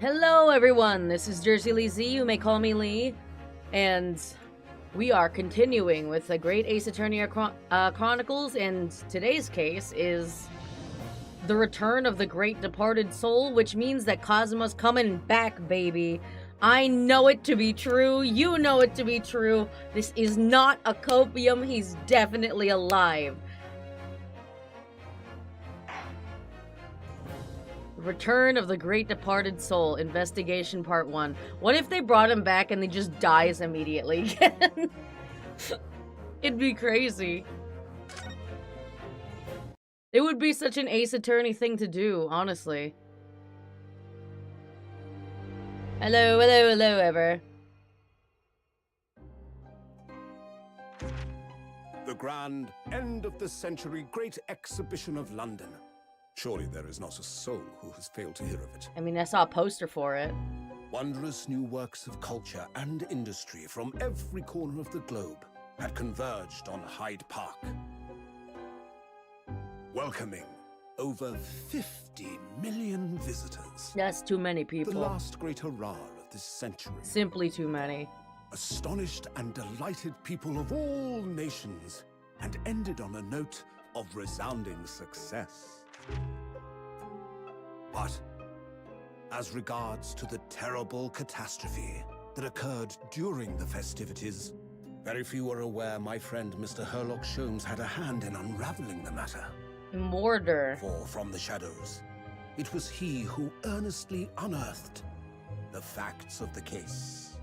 Hello everyone, this is Jersey Lee Z, you may call me Lee, and we are continuing with the Great Ace Attorney Chronicles, and today's case is the return of the great departed soul, which means that KAZUMA'S coming back, baby. I know it to be true, you know it to be true. This is not a copium, he's definitely alive. Return of the Great Departed Soul, Investigation Part 1. What if they brought him back and he just dies immediately again? It'd be crazy. It would be such an Ace Attorney thing to do, honestly. Hello, hello, hello, ever. The grand end of the century Great Exhibition of London. Surely there is not a soul who has failed to hear of it. I mean, I saw a poster for it. Wondrous new works of culture and industry from every corner of the globe had converged on Hyde Park, welcoming over 50 million visitors. That's too many people. The last great hurrah of this century. Simply too many. Astonished and delighted people of all nations, and ended on a note of resounding success. But as regards to the terrible catastrophe that occurred during the festivities, very few are aware my friend Mr. Herlock Sholmes had a hand in unraveling the matter. Murder. For from the shadows, it was he who earnestly unearthed the facts of the case.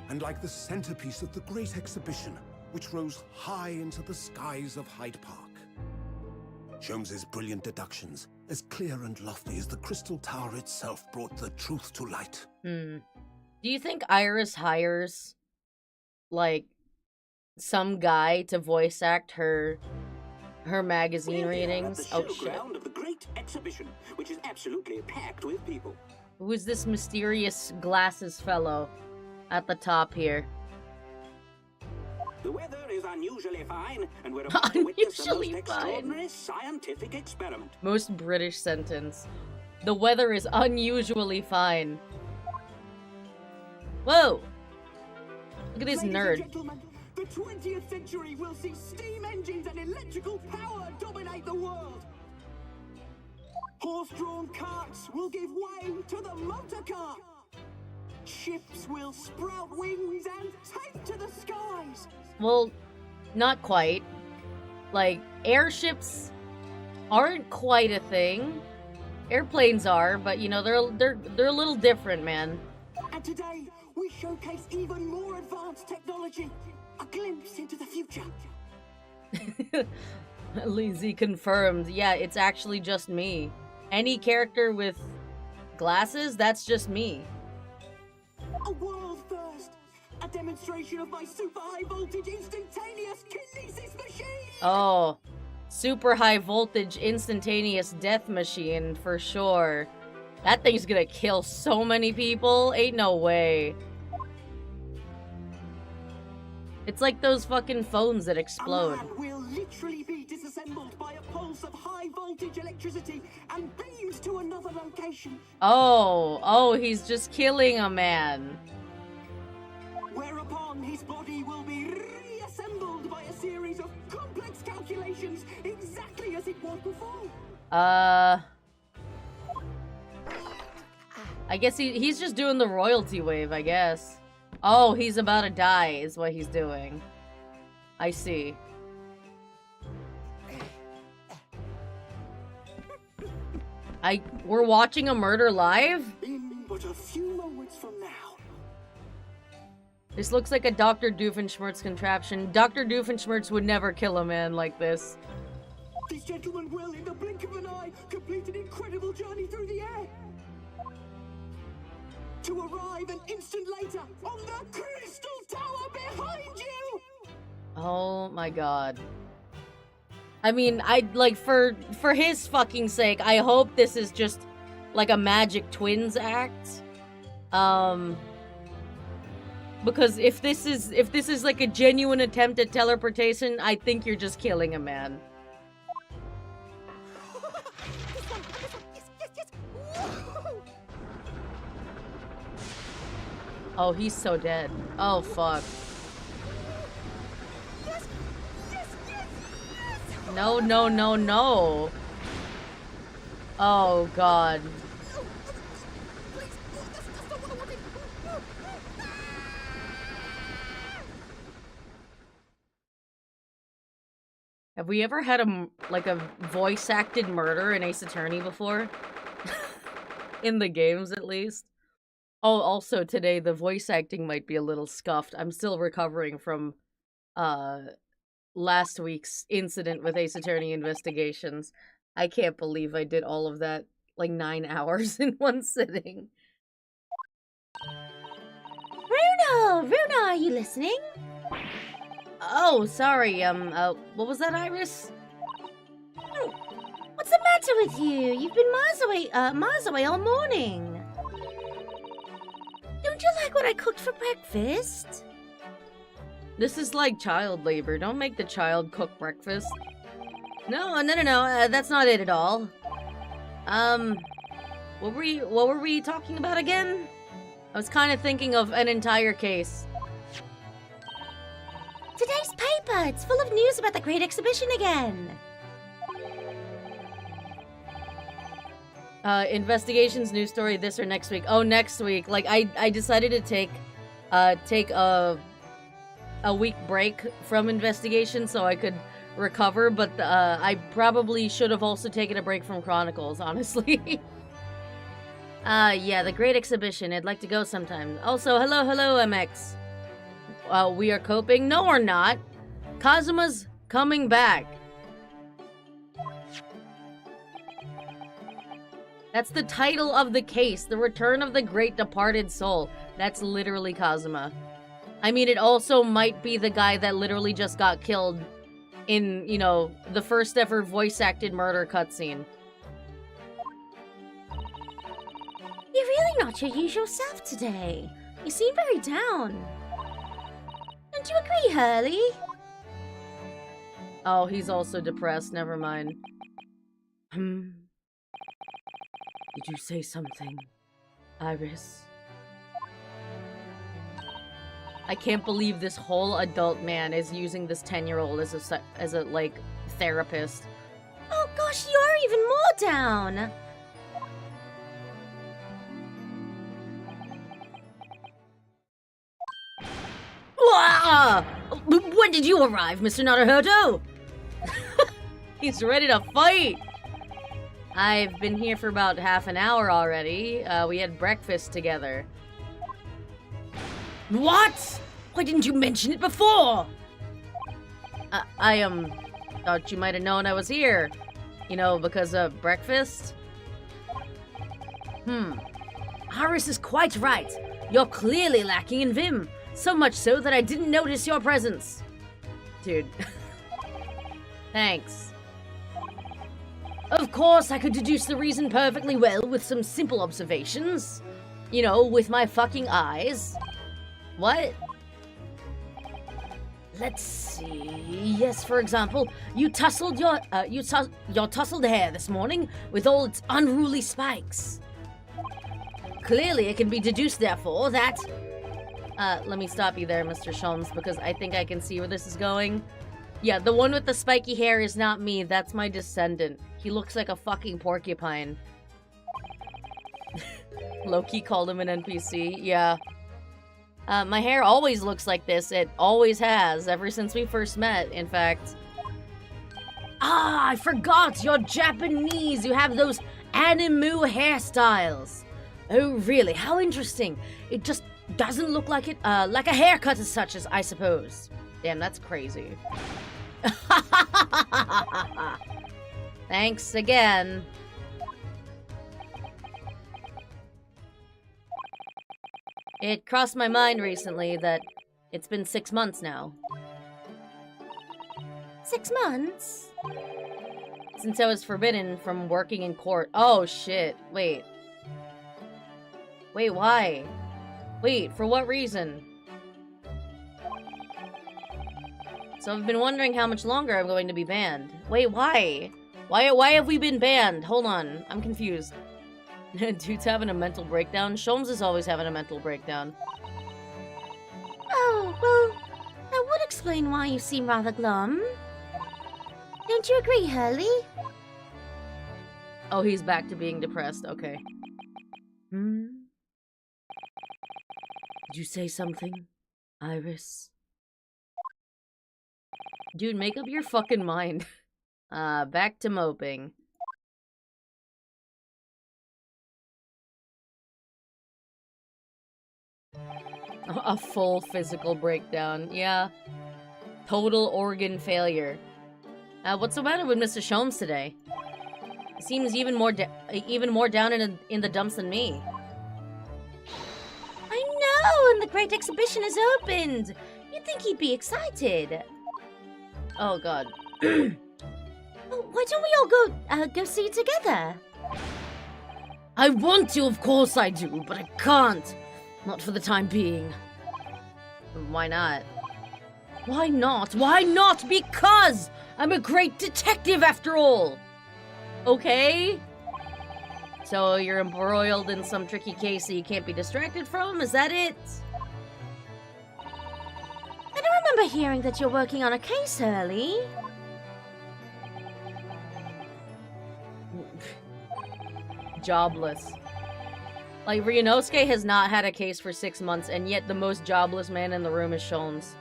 And like the centerpiece of the great exhibition, which rose high into the skies of Hyde Park, Sholmes's brilliant deductions, as clear and lofty as the Crystal Tower itself, brought the truth to light. Do you think Iris hires, like, some guy to voice act her magazine readings? Oh shit! Of the Great Exhibition, which is absolutely packed with people. Who is this mysterious glasses fellow at the top here? The weather is unusually fine, and we're about to witness a most extraordinary scientific experiment. Most British sentence. The weather is unusually fine. Whoa! Look at this nerd. Ladies and gentlemen, the 20th century will see steam engines and electrical power dominate the world. Horse-drawn carts will give way to the motor car. Ships will sprout wings and take to the skies. Well, not quite. Like, airships aren't quite a thing. Airplanes are, but you know, they're a little different, man. And today, we showcase even more advanced technology. A glimpse into the future. Lizzie confirmed. Yeah, it's actually just me. Any character with glasses, that's just me. A world first. A demonstration of my super high voltage instantaneous kinesis machine. Oh, super high voltage instantaneous death machine for sure. That thing's gonna kill so many people. Ain't no way. It's like those fucking phones that explode. A man will literally be disassembled by a pulse of high voltage electricity and beamed to another location. Oh, he's just killing a man. Whereupon his body will be reassembled by a series of complex calculations exactly as it was before. I guess he's just doing the royalty wave, I guess. Oh, he's about to die is what he's doing. I see. We're watching a murder live? In but a few moments from now. This looks like a Dr. Doofenshmirtz contraption. Dr. Doofenshmirtz would never kill a man like this. This gentleman will, in the blink of an eye, complete an incredible journey through the air. To arrive an instant later on the Crystal Tower behind you! Oh my god. I mean, like, for his fucking sake, I hope this is just, like, a Magic Twins act. Because if this is like a genuine attempt at teleportation, I think you're just killing a man. Oh, he's so dead. Oh, fuck. Yes, yes, yes, yes. No, no, no, no. Oh, God. Please, that's not what I wanted. Have we ever had a voice-acted murder in Ace Attorney before? In the games, at least. Oh, also today, the voice acting might be a little scuffed. I'm still recovering from, last week's incident with Ace Attorney Investigations. I can't believe I did all of that, like, 9 hours in one sitting. Runa, are you listening? Oh, sorry, what was that, Iris? What's the matter with you? You've been miles away all morning. Don't you like what I cooked for breakfast? This is like child labor. Don't make the child cook breakfast. No, that's not it at all. What were we talking about again? I was kind of thinking of an entire case. Today's paper, it's full of news about the Great Exhibition again. Investigations, news story, this or next week. Oh, next week. Like, I decided to take a week break from investigation so I could recover, but I probably should have also taken a break from Chronicles, honestly. Yeah, the Great Exhibition. I'd like to go sometime. Also, hello, MX. We are coping. No, we're not. KAZUMA'S coming back. That's the title of the case. The Return of the Great Departed Soul. That's literally KAZUMA. I mean, it also might be the guy that literally just got killed in, you know, the first ever voice-acted murder cutscene. You're really not your usual self today. You seem very down. Don't you agree, Hurley? Oh, he's also depressed. Never mind. Did you say something, Iris? I can't believe this whole adult man is using this 10-year-old as a like therapist. Oh gosh, you're even more down. Wah! When did you arrive, Mr. Naruhodo? He's ready to fight. I've been here for about half an hour already. We had breakfast together. What? Why didn't you mention it before? I thought you might have known I was here. You know, because of breakfast? Iris is quite right. You're clearly lacking in vim. So much so that I didn't notice your presence. Dude. Thanks. Of course, I could deduce the reason perfectly well with some simple observations. You know, with my fucking eyes. What? Let's see. Yes, for example, you tousled your tousled hair this morning with all its unruly spikes. Clearly, it can be deduced, therefore, that... let me stop you there, Mr. Sholmes, because I think I can see where this is going. Yeah, the one with the spiky hair is not me. That's my descendant. He looks like a fucking porcupine. Loki called him an NPC. Yeah. My hair always looks like this. It always has, ever since we first met, in fact. Ah, I forgot! You're Japanese! You have those anime hairstyles! Oh, really? How interesting. It just doesn't look like it, like a haircut as such, as I suppose. Damn, that's crazy. Thanks again. It crossed my mind recently that it's been 6 months now. 6 months? Since I was forbidden from working in court. Oh, shit. Wait. Wait, why? Wait, for what reason? So I've been wondering how much longer I'm going to be banned. Wait, why? Why have we been banned? Hold on, I'm confused. Dude's having a mental breakdown. Sholmes is always having a mental breakdown. explain why you seem rather glum. Don't you agree, Hurley? Oh, he's back to being depressed. Okay. Did you say something, Iris? Dude, make up your fucking mind. Back to moping. A full physical breakdown. Yeah. Total organ failure. What's the matter with Mr. Sholmes today? He seems even more down in the dumps than me. I know, and the great exhibition is opened. You'd think he'd be excited. Oh god. Why don't we all go see it together? I want to, of course I do, but I can't. Not for the time being. Why not? Why not? Why not? Because I'm a great detective after all! Okay? So you're embroiled in some tricky case that you can't be distracted from? Is that it? I don't remember hearing that you're working on a case, Hurley. Jobless. Like, Ryunosuke has not had a case for 6 months, and yet the most jobless man in the room is Sholmes.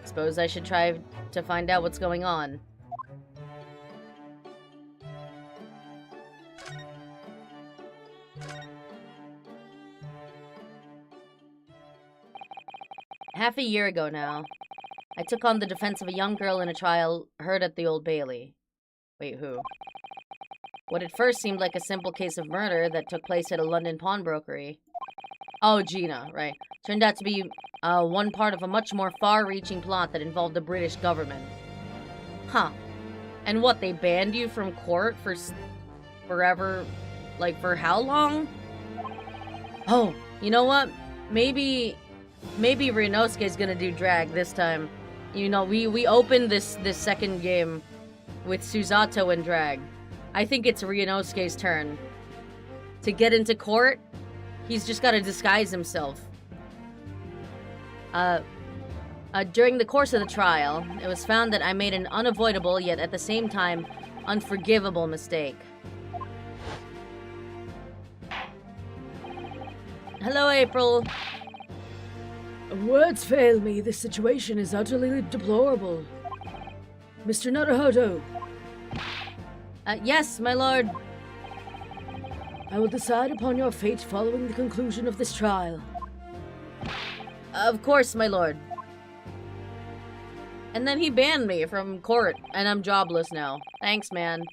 Suppose I should try to find out what's going on. Half a year ago now, I took on the defense of a young girl in a trial heard at the Old Bailey. Wait, who? What at first seemed like a simple case of murder that took place at a London pawnbrokery. Oh, Gina, right. Turned out to be one part of a much more far-reaching plot that involved the British government. Huh. And what, they banned you from court for forever? Like, for how long? Oh, you know what? Maybe Ryunosuke's gonna do drag this time. You know, we opened this second game with Susato and drag. I think it's Ryunosuke's turn. To get into court, he's just gotta disguise himself. During the course of the trial, it was found that I made an unavoidable, yet at the same time, unforgivable mistake. Hello, April. Words fail me. This situation is utterly deplorable. Mr. Naruhodo. Yes, my lord. I will decide upon your fate following the conclusion of this trial. Of course, my lord. And then he banned me from court, and I'm jobless now. Thanks, man.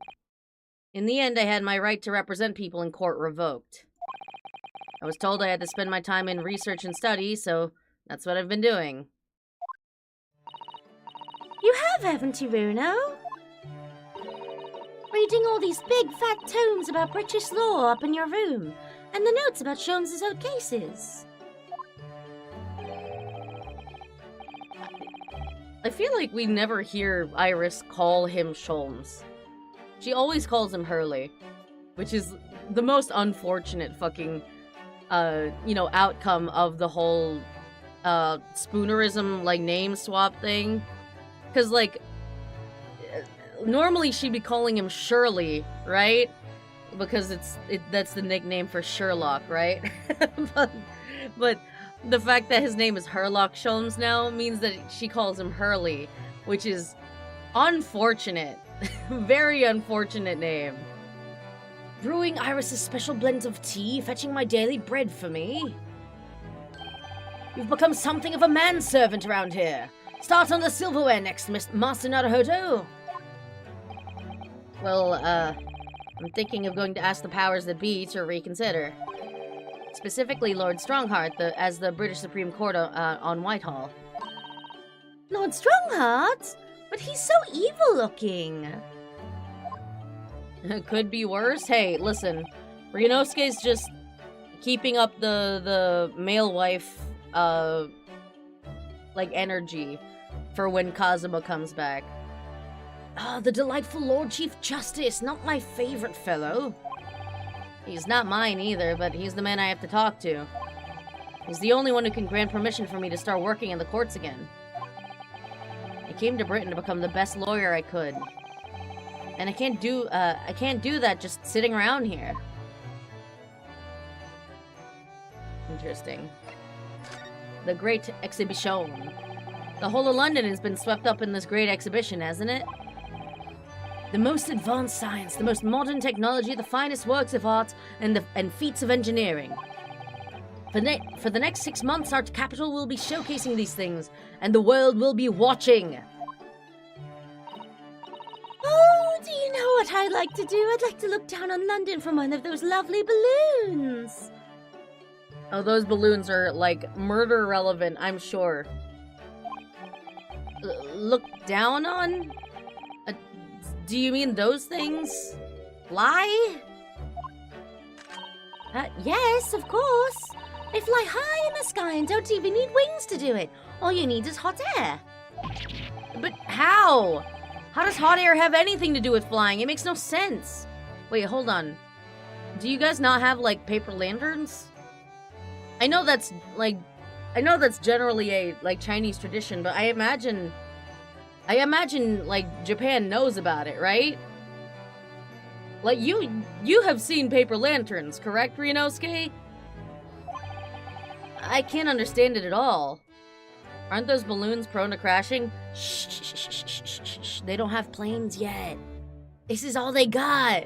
In the end, I had my right to represent people in court revoked. I was told I had to spend my time in research and study, so that's what I've been doing. You have, haven't you, Runo? Reading all these big, fat tomes about British law up in your room, and the notes about Sholmes' old cases. I feel like we never hear Iris call him Sholmes. She always calls him Hurley, which is the most unfortunate fucking, outcome of the whole, spoonerism, like, name swap thing. Because, like, normally she'd be calling him Shirley, right? Because that's the nickname for Sherlock, right? but the fact that his name is Herlock Sholmes now means that she calls him Hurley, which is unfortunate. Very unfortunate name. Brewing Iris's special blends of tea, fetching my daily bread for me. You've become something of a manservant around here. Start on the silverware next, Master Naruhodo. Well, I'm thinking of going to ask the powers that be to reconsider. Specifically Lord Strongheart, as the British Supreme Court on Whitehall. Lord Strongheart? But he's so evil-looking. Could be worse. Hey, listen. Ryunosuke's just keeping up the male wife, energy for when Kazuma comes back. Ah, the delightful Lord Chief Justice, not my favorite fellow. He's not mine either, but he's the man I have to talk to. He's the only one who can grant permission for me to start working in the courts again. came to Britain to become the best lawyer I could. And I can't do that just sitting around here. Interesting. The Great Exhibition. The whole of London has been swept up in this great exhibition, hasn't it? The most advanced science, the most modern technology, the finest works of art, and feats of engineering. For the next 6 months, our capital will be showcasing these things, and the world will be watching. Oh, do you know what I'd like to do? I'd like to look down on London from one of those lovely balloons. Oh, those balloons are, like, murder relevant, I'm sure. Look down on? Do you mean those things? Fly? Yes, of course. They fly high in the sky and don't even need wings to do it. All you need is hot air. But how? How does hot air have anything to do with flying? It makes no sense. Wait, hold on. Do you guys not have, like, paper lanterns? I know that's generally a, like, Chinese tradition, but I imagine, like, Japan knows about it, right? Like, you have seen paper lanterns, correct, Rinosuke? I can't understand it at all. Aren't those balloons prone to crashing? Shh, shh, shh, shh, shh, shh, shh. They don't have planes yet. This is all they got.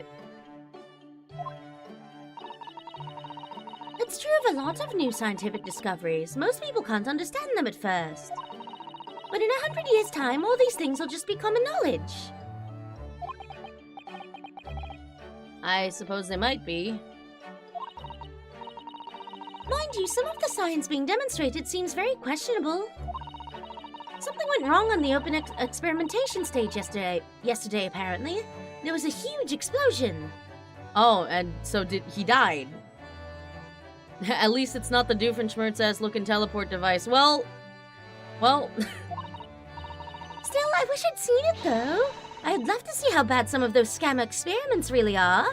It's true of a lot of new scientific discoveries. Most people can't understand them at first. But in 100 years' time, all these things will just be common knowledge. I suppose they might be. Mind you, some of the science being demonstrated seems very questionable. Something went wrong on the open experimentation stage yesterday, apparently. There was a huge explosion. Oh, and so he died. At least it's not the Doofenshmirtz-ass looking teleport device. Well... Still, I wish I'd seen it, though. I'd love to see how bad some of those scam experiments really are.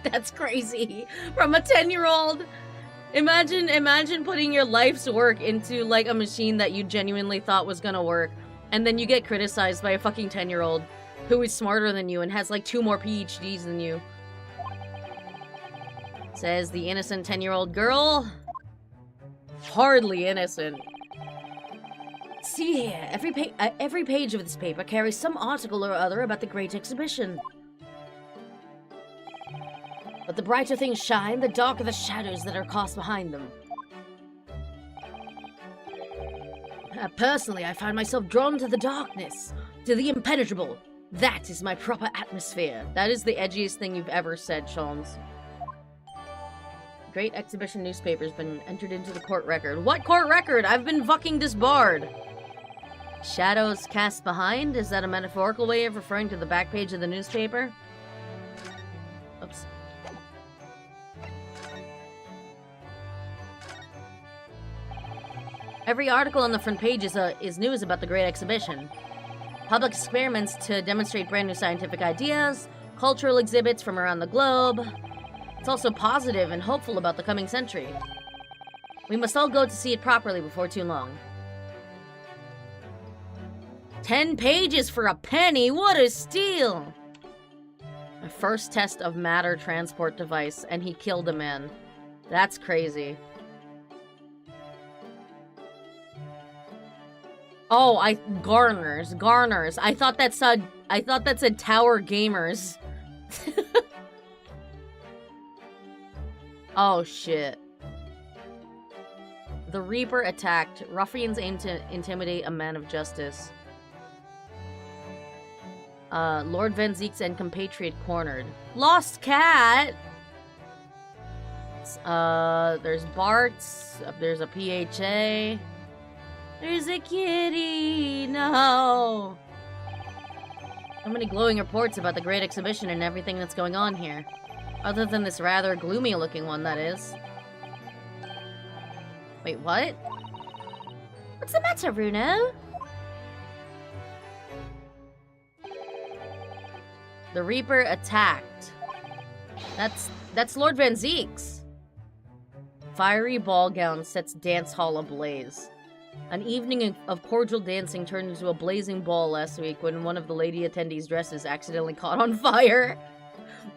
That's crazy. From a 10-year-old. Imagine putting your life's work into, like, a machine that you genuinely thought was gonna work, and then you get criticized by a fucking 10-year-old who is smarter than you and has, like, 2 more PhDs than you. Says the innocent 10-year-old girl. Hardly innocent. See here, every page of this paper carries some article or other about the Great Exhibition. But the brighter things shine, the darker the shadows that are cast behind them. Personally, I find myself drawn to the darkness, to the impenetrable. That is my proper atmosphere. That is the edgiest thing you've ever said, Sholmes. Great Exhibition newspaper's been entered into the court record. What court record? I've been fucking disbarred. Shadows cast behind? Is that a metaphorical way of referring to the back page of the newspaper? Oops. Every article on the front page is news about the Great Exhibition. Public experiments to demonstrate brand new scientific ideas, cultural exhibits from around the globe. It's also positive and hopeful about the coming century. We must all go to see it properly before too long. 10 pages for a penny? What a steal! My first test of matter transport device, and he killed a man. That's crazy. Oh, Garners. I thought that said Tower Gamers. Oh shit. The Reaper attacked. Ruffians aim to intimidate a man of justice. Lord Van Zeek's and compatriot cornered. Lost cat! There's Bart's. There's a PHA. There's a kitty! No! So many glowing reports about the Great Exhibition and everything that's going on here. Other than this rather gloomy-looking one, that is. Wait, what? What's the matter, Runo? The Reaper attacked. That's Lord Van Zeek's. Fiery ball gown sets dance hall ablaze. An evening of cordial dancing turned into a blazing ball last week when one of the lady attendees' dresses accidentally caught on fire.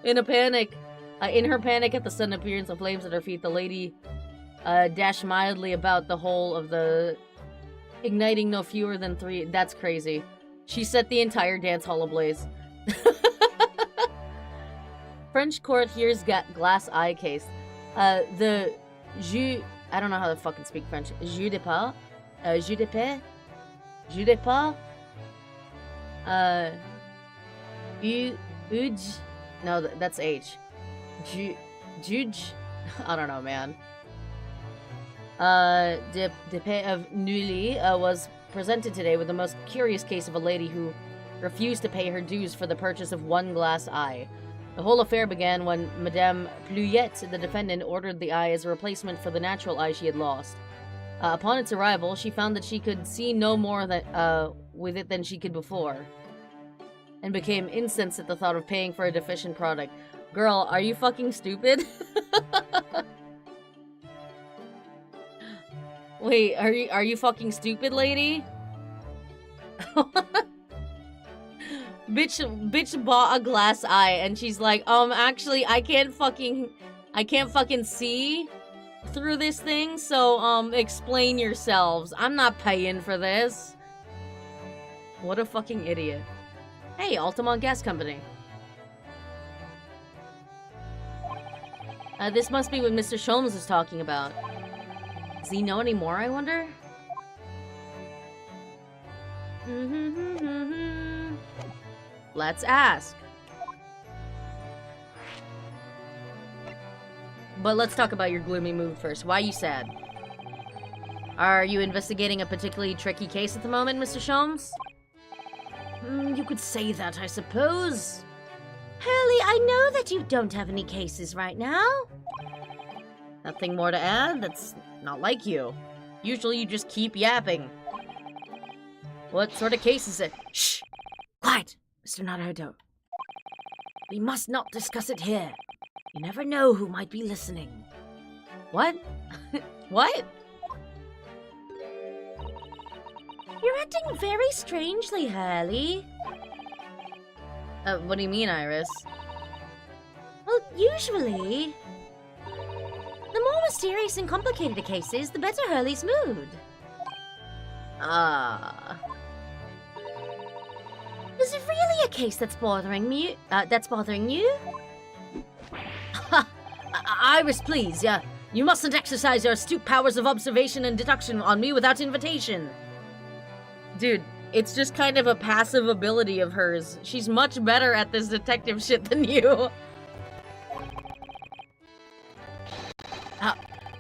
In her panic at the sudden appearance of flames at her feet, the lady dashed mildly about the whole of the igniting no fewer than 3. That's crazy. She set the entire dance hall ablaze. French court hears glass eye case. The jus... I don't know how to fucking speak French. Jus de pas? Jus de paix? Jus de pas? Uj... No, that's H. Juge? I don't know, man. De paix of Neuilly was presented today with the most curious case of a lady who refused to pay her dues for the purchase of 1 glass eye. The whole affair began when Madame Pluyette, the defendant, ordered the eye as a replacement for the natural eye she had lost. Upon its arrival, she found that she could see no more with it than she could before, and became incensed at the thought of paying for a deficient product. Girl, are you fucking stupid? Wait, are you fucking stupid, lady? Bitch bought a glass eye and she's like, actually I can't fucking see through this thing, so explain yourselves. I'm not paying for this. What a fucking idiot. Hey, Altamont Gas Company. This must be what Mr. Sholmes is talking about. Does he know any more, I wonder? Let's ask. But let's talk about your gloomy mood first. Why are you sad? Are you investigating a particularly tricky case at the moment, Mr. Sholmes? You could say that, I suppose. Hurley, I know that you don't have any cases right now. Nothing more to add? That's not like you. Usually you just keep yapping. What sort of case is it? Shh! Quiet, Mr. Naruto. We must not discuss it here. You never know who might be listening. What? What? You're acting very strangely, Hurley. What do you mean, Iris? Well, usually, the more mysterious and complicated a case is, the better Hurley's mood. Is it really a case that's bothering me? You? Iris, please, you mustn't exercise your astute powers of observation and deduction on me without invitation. Dude, it's just kind of a passive ability of hers. She's much better at this detective shit than you.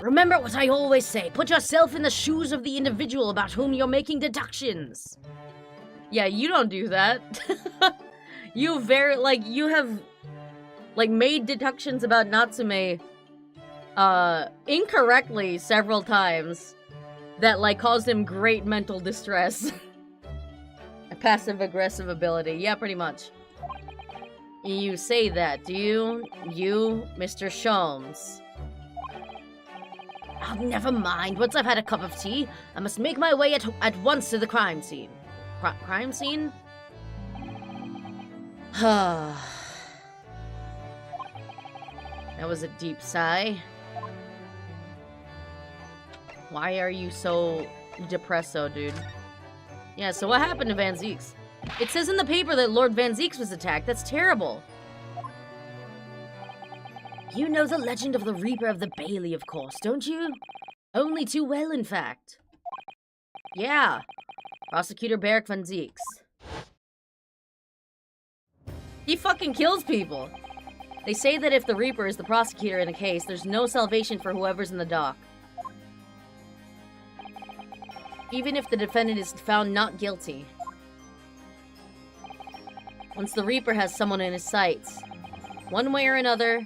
Remember what I always say. Put yourself in the shoes of the individual about whom you're making deductions. Yeah, you don't do that. You have made deductions about Natsume incorrectly several times that caused him great mental distress. A passive-aggressive ability. Yeah, pretty much. You say that, do you? You, Mr. Sholmes. Oh, never mind. Once I've had a cup of tea, I must make my way at once to the crime scene. Crime scene? That was a deep sigh. Why are you so depresso, dude? Yeah, so what happened to Van Zeeks? It says in the paper that Lord Van Zeeks was attacked. That's terrible. You know the legend of the Reaper of the Bailey, of course, don't you? Only too well, in fact. Yeah. Prosecutor Beric Van Zeeks. He fucking kills people. They say that if the Reaper is the prosecutor in a case, there's no salvation for whoever's in the dock. Even if the defendant is found not guilty. Once the Reaper has someone in his sights, one way or another,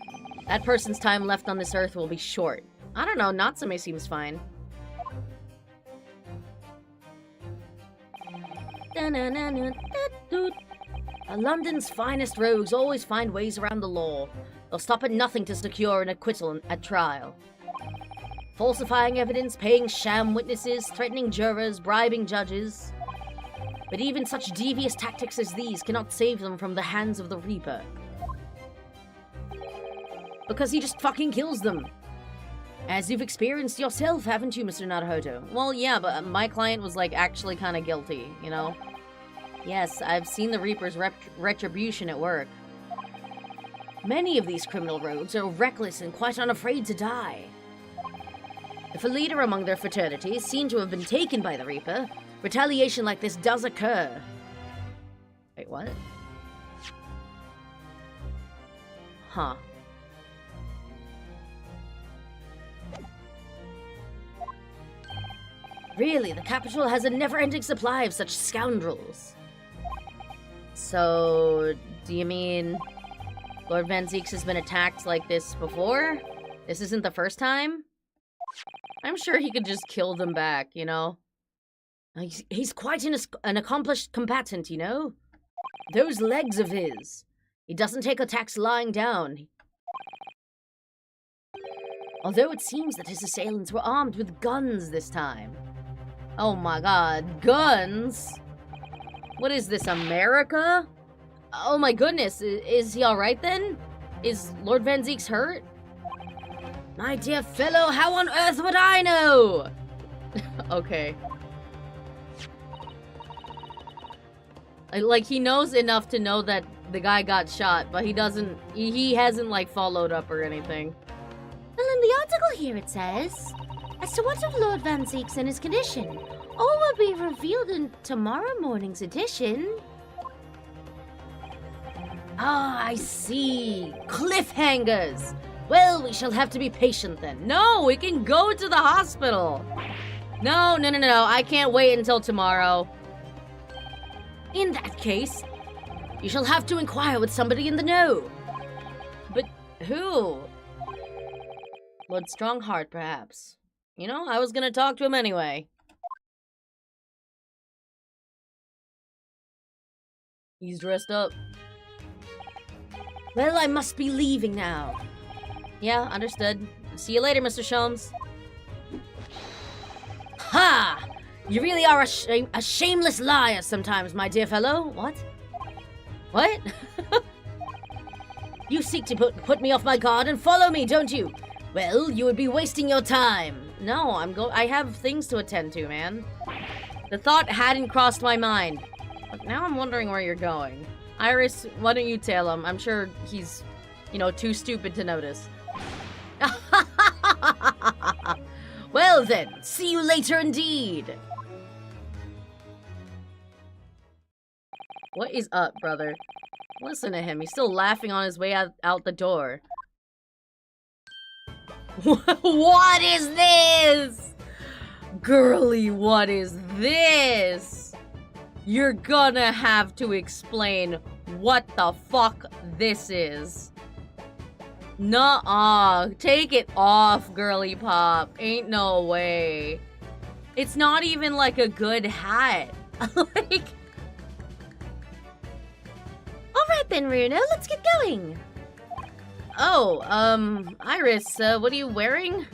that person's time left on this earth will be short. I don't know, Natsume seems fine. London's finest rogues always find ways around the law. They'll stop at nothing to secure an acquittal at trial. falsifying evidence, paying sham witnesses, threatening jurors, bribing judges. But even such devious tactics as these cannot save them from the hands of the Reaper. Because he just fucking kills them. As you've experienced yourself, haven't you, Mr. Naruhodo? Well, yeah, but my client was, like, actually kind of guilty, you know? Yes, I've seen the Reaper's retribution at work. Many of these criminal rogues are reckless and quite unafraid to die. If a leader among their fraternity is seen to have been taken by the Reaper, retaliation like this does occur. Wait, what? Huh. Really, the capital has a never-ending supply of such scoundrels. So, do you mean Lord Van Zieks has been attacked like this before? This isn't the first time? I'm sure he could just kill them back, you know? He's quite an accomplished combatant, you know? Those legs of his. He doesn't take attacks lying down. Although it seems that his assailants were armed with guns this time. Oh my god, guns? What is this, America? Oh my goodness, is he alright then? Is Lord Van Zieks hurt? My dear fellow, how on earth would I know? Okay. Like, he knows enough to know that the guy got shot, but he hasn't, like, followed up or anything. Well, in the article here it says, as to what of Lord Van Zieks and his condition, all will be revealed in tomorrow morning's edition. Ah, I see. Cliffhangers. Well, we shall have to be patient then. No, we can go to the hospital. No. I can't wait until tomorrow. In that case, you shall have to inquire with somebody in the know. But who? Lord Strongheart, perhaps. You know, I was gonna talk to him anyway. He's dressed up. Well, I must be leaving now. Yeah, understood. See you later, Mr. Sholmes. Ha! You really are a shameless liar sometimes, my dear fellow. What? What? You seek to put me off my guard and follow me, don't you? Well, you would be wasting your time. No, I have things to attend to, man. The thought hadn't crossed my mind. But now I'm wondering where you're going. Iris, why don't you tell him? I'm sure he's, you know, too stupid to notice. Well then, see you later indeed. What is up, brother? Listen to him. He's still laughing on his way out the door. What is this? Girly, what is this? You're gonna have to explain what the fuck this is. Nuh-uh. Take it off, girly pop. Ain't no way. It's not even like a good hat. Like... Alright then, Runo, let's get going. Oh, Iris, what are you wearing?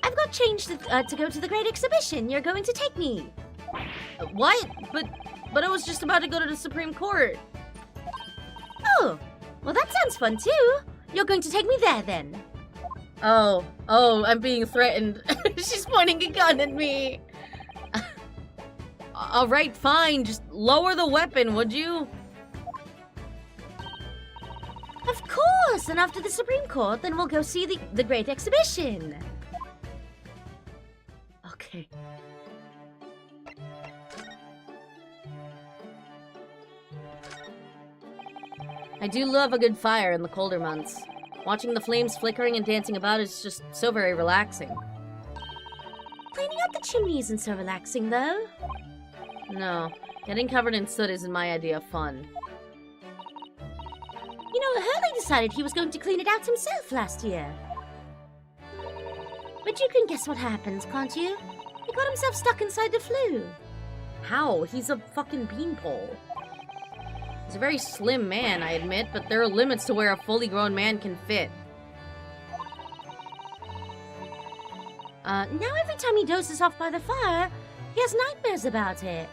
I've got changed to go to the Great Exhibition. You're going to take me. What? But I was just about to go to the Supreme Court. Oh, well that sounds fun too. You're going to take me there then. Oh, I'm being threatened. She's pointing a gun at me. Alright, fine. Just lower the weapon, would you? Of course, and after the Supreme Court, then we'll go see the Great Exhibition. Okay. I do love a good fire in the colder months. Watching the flames flickering and dancing about is just so very relaxing. Cleaning out the chimney isn't so relaxing, though. No, getting covered in soot isn't my idea of fun. You know, Hurley decided he was going to clean it out himself last year. But you can guess what happens, can't you? He got himself stuck inside the flue. How? He's a fucking beanpole. He's a very slim man, I admit, but there are limits to where a fully grown man can fit. Now every time he dozes off by the fire, he has nightmares about it.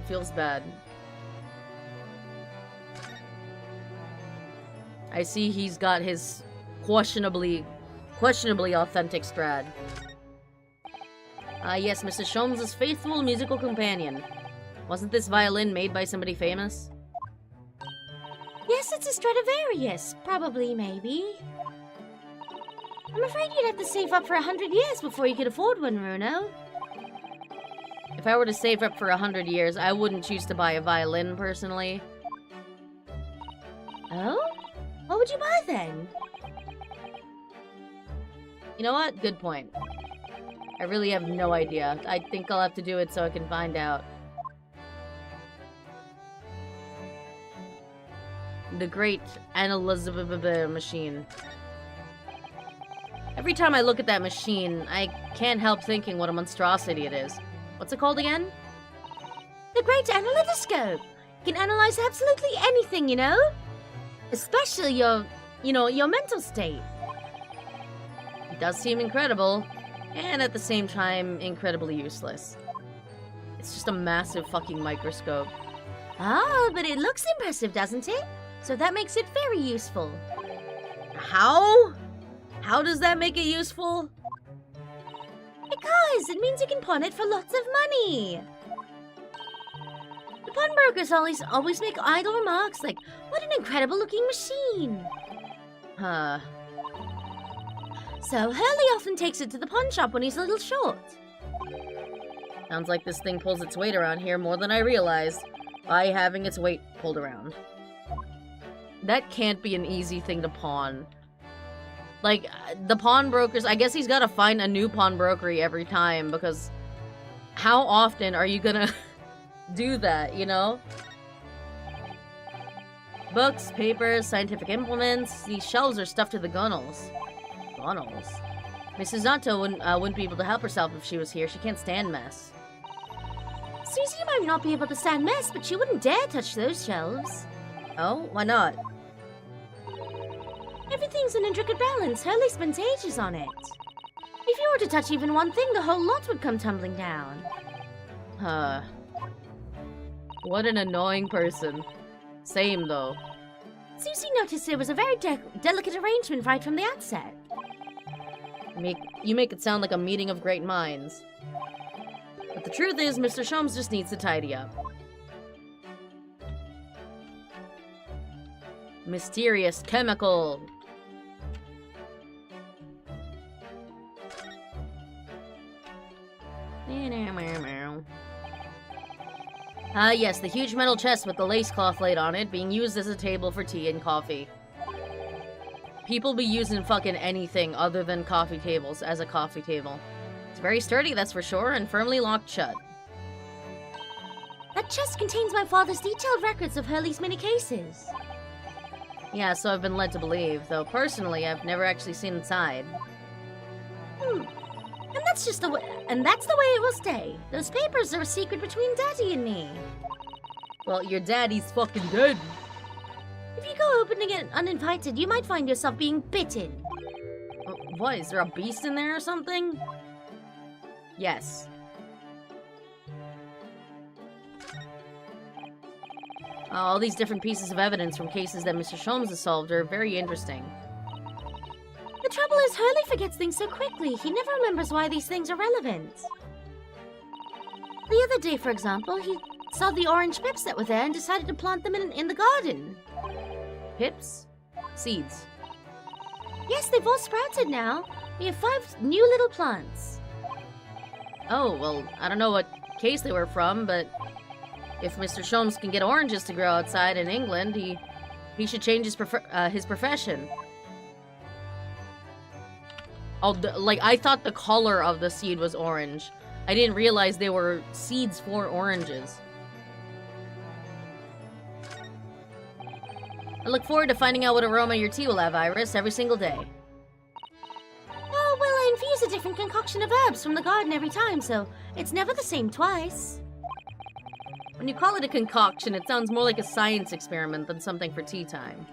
Feels bad. I see he's got his questionably authentic Strad. Yes, Mrs. Sholmes' faithful musical companion. Wasn't this violin made by somebody famous? Yes, it's a Stradivarius. Probably, maybe. I'm afraid you'd have to save up for 100 years before you could afford one, Runo. If I were to save up for 100 years, I wouldn't choose to buy a violin, personally. Oh? What would you buy, then? You know what? Good point. I really have no idea. I think I'll have to do it so I can find out. The great Elizabeth machine. Every time I look at that machine, I can't help thinking what a monstrosity it is. What's it called again? The Great Analytoscope. It can analyze absolutely anything, you know? Especially your mental state. It does seem incredible, and at the same time, incredibly useless. It's just a massive fucking microscope. Oh, but it looks impressive, doesn't it? So that makes it very useful. How? How does that make it useful? Because it means you can pawn it for lots of money. The pawnbrokers always make idle remarks like, "What an incredible looking machine." Huh. So Hurley often takes it to the pawn shop when he's a little short. Sounds like this thing pulls its weight around here more than I realized by having its weight pulled around. That can't be an easy thing to pawn. Like, the pawnbrokers, I guess he's gotta find a new pawnbrokery every time, because how often are you gonna do that, you know? Books, papers, scientific implements, these shelves are stuffed to the gunnels. Gunnels? Mrs. Zanto wouldn't be able to help herself if she was here. She can't stand mess. Susie might not be able to stand mess, but she wouldn't dare touch those shelves. Oh? Why not? Everything's in intricate balance. Hurley spends ages on it. If you were to touch even one thing, the whole lot would come tumbling down. Huh. What an annoying person. Same, though. Susie noticed it was a very delicate arrangement right from the outset. You make it sound like a meeting of great minds. But the truth is, Mr. Sholmes just needs to tidy up. Mysterious chemical. Yes, the huge metal chest with the lace cloth laid on it, being used as a table for tea and coffee. People be using fucking anything other than coffee tables as a coffee table. It's very sturdy, that's for sure, and firmly locked shut. That chest contains my father's detailed records of Hurley's many cases. Yeah, so I've been led to believe, though personally I've never actually seen inside. And that's the way it will stay. Those papers are a secret between Daddy and me. Well, your daddy's fucking dead. If you go opening it uninvited, you might find yourself being bitten. What, is there a beast in there or something? Yes. All these different pieces of evidence from cases that Mr. Sholmes has solved are very interesting. The trouble is, Hurley forgets things so quickly. He never remembers why these things are relevant. The other day, for example, he saw the orange pips that were there and decided to plant them in the garden. Pips? Seeds. Yes, they've all sprouted now. We have 5 new little plants. Oh, well, I don't know what case they were from, but if Mr. Sholmes can get oranges to grow outside in England, he should change his profession. Like, I thought the color of the seed was orange. I didn't realize they were seeds for oranges. I look forward to finding out what aroma your tea will have, Iris, every single day. Oh, well, I infuse a different concoction of herbs from the garden every time, so it's never the same twice. When you call it a concoction, it sounds more like a science experiment than something for tea time.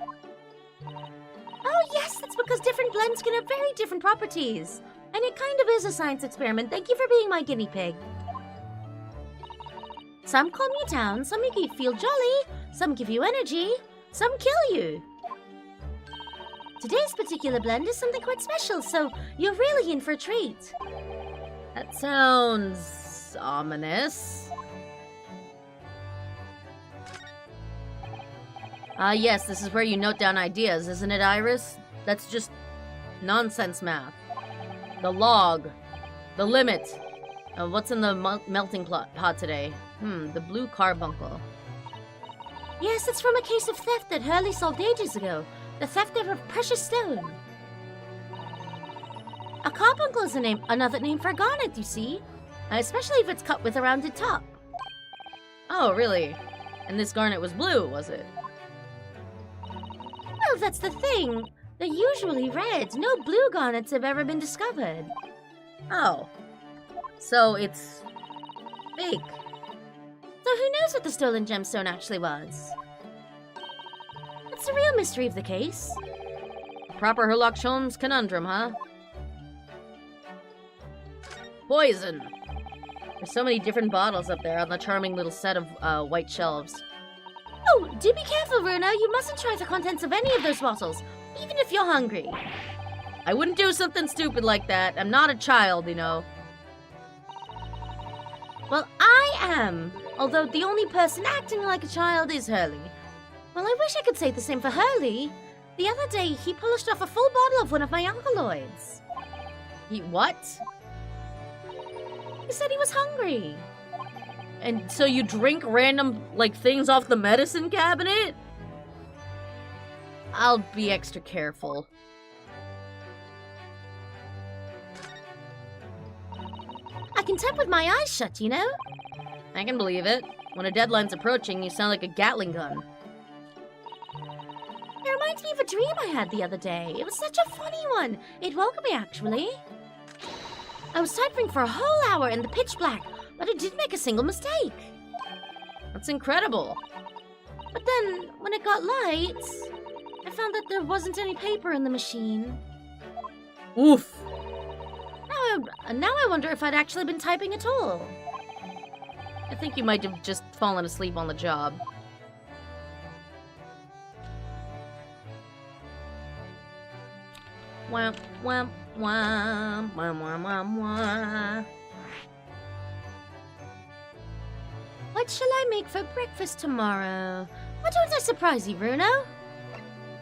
Oh, yes, that's because different blends can have very different properties. I And it kind of is a science experiment. Thank you for being my guinea pig. Some calm you down, some make you feel jolly, some give you energy, some kill you. Today's particular blend is something quite special, so you're really in for a treat. That sounds ominous. Yes, this is where you note down ideas, isn't it, Iris? That's just nonsense math. The log. The limit. What's in the melting pot today? The blue carbuncle. Yes, it's from a case of theft that Hurley solved ages ago. The theft of a precious stone. A carbuncle is another name for a garnet, you see. Especially if it's cut with a rounded top. Oh, really? And this garnet was blue, was it? Well, that's the thing. They're usually red. No blue garnets have ever been discovered. Oh. So it's fake. So who knows what the stolen gemstone actually was? It's the real mystery of the case. Proper Sherlock Holmes conundrum, huh? Poison. There's so many different bottles up there on the charming little set of white shelves. Oh, do be careful, Runa. You mustn't try the contents of any of those bottles, even if you're hungry. I wouldn't do something stupid like that. I'm not a child, you know. Well, I am. Although the only person acting like a child is Hurley. Well, I wish I could say the same for Hurley. The other day, he polished off a full bottle of one of my alkaloids. He what? He said he was hungry. And so you drink random, things off the medicine cabinet? I'll be extra careful. I can type with my eyes shut, you know? I can believe it. When a deadline's approaching, you sound like a Gatling gun. It reminds me of a dream I had the other day. It was such a funny one. It woke me, actually. I was typing for a whole hour in the pitch black, but I didn't make a single mistake. That's incredible. But then, when it got light, I found that there wasn't any paper in the machine. Oof. Now I wonder if I'd actually been typing at all. I think you might have just fallen asleep on the job. Wham, wham, wham, wham, wham, wham, wham. What shall I make for breakfast tomorrow? Why don't I surprise you, Bruno?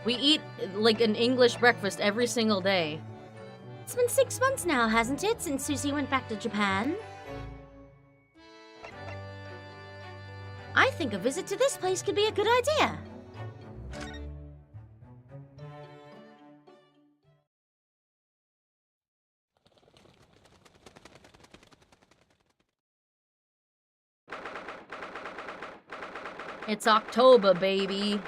We eat, an English breakfast every single day. It's been 6 months now, hasn't it, since Susie went back to Japan? I think a visit to this place could be a good idea. It's October, baby.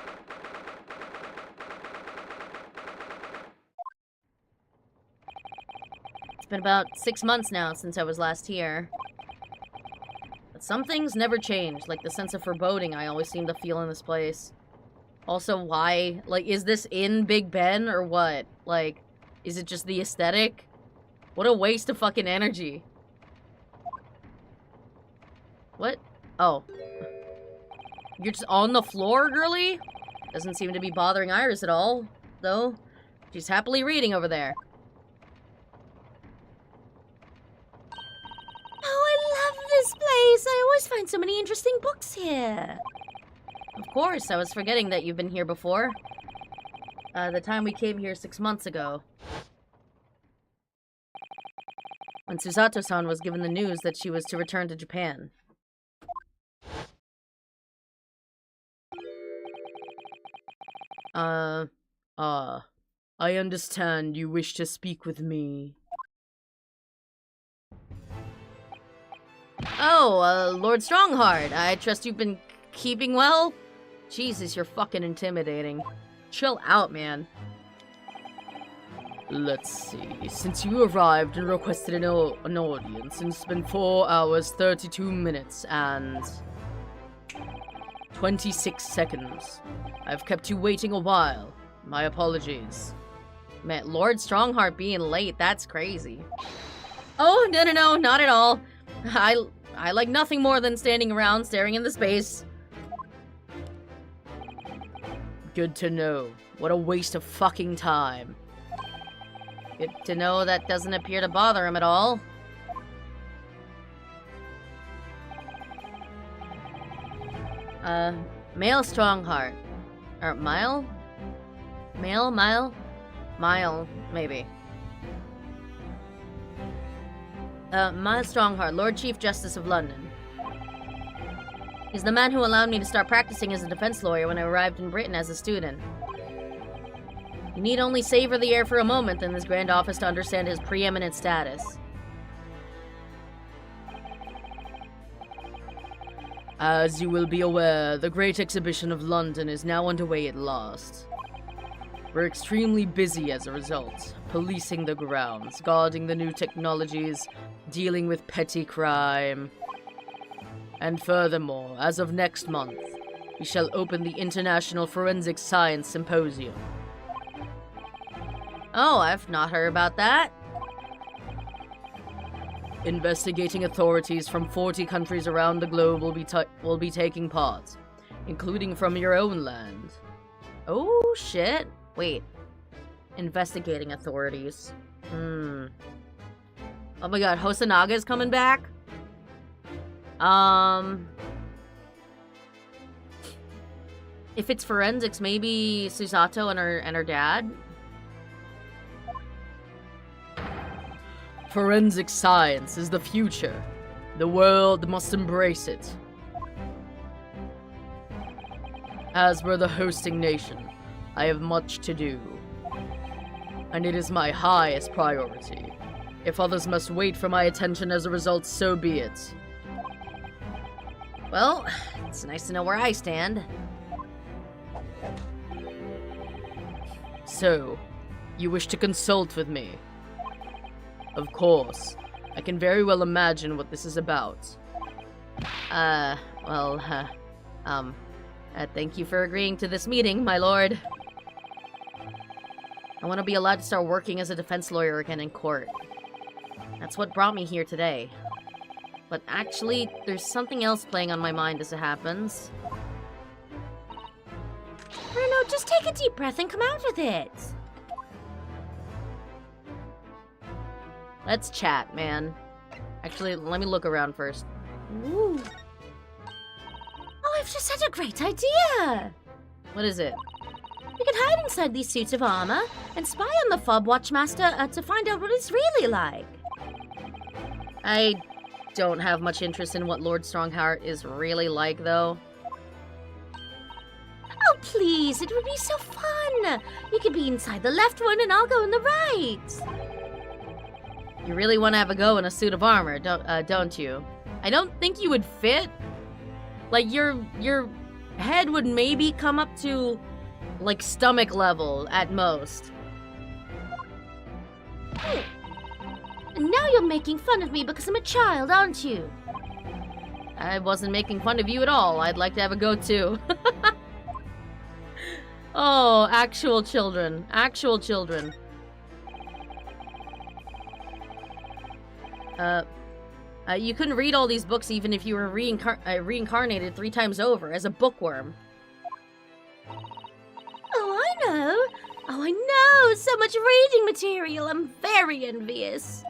It's been about 6 months now since I was last here. But some things never change, like the sense of foreboding I always seem to feel in this place. Also, why? Is this in Big Ben or what? Is it just the aesthetic? What a waste of fucking energy. What? Oh. You're just on the floor, girly? Doesn't seem to be bothering Iris at all, though. She's happily reading over there. Oh, I love this place! I always find so many interesting books here. Of course, I was forgetting that you've been here before. The time we came here 6 months ago. When Susato-san was given the news that she was to return to Japan. I understand you wish to speak with me. Oh, Lord Strongheart, I trust you've been keeping well? Jesus, you're fucking intimidating. Chill out, man. Let's see. Since you arrived and requested an audience, it's been 4 hours, 32 minutes, and 26 seconds. I've kept you waiting a while. My apologies. Man, Lord Strongheart being late, that's crazy. Oh, no, not at all. I like nothing more than standing around staring into space. Good to know. What a waste of fucking time. Good to know that doesn't appear to bother him at all. Male Strongheart. Or Mile? Mile, maybe. Mile Strongheart, Lord Chief Justice of London. He's the man who allowed me to start practicing as a defense lawyer when I arrived in Britain as a student. You need only savor the air for a moment in this grand office to understand his preeminent status. As you will be aware, the Great Exhibition of London is now underway at last. We're extremely busy as a result, policing the grounds, guarding the new technologies, dealing with petty crime. And furthermore, as of next month, we shall open the International Forensic Science Symposium. Oh, I've not heard about that. Investigating authorities from 40 countries around the globe will be taking part, including from your own land. Oh, shit. Wait. Investigating authorities. Oh my god, Hosanaga's coming back? If it's forensics, maybe Susato and her dad? Forensic science is the future. The world must embrace it. As we're the hosting nation, I have much to do. And it is my highest priority. If others must wait for my attention as a result, so be it. Well, it's nice to know where I stand. So, you wish to consult with me? Of course. I can very well imagine what this is about. Thank you for agreeing to this meeting, my lord. I want to be allowed to start working as a defense lawyer again in court. That's what brought me here today. But actually, there's something else playing on my mind as it happens. Bruno, just take a deep breath and come out with it. Let's chat, man. Actually, let me look around first. Ooh. Oh, I've just had a great idea! What is it? We can hide inside these suits of armor and spy on the Fob Watchmaster to find out what it's really like. I don't have much interest in what Lord Strongheart is really like, though. Oh, please, it would be so fun! You could be inside the left one and I'll go in the right. You really want to have a go in a suit of armor, don't you? I don't think you would fit. Like, your head would maybe come up to, like, stomach level at most. And now you're making fun of me because I'm a child, aren't you? I wasn't making fun of you at all. I'd like to have a go, too. Oh, actual children. Actual children. You couldn't read all these books even if you were reincarnated 3 times over as a bookworm. Oh, I know! Oh, I know! So much reading material! I'm very envious.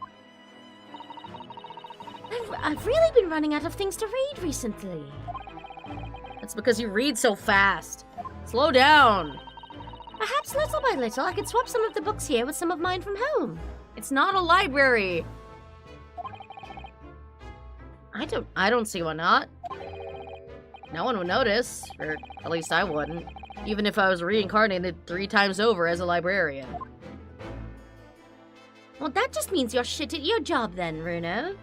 I've really been running out of things to read recently. That's because you read so fast. Slow down. Perhaps little by little I could swap some of the books here with some of mine from home. It's not a library. I don't see why not. No one would notice, or at least I wouldn't, even if I was reincarnated 3 times over as a librarian. Well, that just means you're shit at your job then, Runo.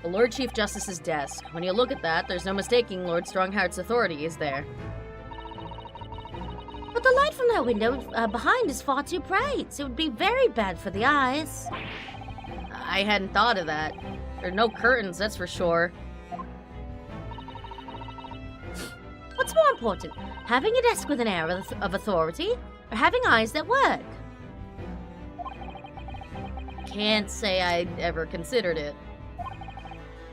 The Lord Chief Justice's desk. When you look at that, there's no mistaking Lord Strongheart's authority is there. But the light from that window behind is far too bright, so it would be very bad for the eyes. I hadn't thought of that. There are no curtains, that's for sure. What's What's more important, having a desk with an air of authority, or having eyes that work? Can't say I ever considered it.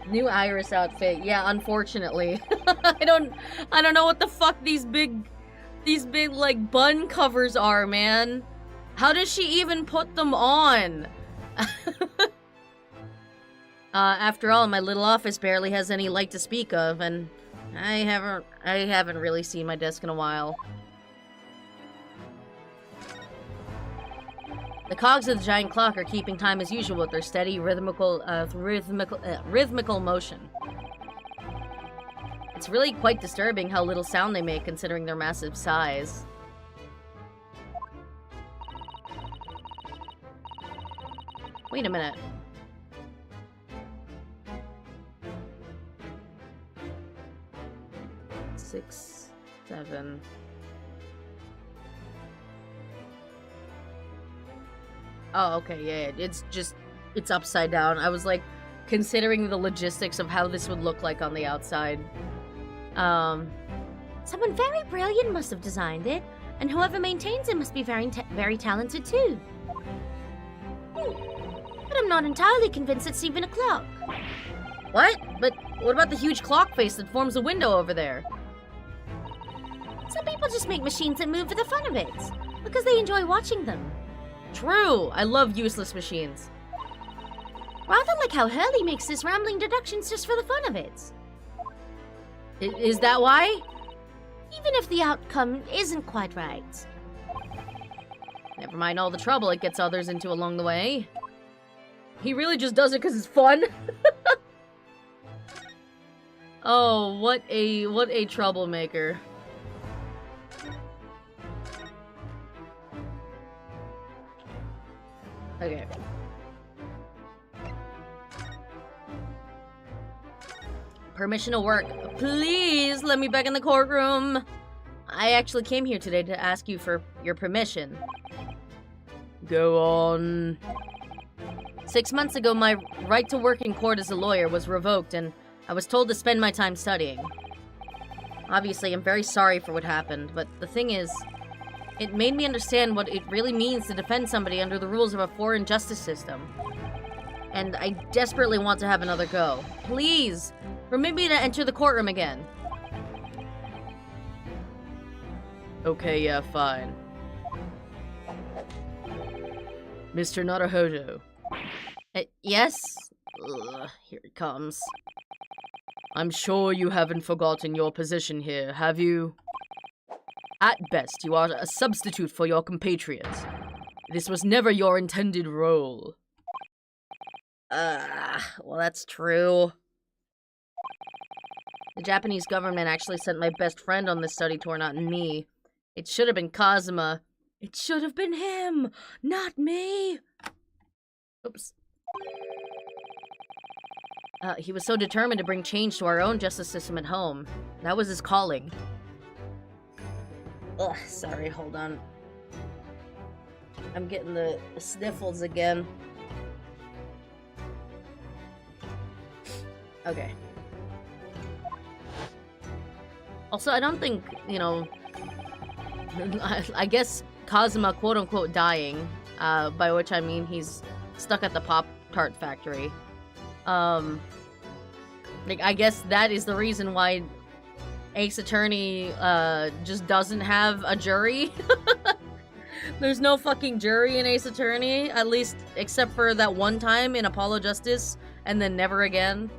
New Iris outfit. Yeah, unfortunately. I don't know what the fuck these big like bun covers are, man. How does she even put them on? After all, my little office barely has any light to speak of, and I haven't really seen my desk in a while. The cogs of the giant clock are keeping time as usual with their steady, rhythmical motion. It's really quite disturbing how little sound they make considering their massive size. Wait a minute. Six, 7... Oh, okay, yeah, it's upside down. I was, like, considering the logistics of how this would look like on the outside. Someone very brilliant must have designed it, and whoever maintains it must be very talented, too. But I'm not entirely convinced it's even a clock. What? But what about the huge clock face that forms a window over there? Some people just make machines that move for the fun of it, because they enjoy watching them. True! I love useless machines. Rather like how Hurley makes his rambling deductions just for the fun of it. Is that why? Even if the outcome isn't quite right. Never mind all the trouble it gets others into along the way. He really just does it because it's fun? Oh, what a troublemaker. Okay. Permission to work. Please let me back in the courtroom. I actually came here today to ask you for your permission. Go on. 6 months ago, my right to work in court as a lawyer was revoked, and I was told to spend my time studying. Obviously, I'm very sorry for what happened, but the thing is, it made me understand what it really means to defend somebody under the rules of a foreign justice system. And I desperately want to have another go. Please, permit me to enter the courtroom again. Okay, yeah, fine. Mr. Naruhodo. Yes? Ugh, here it comes. I'm sure you haven't forgotten your position here, have you? At best, you are a substitute for your compatriots. This was never your intended role. Well, that's true. The Japanese government actually sent my best friend on this study tour, not me. It should have been Kazuma. It should have been him, not me. Oops. He was so determined to bring change to our own justice system at home. That was his calling. Ugh, sorry, hold on. I'm getting the sniffles again. Okay. Also, I don't think, you know, I guess Kazuma quote-unquote dying, by which I mean he's stuck at the Pop-Tart factory. Like, I guess that is the reason why Ace Attorney, just doesn't have a jury. There's no fucking jury in Ace Attorney, at least except for that one time in Apollo Justice, and then never again.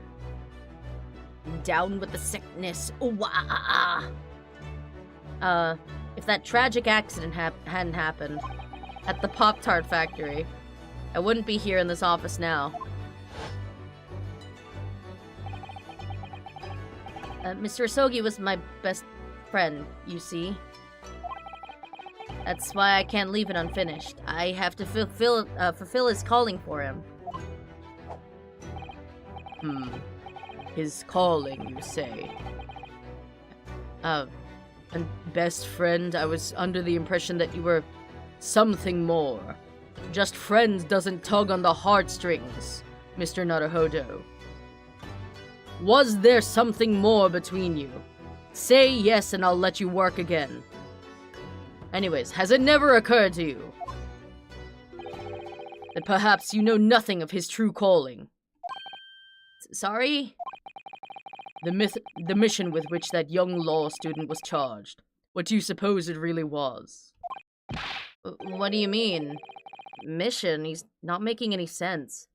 Down with the sickness. Ooh-wah! If that tragic accident hadn't happened at the Pop-Tart factory, I wouldn't be here in this office now. Mr. Asogi was my best friend, you see. That's why I can't leave it unfinished. I have to fulfill his calling for him. His calling, you say? And best friend, I was under the impression that you were something more. Just friends doesn't tug on the heartstrings, Mr. Naruhodo. Was there something more between you? Say yes and I'll let you work again. Anyways, has it never occurred to you that perhaps you know nothing of his true calling? Sorry? The mission with which that young law student was charged. What do you suppose it really was? What do you mean? Mission? He's not making any sense.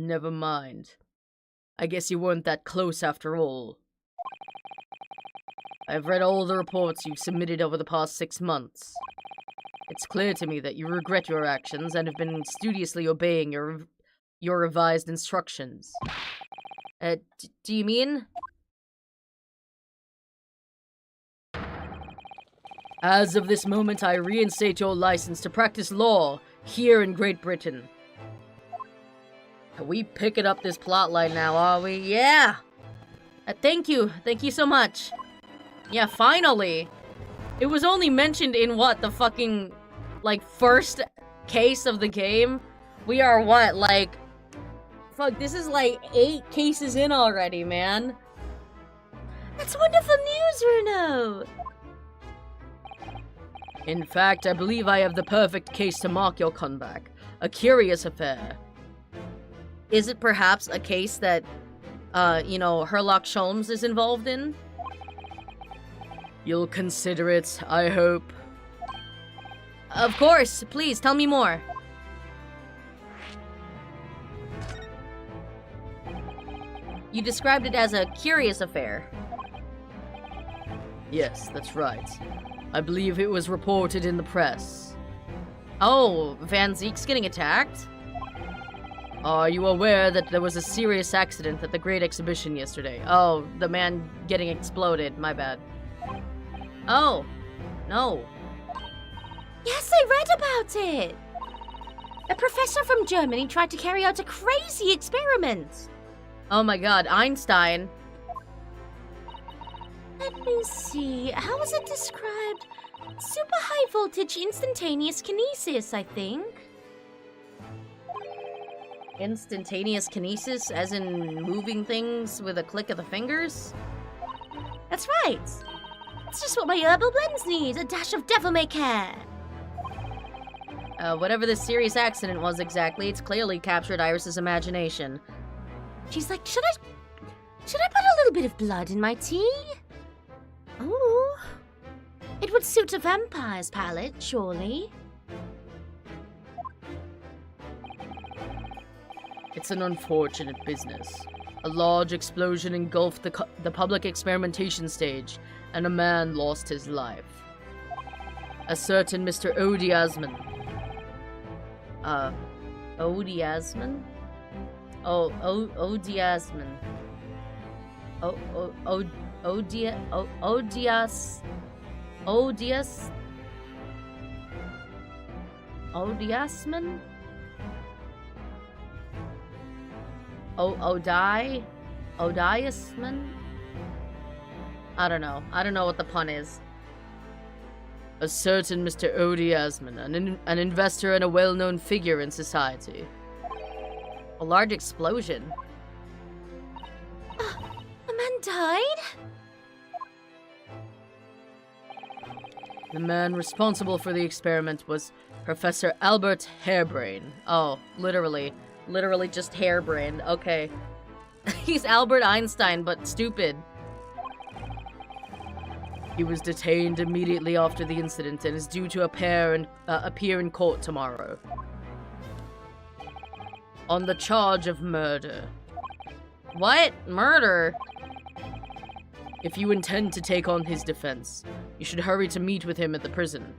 Never mind. I guess you weren't that close after all. I've read all the reports you've submitted over the past 6 months. It's clear to me that you regret your actions and have been studiously obeying your revised instructions. Do you mean? As of this moment, I reinstate your license to practice law here in Great Britain. Are we picking up this plotline now, are we? Yeah! Thank you so much. Yeah, finally! It was only mentioned in what, the fucking, like, first case of the game? We are what, like... Fuck, this is like 8 cases in already, man. That's wonderful news, Runo! In fact, I believe I have the perfect case to mark your comeback. A curious affair. Is it perhaps a case that, Herlock Sholmes is involved in? You'll consider it, I hope. Of course, please, tell me more. You described it as a curious affair. Yes, that's right. I believe it was reported in the press. Oh, Van Zeek's getting attacked? Are you aware that there was a serious accident at the Great Exhibition yesterday? Oh, the man getting exploded, my bad. Oh, no. Yes, I read about it! A professor from Germany tried to carry out a crazy experiment. Oh my god, Einstein. Let me see, how was it described? Super high voltage instantaneous kinesis, I think. Instantaneous kinesis, as in moving things with a click of the fingers? That's right. It's just what my herbal blends need, a dash of devil may care. Whatever this serious accident was exactly, it's clearly captured Iris's imagination. She's like, should I put a little bit of blood in my tea? Ooh. It would suit a vampire's palate, surely. It's an unfortunate business. A large explosion engulfed the public experimentation stage, and a man lost his life. A certain Mr. Odiasman. Odiasman? Oh, Odiasman. Odiasman? Odiasman? I don't know what the pun is. A certain Mr. Odiasman, an investor and a well-known figure in society. A large explosion. A man died? The man responsible for the experiment was Professor Albert Harebrain. Oh, literally just harebrained. Okay. He's Albert Einstein, but stupid. He was detained immediately after the incident and is due to appear in court tomorrow. On the charge of murder. What? Murder? If you intend to take on his defense, you should hurry to meet with him at the prison.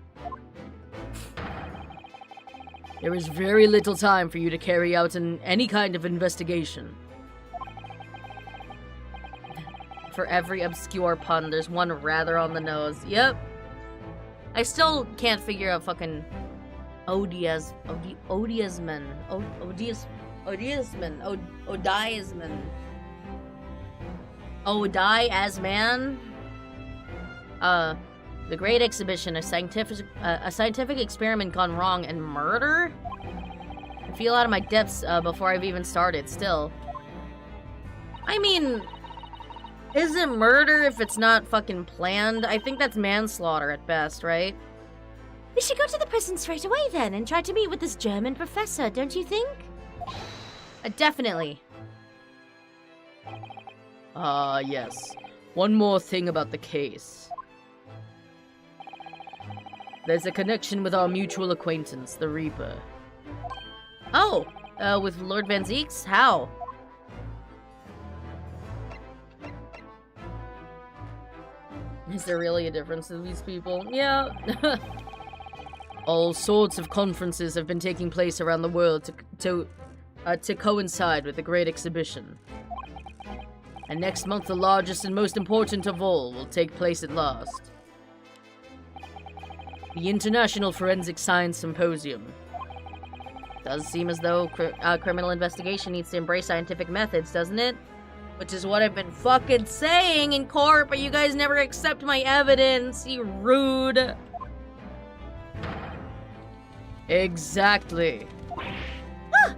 There is very little time for you to carry out any kind of investigation. For every obscure pun, there's one rather on the nose. Yep. I still can't figure out fucking Odiasman. Die as man? The Great Exhibition, a scientific experiment gone wrong and murder? I feel out of my depths before I've even started, still. I mean, is it murder if it's not fucking planned? I think that's manslaughter at best, right? We should go to the prison straight away then and try to meet with this German professor, don't you think? Definitely. Yes. One more thing about the case. There's a connection with our mutual acquaintance, the Reaper. Oh! With Lord Van Zeeks? How? Is there really a difference in these people? Yeah. All sorts of conferences have been taking place around the world to coincide with the Great Exhibition. And next month, the largest and most important of all will take place at last. The International Forensic Science Symposium. Does seem as though criminal investigation needs to embrace scientific methods, doesn't it? Which is what I've been fucking saying in court, but you guys never accept my evidence, you rude. Exactly. Ah!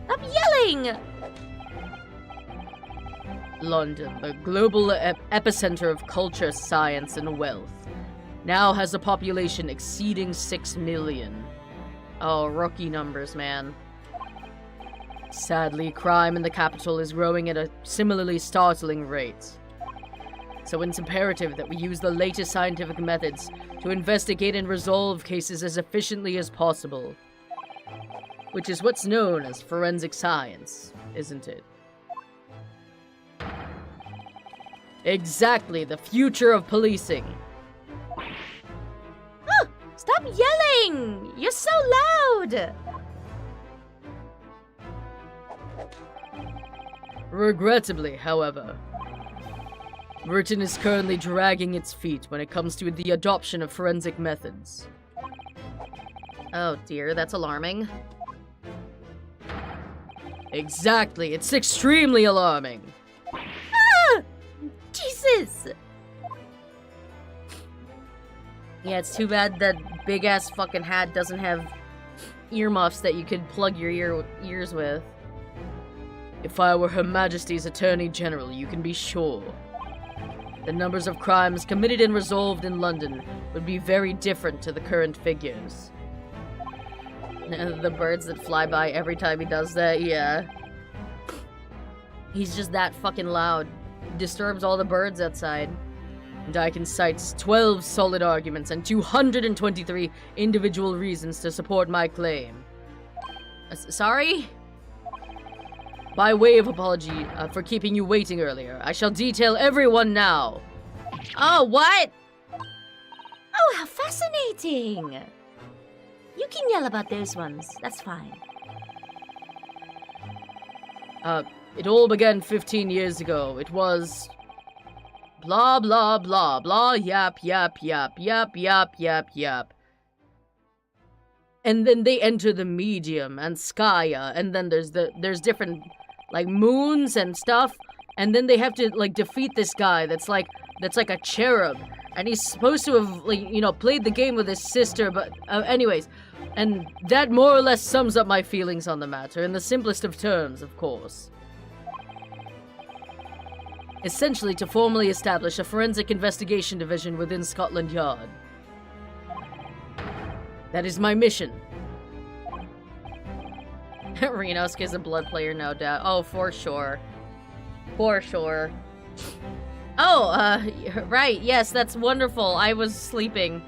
Stop yelling! London, the global epicenter of culture, science, and wealth, now has a population exceeding 6 million. Oh, rookie numbers, man. Sadly, crime in the capital is growing at a similarly startling rate. So it's imperative that we use the latest scientific methods to investigate and resolve cases as efficiently as possible. Which is what's known as forensic science, isn't it? Exactly, the future of policing. Oh, stop yelling! You're so loud! Regrettably, however, Britain is currently dragging its feet when it comes to the adoption of forensic methods. Oh dear, that's alarming. Exactly, it's extremely alarming. Ah! Jesus! Yeah, it's too bad that big-ass fucking hat doesn't have earmuffs that you could plug your ears with. If I were Her Majesty's Attorney General, you can be sure the numbers of crimes committed and resolved in London would be very different to the current figures. The birds that fly by every time he does that, yeah. He's just that fucking loud. Disturbs all the birds outside. And I can cite 12 solid arguments and 223 individual reasons to support my claim. Sorry? By way of apology for keeping you waiting earlier, I shall detail everyone now. Oh, what? Oh, how fascinating! You can yell about those ones, that's fine. It all began 15 years ago. It was... blah, blah, blah, blah, yap, yap, yap, yap, yap, yap, yap. And then they enter the medium and Skya, and then there's different, like, moons and stuff, and then they have to, like, defeat this guy that's like a cherub, and he's supposed to have, like, you know, played the game with his sister, but, anyways, and that more or less sums up my feelings on the matter, in the simplest of terms, of course. Essentially, to formally establish a forensic investigation division within Scotland Yard. That is my mission. Renosk is a blood player, no doubt. Oh, for sure. For sure. Oh, right, yes, that's wonderful. I was sleeping.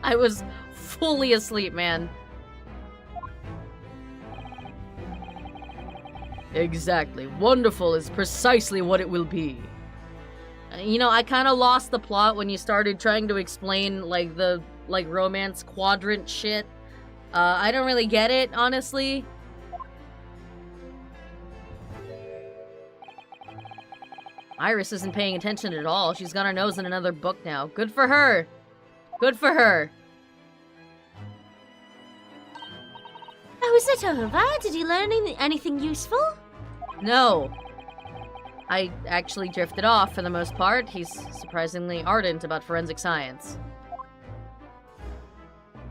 I was fully asleep, man. Exactly. Wonderful is precisely what it will be. You know, I kind of lost the plot when you started trying to explain, like, the, like, romance quadrant shit. I don't really get it, honestly. Iris isn't paying attention at all. She's got her nose in another book now. Good for her. Good for her. Oh, is it over? Did you learn anything useful? No. I actually drifted off for the most part. He's surprisingly ardent about forensic science.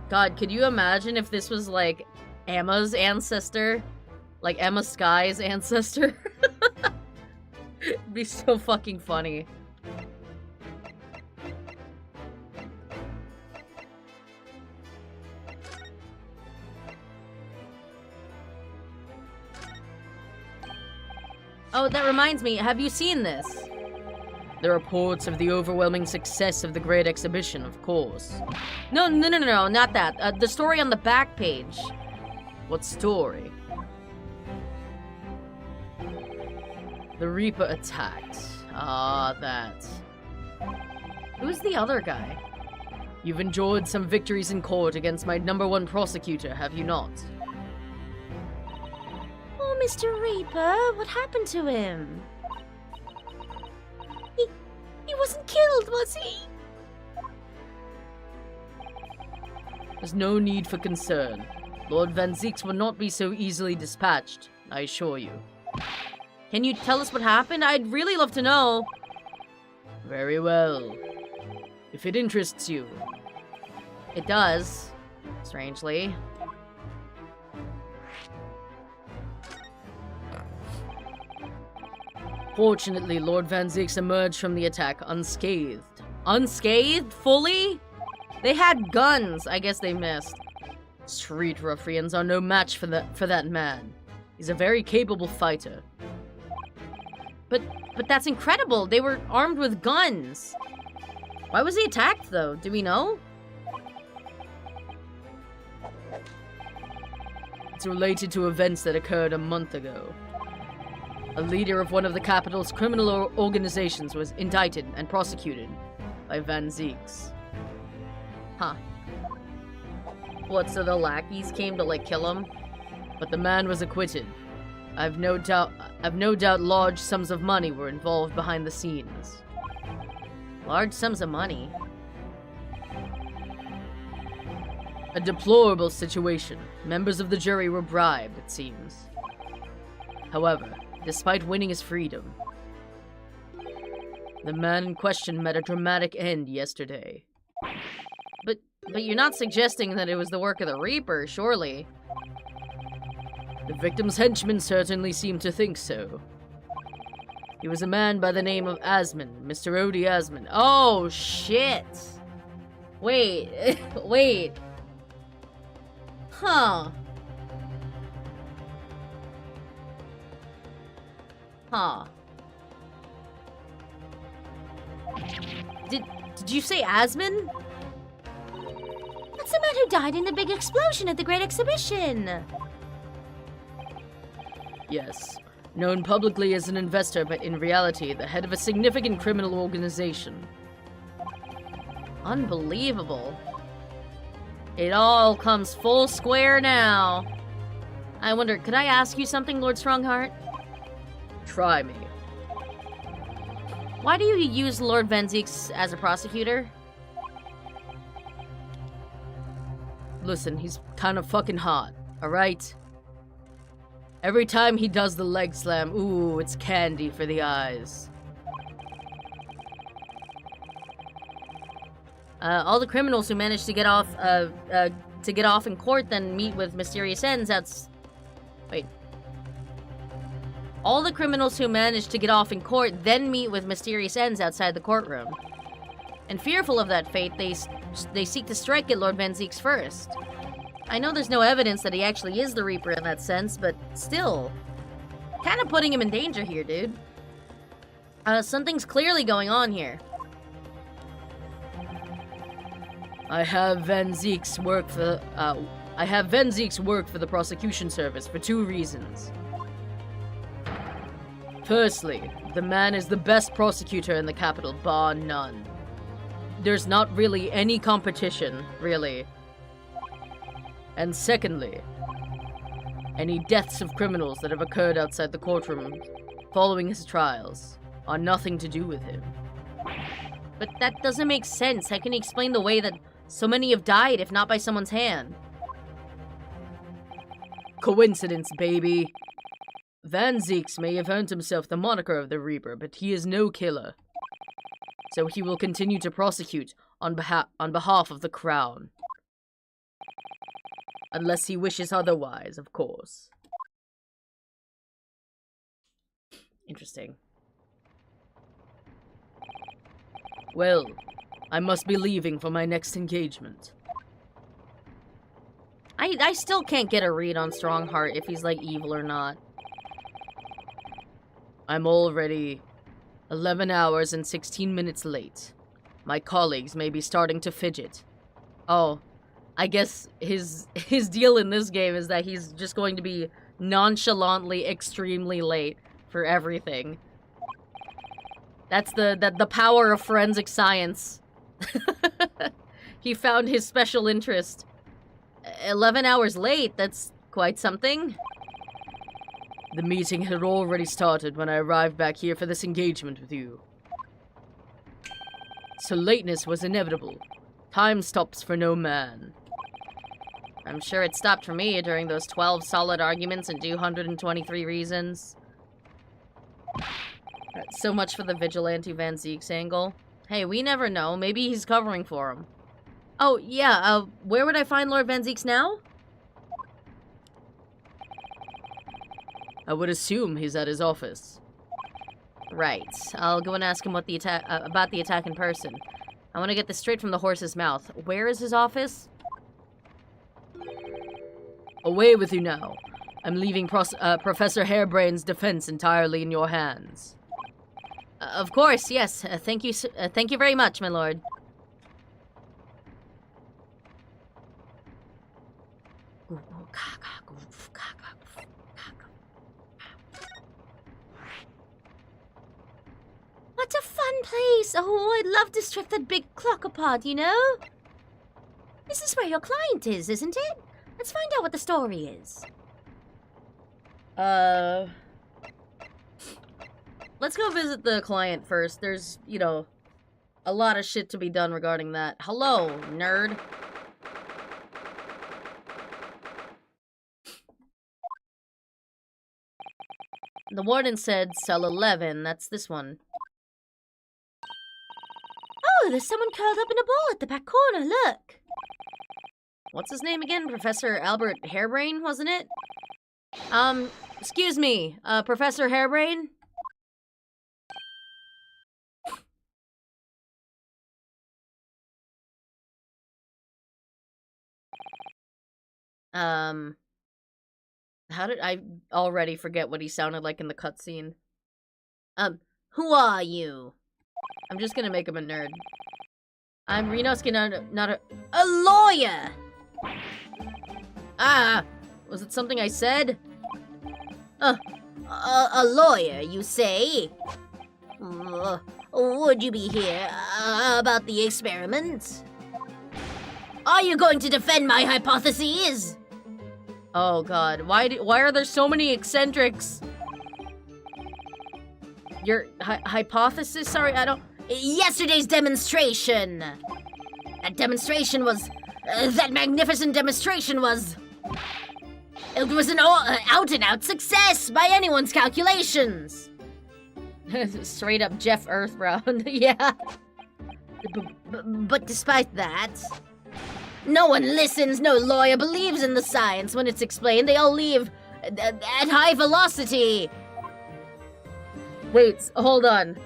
God, could you imagine if this was, like, Emma's ancestor? Like, Emma Sky's ancestor? It'd be so fucking funny. Oh, that reminds me, have you seen this? The reports of the overwhelming success of the Great Exhibition, of course. No, not that. The story on the back page. What story? The Reaper attacked. Ah, that. Who's the other guy? You've enjoyed some victories in court against my #1 prosecutor, have you not? Oh, Mr. Reaper, what happened to him? He wasn't killed, was he? There's no need for concern. Lord Van Zieks will not be so easily dispatched, I assure you. Can you tell us what happened? I'd really love to know. Very well. If it interests you. It does, strangely. Fortunately, Lord Van Zieks emerged from the attack unscathed. Unscathed? Fully? They had guns. I guess they missed. Street ruffians are no match for that man. He's a very capable fighter. But that's incredible. They were armed with guns. Why was he attacked, though? Do we know? It's related to events that occurred a month ago. A leader of one of the capital's criminal organizations was indicted and prosecuted by Van Zieks. Huh. What, so the lackeys came to, like, kill him? But the man was acquitted. I've no doubt large sums of money were involved behind the scenes. Large sums of money? A deplorable situation. Members of the jury were bribed, it seems. However, despite winning his freedom, the man in question met a dramatic end yesterday. But you're not suggesting that it was the work of the Reaper, surely? The victim's henchmen certainly seemed to think so. He was a man by the name of Asman, Mr. Odie Asman. Oh, shit! Wait, wait. Huh. Huh. Did you say Asman? That's the man who died in the big explosion at the Great Exhibition. Yes. Known publicly as an investor, but in reality, the head of a significant criminal organization. Unbelievable. It all comes full square now. I wonder, could I ask you something, Lord Strongheart? Try me. Why do you use Lord Van Zieks as a prosecutor? Listen, he's kind of fucking hot, alright? Every time he does the leg slam, ooh, it's candy for the eyes. All the criminals who managed to get off in court then meet with mysterious ends All the criminals who managed to get off in court then meet with mysterious ends outside the courtroom. And fearful of that fate, they seek to strike at Lord Van Zieks first. I know there's no evidence that he actually is the Reaper in that sense, but still. Kind of putting him in danger here, dude. Something's clearly going on here. I have Van Zieks work for the prosecution service for 2 reasons. Firstly, the man is the best prosecutor in the capital, bar none. There's not really any competition, really. And secondly, any deaths of criminals that have occurred outside the courtroom following his trials are nothing to do with him. But that doesn't make sense. How can you explain the way that so many have died, if not by someone's hand? Coincidence, baby. Van Zieks may have earned himself the moniker of the Reaper, but he is no killer. So he will continue to prosecute on behalf of the Crown. Unless he wishes otherwise, of course. Interesting. Well, I must be leaving for my next engagement. I still can't get a read on Strongheart if he's, like, evil or not. I'm already 11 hours and 16 minutes late. My colleagues may be starting to fidget. Oh, I guess his deal in this game is that he's just going to be nonchalantly extremely late for everything. That's the power of forensic science. He found his special interest. 11 hours late, that's quite something. The meeting had already started when I arrived back here for this engagement with you. So lateness was inevitable. Time stops for no man. I'm sure it stopped for me during those 12 solid arguments and 223 reasons. So much for the Vigilante Van Zeek's angle. Hey, we never know. Maybe he's covering for him. Oh, yeah, where would I find Lord Van Zeek's now? I would assume he's at his office. Right. I'll go and ask him what the about the attack in person. I want to get this straight from the horse's mouth. Where is his office? Away with you now. I'm leaving Professor Hairbrain's defense entirely in your hands. Of course, yes. Thank you very much, my lord. What a fun place! Oh, I'd love to strip that big clock apart, you know? This is where your client is, isn't it? Let's find out what the story is. Let's go visit the client first. There's, you know, a lot of shit to be done regarding that. Hello, nerd. The warden said cell 11. That's this one. Oh, there's someone curled up in a ball at the back corner, look. What's his name again? Professor Albert Hairbrain, wasn't it? Excuse me, Professor Hairbrain? How did I already forget what he sounded like in the cutscene? Who are you? I'm just gonna make him a nerd. I'm Renosuke, not a lawyer! Ah, was it something I said? A lawyer, you say? Would you be here about the experiment? Are you going to defend my hypotheses? Oh god, why are there so many eccentrics? Your hypothesis? Sorry, I don't... Yesterday's demonstration! That demonstration was... that magnificent demonstration was... It was an out-and-out success by anyone's calculations! Straight up Jeff Earthbound, yeah. But despite that... No one listens, no lawyer believes in the science when it's explained. They all leave at high velocity. Wait, hold on.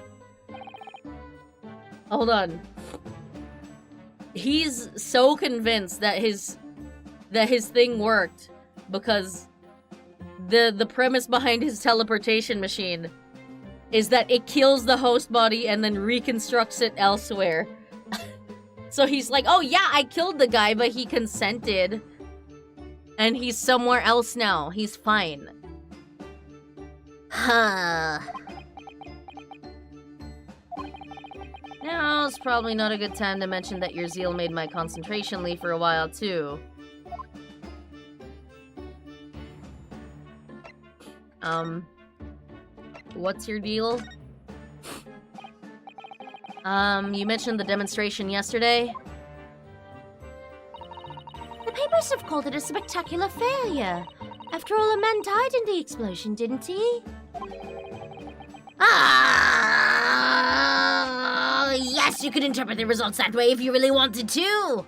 Hold on. He's so convinced that his thing worked because the premise behind his teleportation machine is that it kills the host body and then reconstructs it elsewhere. So he's like, oh yeah, I killed the guy, but he consented. And he's somewhere else now. He's fine. Huh. Now, it's probably not a good time to mention that your zeal made my concentration leave for a while, too. What's your deal? You mentioned the demonstration yesterday? The papers have called it a spectacular failure. After all, a man died in the explosion, didn't he? Ah! Yes, you could interpret the results that way if you really wanted to.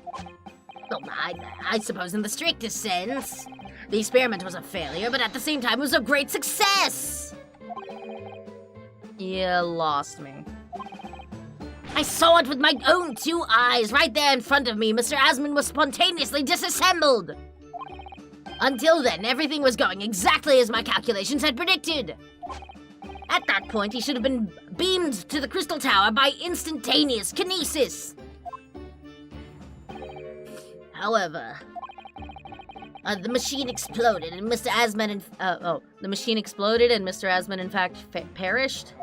Oh, I suppose in the strictest sense. The experiment was a failure, but at the same time it was a great success! You lost me. I saw it with my own 2 eyes. Right there in front of me, Mr. Asmund was spontaneously disassembled. Until then, everything was going exactly as my calculations had predicted. At that point, he should have been beamed to the Crystal Tower by instantaneous kinesis. However, the machine exploded and Mr. Asmund the machine exploded and Mr. Asmund in fact perished?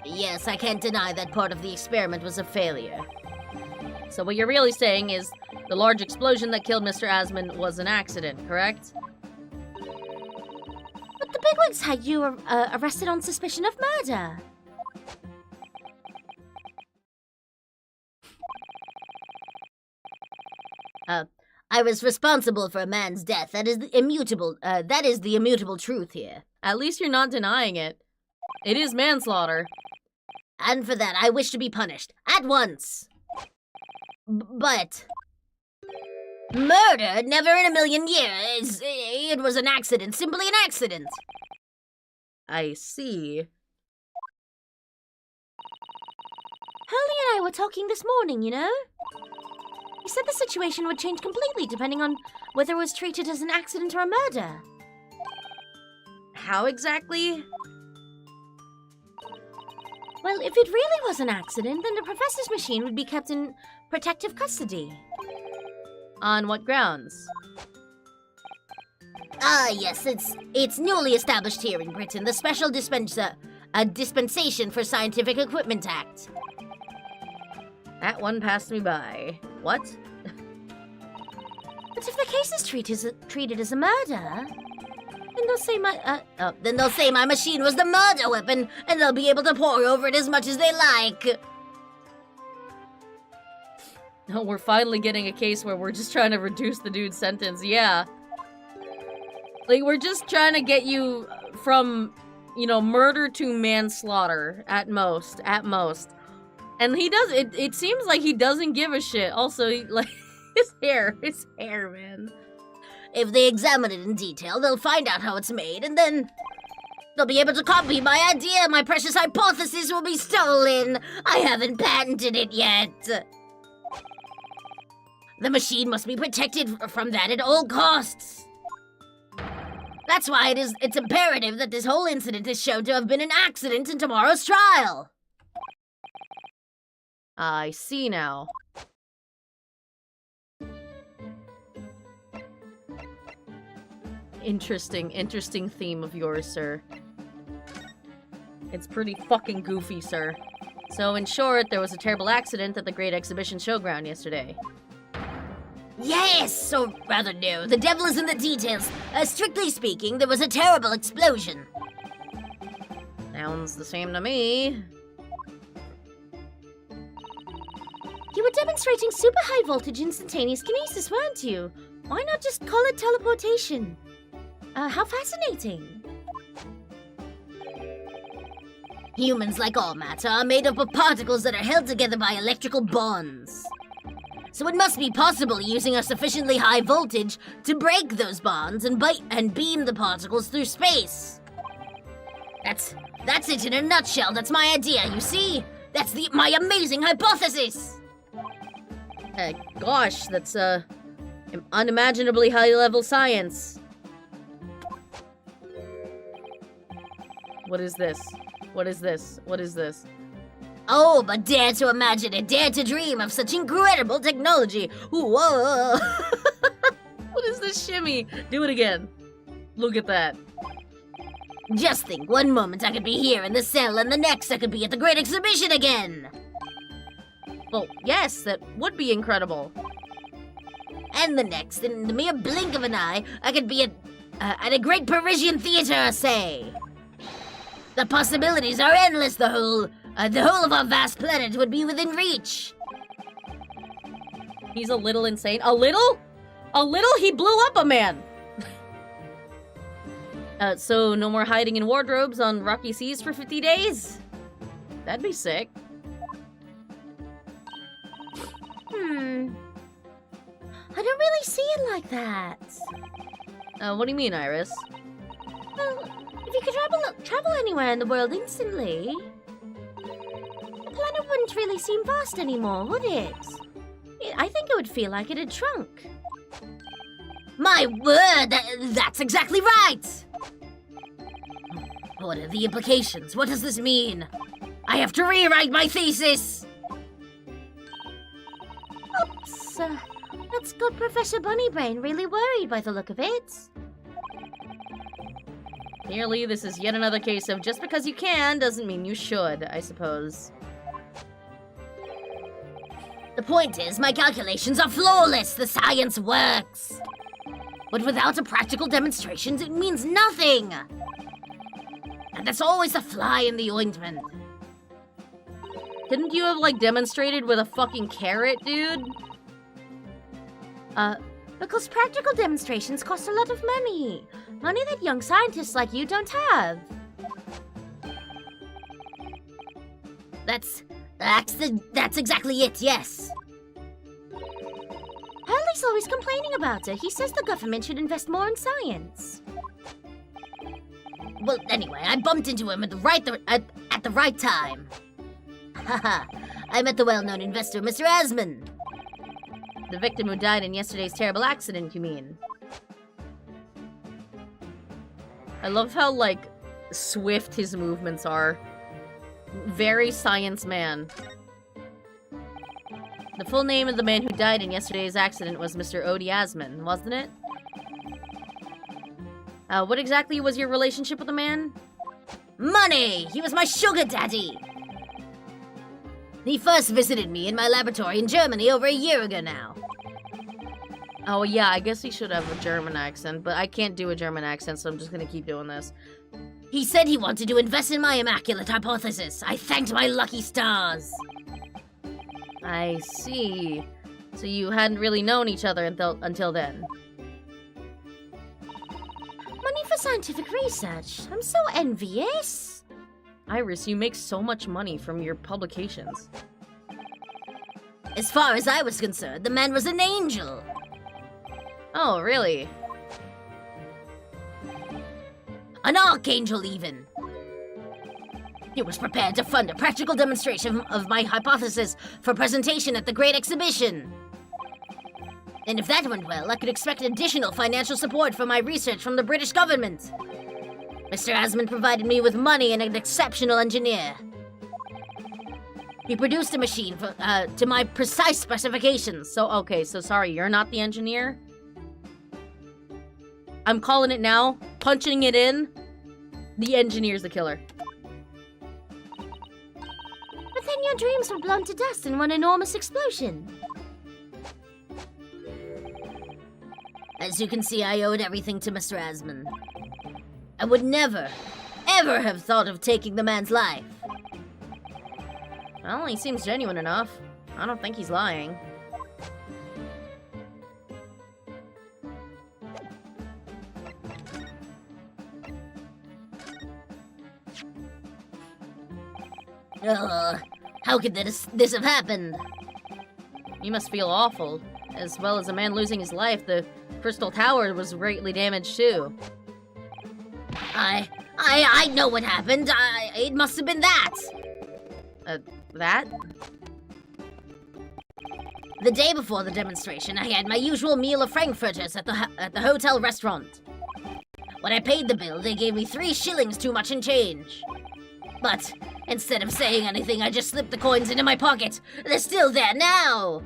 Yes, I can't deny that part of the experiment was a failure. So what you're really saying is the large explosion that killed Mr. Asmund was an accident, correct? But the bigwigs had you arrested on suspicion of murder. I was responsible for a man's death. That is the immutable truth here. At least you're not denying it. It is manslaughter. And for that, I wish to be punished. At once! But... murder? Never in a million years. It was an accident. Simply an accident. I see. Hurley and I were talking this morning, you know? He said the situation would change completely depending on whether it was treated as an accident or a murder. How exactly? Well, if it really was an accident, then the professor's machine would be kept in protective custody. On what grounds? Ah, yes, it's newly established here in Britain, the Special Dispensation for Scientific Equipment Act. That one passed me by. What? But if the case is treated as a murder, then they'll say my machine was the murder weapon, and they'll be able to pour over it as much as they like. No, we're finally getting a case where we're just trying to reduce the dude's sentence. Yeah. Like, we're just trying to get you from, you know, murder to manslaughter at most. And he does, it seems like he doesn't give a shit. Also, like, his hair, man. If they examine it in detail, they'll find out how it's made, and then they'll be able to copy my idea. My precious hypothesis will be stolen. I haven't patented it yet. The machine must be protected from that at all costs. That's why it's imperative that this whole incident is shown to have been an accident in tomorrow's trial. I see now. Interesting theme of yours, sir. It's pretty fucking goofy, sir. So, in short, there was a terrible accident at the Great Exhibition Showground yesterday. Yes! Or rather, no. The devil is in the details. Strictly speaking, there was a terrible explosion. Sounds the same to me. You were demonstrating super high voltage instantaneous kinesis, weren't you? Why not just call it teleportation? How fascinating. Humans, like all matter, are made up of particles that are held together by electrical bonds. So it must be possible using a sufficiently high voltage to break those bonds and beam the particles through space. That's it in a nutshell. That's my idea, you see? That's my amazing hypothesis! Gosh, that's, unimaginably high-level science. What is this? What is this? What is this? Oh, but dare to imagine it, dare to dream of such incredible technology. Whoa! What is this shimmy? Do it again. Look at that. Just think, one moment I could be here in the cell, and the next I could be at the Great Exhibition again. Well, yes, that would be incredible. And the next, in the mere blink of an eye, I could be at a great Parisian theater, say. The possibilities are endless. The whole of our vast planet would be within reach. He's a little insane. A little? A little? He blew up a man. So no more hiding in wardrobes on rocky seas for 50 days? That'd be sick. I don't really see it like that. What do you mean, Iris? Well, if you could travel anywhere in the world instantly, the planet wouldn't really seem vast anymore, would it? I think it would feel like it had shrunk. My word, that's exactly right! What are the implications? What does this mean? I have to rewrite my thesis! Oops, that's got Professor Bunnybrain really worried by the look of it. Clearly, this is yet another case of just because you can doesn't mean you should, I suppose. The point is, my calculations are flawless. The science works. But without a practical demonstration, it means nothing. And that's always the fly in the ointment. Couldn't you have, like, demonstrated with a fucking carrot, dude? Because practical demonstrations cost a lot of money. Money that young scientists like you don't have. That's exactly it, yes. Hurley's always complaining about it. He says the government should invest more in science. Well, anyway, I bumped into him at the right time. Haha, I met the well-known investor, Mr. Asman. The victim who died in yesterday's terrible accident, you mean? I love how, like, swift his movements are. Very science man. The full name of the man who died in yesterday's accident was Mr. Odie Asman, wasn't it? What exactly was your relationship with the man? Money! He was my sugar daddy! He first visited me in my laboratory in Germany over a year ago now. Oh yeah, I guess he should have a German accent, but I can't do a German accent, so I'm just gonna keep doing this. He said he wanted to invest in my immaculate hypothesis. I thanked my lucky stars. I see. So you hadn't really known each other until then. Money for scientific research. I'm so envious. Iris, you make so much money from your publications. As far as I was concerned, the man was an angel. Oh, really? An archangel, even. He was prepared to fund a practical demonstration of my hypothesis for presentation at the Great Exhibition. And if that went well, I could expect additional financial support for my research from the British government. Mr. Asman provided me with money and an exceptional engineer. He produced a machine to my precise specifications. So sorry, you're not the engineer? I'm calling it now. Punching it in. The engineer's the killer. But then your dreams were blown to dust in one enormous explosion. As you can see, I owed everything to Mr. Asman. I would never, ever have thought of taking the man's life. Well, he seems genuine enough. I don't think he's lying. How could this have happened? You must feel awful. As well as a man losing his life, the Crystal Tower was greatly damaged too. I know what happened. It must have been that. That? The day before the demonstration, I had my usual meal of frankfurters at the hotel restaurant. When I paid the bill, they gave me 3 shillings too much in change. But instead of saying anything, I just slipped the coins into my pocket. They're still there now.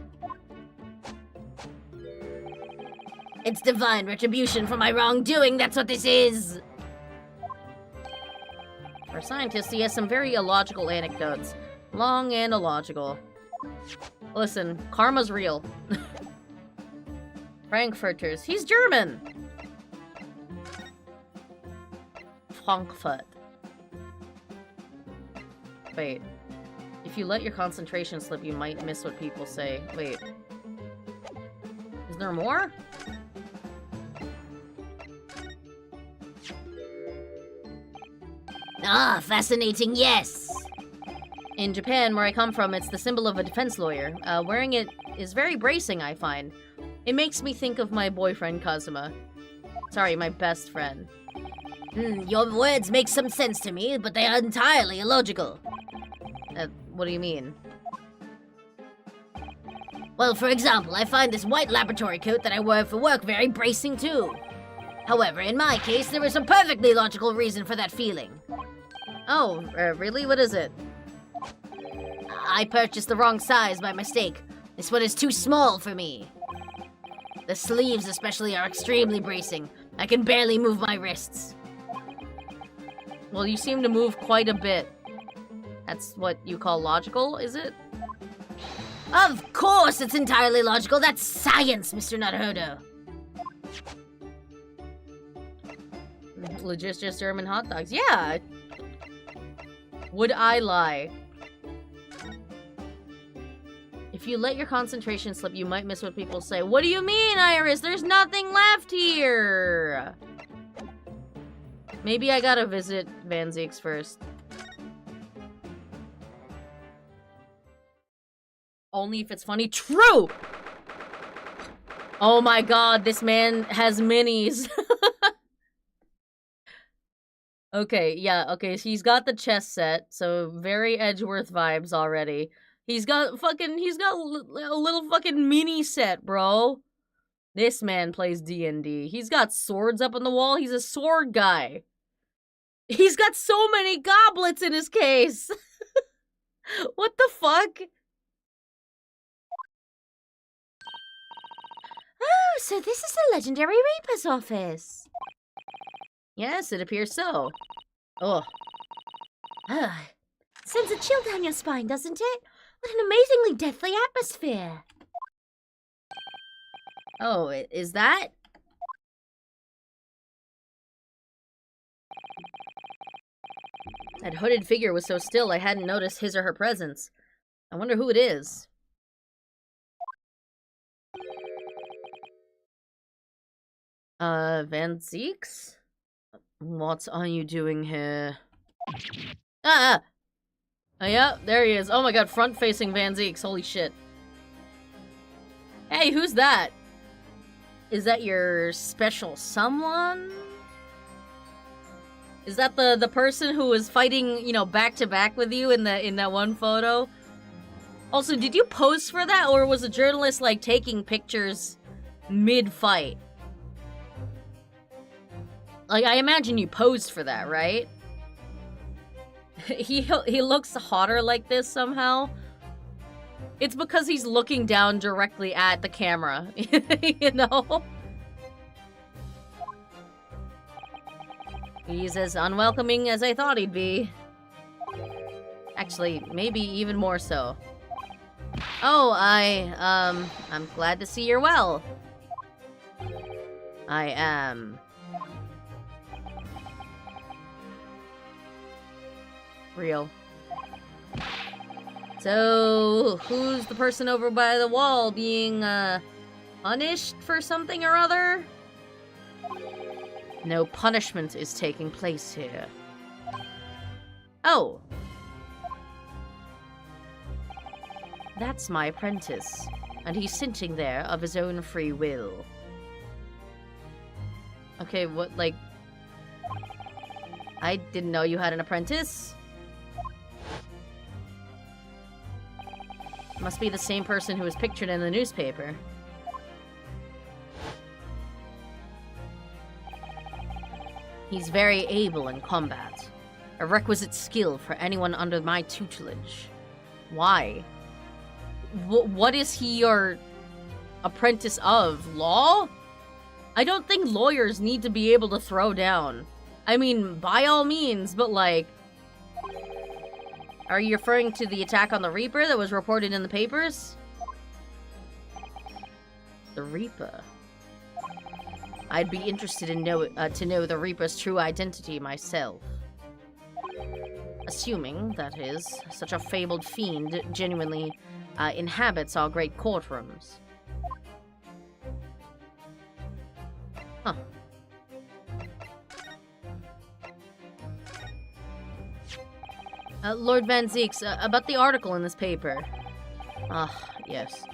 It's divine retribution for my wrongdoing, that's what this is. For scientists, he has some very illogical anecdotes. Long and illogical. Listen, karma's real. Frankfurters. He's German! Frankfurt. Wait. If you let your concentration slip, you might miss what people say. Wait. Is there more? Ah, fascinating, yes. In Japan, where I come from, it's the symbol of a defense lawyer. Wearing it is very bracing, I find. It makes me think of my boyfriend, Kazuma. Sorry, my best friend. Your words make some sense to me, but they are entirely illogical. What do you mean? Well, for example, I find this white laboratory coat that I wear for work very bracing too. However, in my case, there is a perfectly logical reason for that feeling. Oh, really? What is it? I purchased the wrong size by mistake. This one is too small for me. The sleeves especially are extremely bracing. I can barely move my wrists. Well, you seem to move quite a bit. That's what you call logical, is it? Of course it's entirely logical. That's science, Mr. Naruhodo. Legit just German hot dogs. Yeah! Would I lie? If you let your concentration slip, you might miss what people say. What do you mean, Iris? There's nothing left here! Maybe I gotta visit Van Zeek's first. Only if it's funny. True! Oh my god, this man has minis. Okay, yeah, okay, so he's got the chess set, so very Edgeworth vibes already. He's got a little fucking mini set, bro. This man plays D&D. He's got swords up on the wall. He's a sword guy. He's got so many goblets in his case. What the fuck? Oh, so this is the legendary Reaper's office. Yes, it appears so. Oh. Sends a chill down your spine, doesn't it? What an amazingly deathly atmosphere. Oh, is that? That hooded figure was so still I hadn't noticed his or her presence. I wonder who it is. Van Zeek's? What are you doing here? Ah! Yeah, there he is. Oh my god, front-facing Van Zeek's. Holy shit. Hey, who's that? Is that your special someone? Is that the person who was fighting, you know, back-to-back with you in that one photo? Also, did you pose for that, or was a journalist, like, taking pictures mid-fight? Like, I imagine you posed for that, right? He looks hotter like this somehow. It's because he's looking down directly at the camera, you know? He's as unwelcoming as I thought he'd be. Actually, maybe even more so. Oh, I'm glad to see you're well. I am. Real. So, who's the person over by the wall being, punished for something or other? No punishment is taking place here. Oh. That's my apprentice, and he's sitting there of his own free will. Okay, what, like... I didn't know you had an apprentice. Must be the same person who was pictured in the newspaper. He's very able in combat. A requisite skill for anyone under my tutelage. Why? What is he your apprentice of? Law? I don't think lawyers need to be able to throw down. I mean, by all means, but like... Are you referring to the attack on the Reaper that was reported in the papers? The Reaper? I'd be interested in to know the Reaper's true identity myself. Assuming, that is, such a fabled fiend genuinely inhabits our great courtrooms. Huh. Lord Van Zeek's, about the article in this paper. Ah, yes.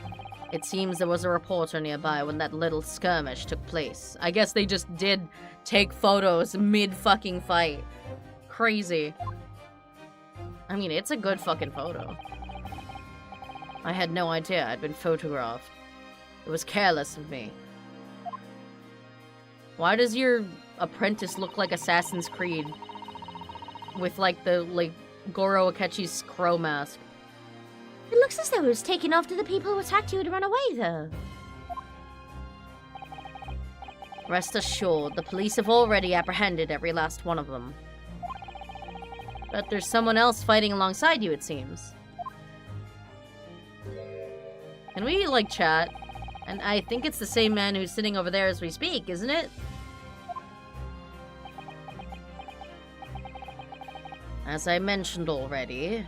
It seems there was a reporter nearby when that little skirmish took place. I guess they just did take photos mid-fucking fight. Crazy. I mean, it's a good fucking photo. I had no idea I'd been photographed. It was careless of me. Why does your apprentice look like Assassin's Creed? With, like, the, Goro Akechi's crow mask. It looks as though it was taken after the people who attacked you had run away, though. Rest assured, the police have already apprehended every last one of them. But there's someone else fighting alongside you, it seems. Can we, chat? And I think it's the same man who's sitting over there as we speak, isn't it? As I mentioned already,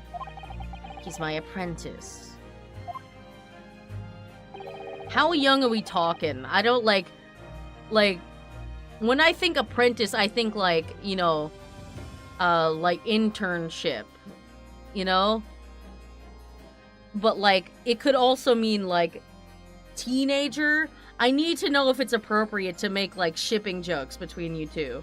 he's my apprentice. How young are we talking? I don't like, when I think apprentice, I think internship, you know? But it could also mean teenager. I need to know if it's appropriate to make shipping jokes between you two.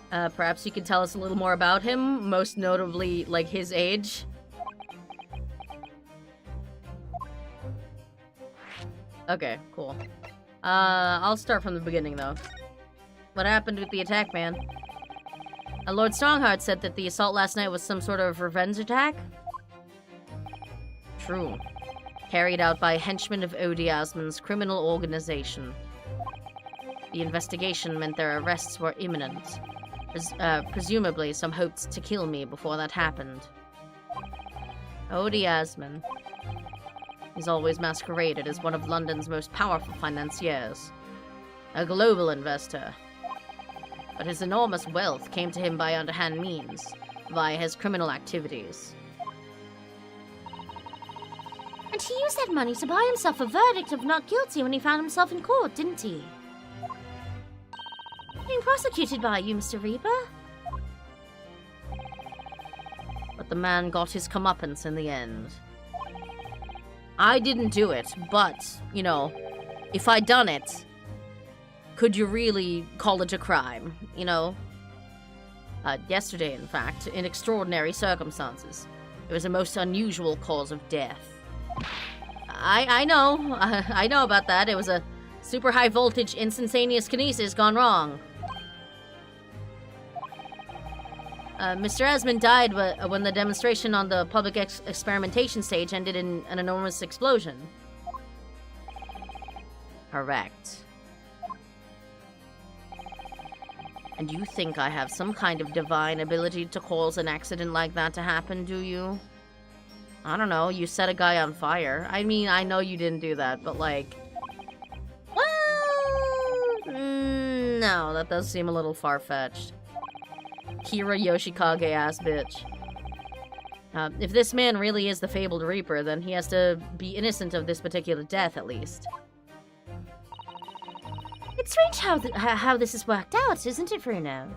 Perhaps you could tell us a little more about him, most notably his age. Okay, cool. I'll start from the beginning though. What happened with the attack, man? Lord Strongheart said that the assault last night was some sort of revenge attack? True. Carried out by henchmen of Odiasman's criminal organization. The investigation meant their arrests were imminent. Presumably, some hoped to kill me before that happened. Odiasman. He's always masqueraded as one of London's most powerful financiers. A global investor. But his enormous wealth came to him by underhand means, via his criminal activities. And he used that money to buy himself a verdict of not guilty when he found himself in court, didn't he? Being prosecuted by you, Mr. Reaper. But the man got his comeuppance in the end. I didn't do it, but, you know, if I'd done it, could you really call it a crime, you know? Yesterday, in fact, in extraordinary circumstances. It was a most unusual cause of death. I know. I know about that. It was a super high voltage instantaneous kinesis gone wrong. Mr. Asmund died when the demonstration on the public experimentation stage ended in an enormous explosion. Correct. And you think I have some kind of divine ability to cause an accident like that to happen, do you? I don't know, you set a guy on fire. I mean, I know you didn't do that, but well, no, that does seem a little far-fetched. Kira Yoshikage ass bitch. If this man really is the fabled Reaper, then he has to be innocent of this particular death, at least. It's strange how this has worked out, isn't it, Bruno?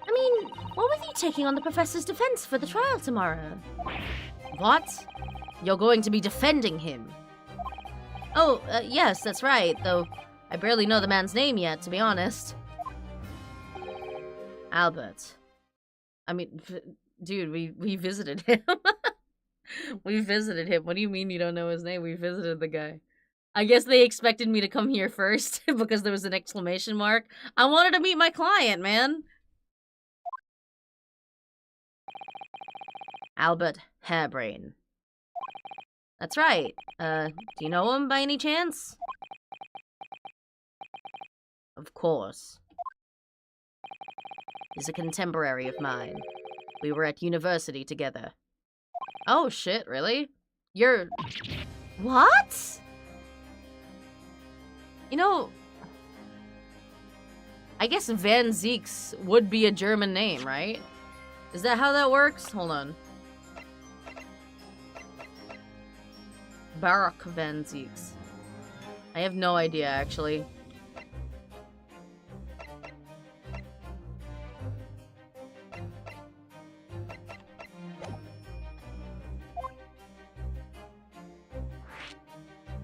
I mean, what with you taking on the Professor's defense for the trial tomorrow? What? You're going to be defending him? Oh, yes, that's right, though I barely know the man's name yet, to be honest. Albert. I mean, dude, we visited him. We visited him. What do you mean you don't know his name? We visited the guy. I guess they expected me to come here first because there was an exclamation mark. I wanted to meet my client, man. Albert Hairbrain. That's right. Do you know him by any chance? Of course. He's a contemporary of mine. We were at university together. Oh shit, really? You're... What? You know... I guess Van Zieks would be a German name, right? Is that how that works? Hold on. Barak Van Zieks. I have no idea, actually.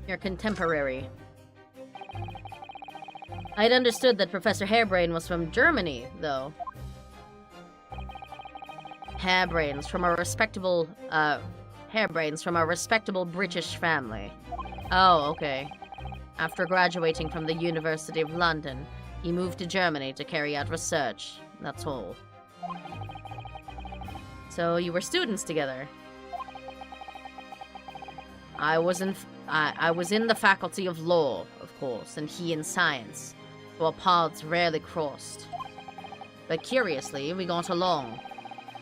Your contemporary. I'd understood that Professor Hairbrain was from Germany, though. Hairbrains from a respectable British family. Oh, okay. After graduating from the University of London, he moved to Germany to carry out research. That's all. So you were students together. I was in the faculty of law, of course, and he in science, so our paths rarely crossed. But curiously, we got along,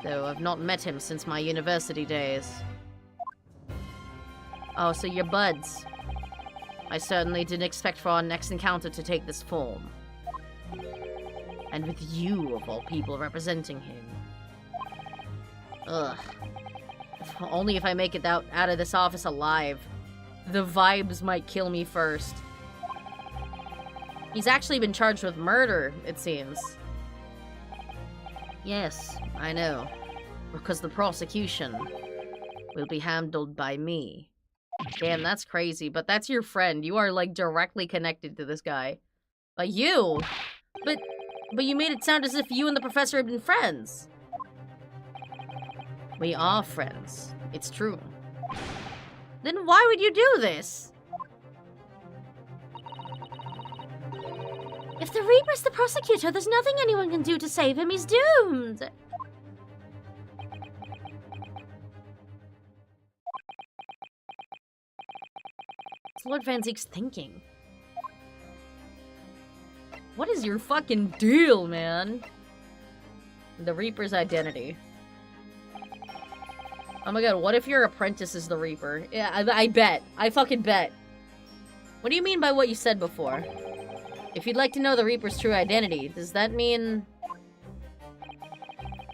though I've not met him since my university days. Oh, so you're buds. I certainly didn't expect for our next encounter to take this form. And with you, of all people, representing him. Ugh. Only if I make it out of this office alive. The vibes might kill me first. He's actually been charged with murder, it seems. Yes, I know. Because the prosecution will be handled by me. Damn, that's crazy, but that's your friend. You are, like, directly connected to this guy. But you? But you made it sound as if you and the professor had been friends. We are friends. It's true. Then why would you do this? If the Reaper's the prosecutor, there's nothing anyone can do to save him. He's doomed. What's Lord Van Zeek's thinking? What is your fucking deal, man? The Reaper's identity. Oh my god, what if your apprentice is the Reaper? Yeah, I bet. I fucking bet. What do you mean by what you said before? If you'd like to know the Reaper's true identity, does that mean...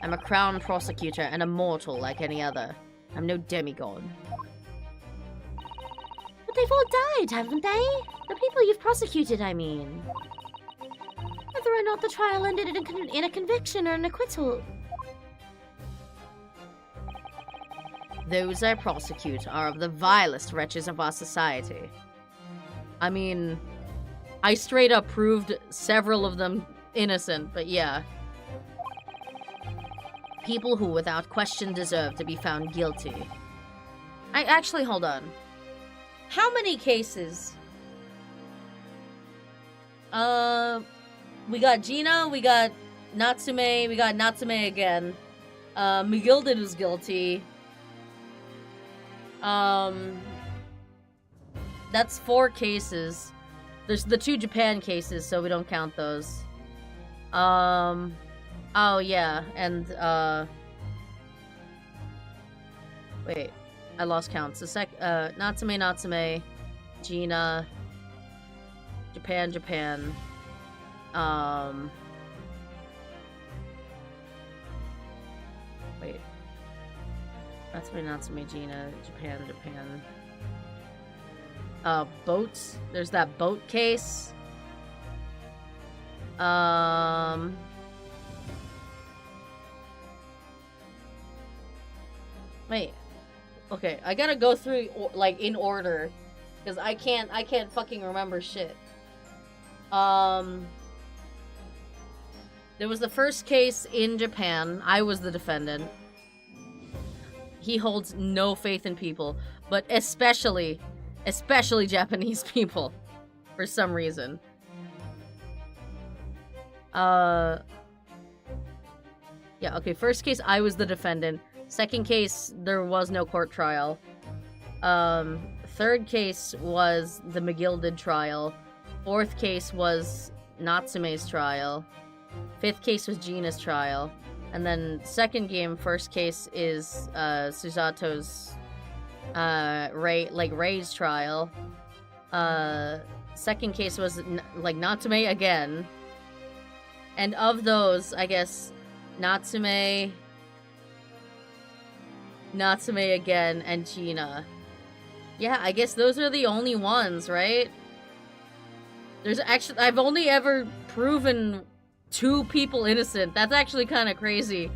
I'm a crown prosecutor and a mortal like any other. I'm no demigod. But they've all died, haven't they? The people you've prosecuted, I mean. Whether or not the trial ended in a conviction or an acquittal. Those I prosecute are of the vilest wretches of our society. I mean, I straight up proved several of them innocent, but yeah. People who without question deserve to be found guilty. Actually, hold on. How many cases? We got Gina, we got Natsume, we got Natsume again. McGilded was guilty. That's 4 cases. There's the 2 Japan cases, so we don't count those. Oh yeah, and wait, I lost counts. The Natsume, Gina, Japan. Wait. Natsume, Gina, Japan. Boats. There's that boat case. Wait. Okay, I gotta go through, like, in order. Because I can't fucking remember shit. There was the first case in Japan. I was the defendant. He holds no faith in people, but especially Japanese people, for some reason. Yeah, okay, first case, I was the defendant. Second case, there was no court trial. Third case was the McGilded trial. Fourth case was Natsume's trial. Fifth case was Gina's trial. And then second game, first case is Susato's Ray's trial. Second case was Natsume again. And of those, I guess Natsume again, and Gina. Yeah, I guess those are the only ones, right? There's actually, I've only ever proven 2 people innocent. That's actually kind of crazy.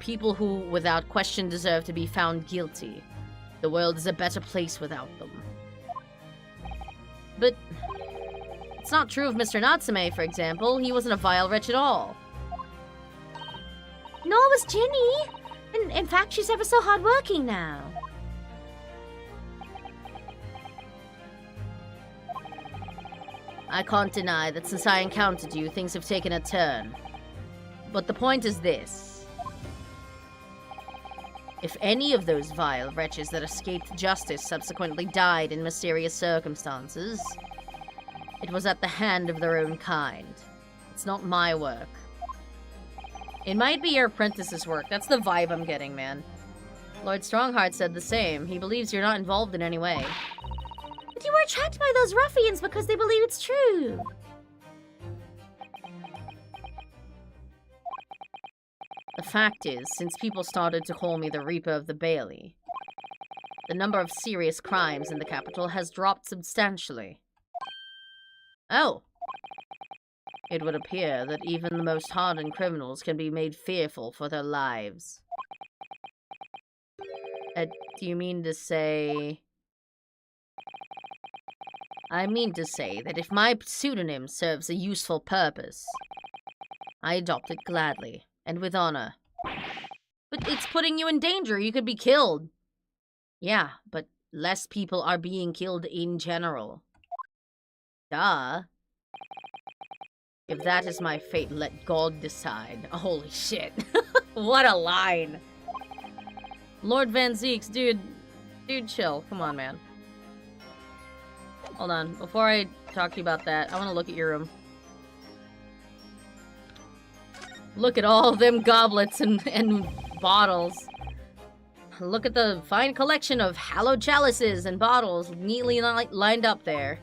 People who, without question, deserve to be found guilty. The world is a better place without them. But it's not true of Mr. Natsume, for example. He wasn't a vile wretch at all. Nor was Ginny. And in fact, she's ever so hardworking now. I can't deny that since I encountered you, things have taken a turn. But the point is this. If any of those vile wretches that escaped justice subsequently died in mysterious circumstances, it was at the hand of their own kind. It's not my work. It might be your apprentice's work. That's the vibe I'm getting, man. Lord Strongheart said the same. He believes you're not involved in any way. But you were attracted by those ruffians because they believe it's true. The fact is, since people started to call me the Reaper of the Bailey, the number of serious crimes in the capital has dropped substantially. Oh. It would appear that even the most hardened criminals can be made fearful for their lives. Do you mean to say... I mean to say that if my pseudonym serves a useful purpose, I adopt it gladly, and with honor. But it's putting you in danger. You could be killed. Yeah, but less people are being killed in general. Duh. If that is my fate, let God decide. Holy shit. What a line. Lord Van Zeeks, dude, chill. Come on, man. Hold on. Before I talk to you about that, I want to look at your room. Look at all them goblets and bottles. Look at the fine collection of hallowed chalices and bottles neatly lined up there.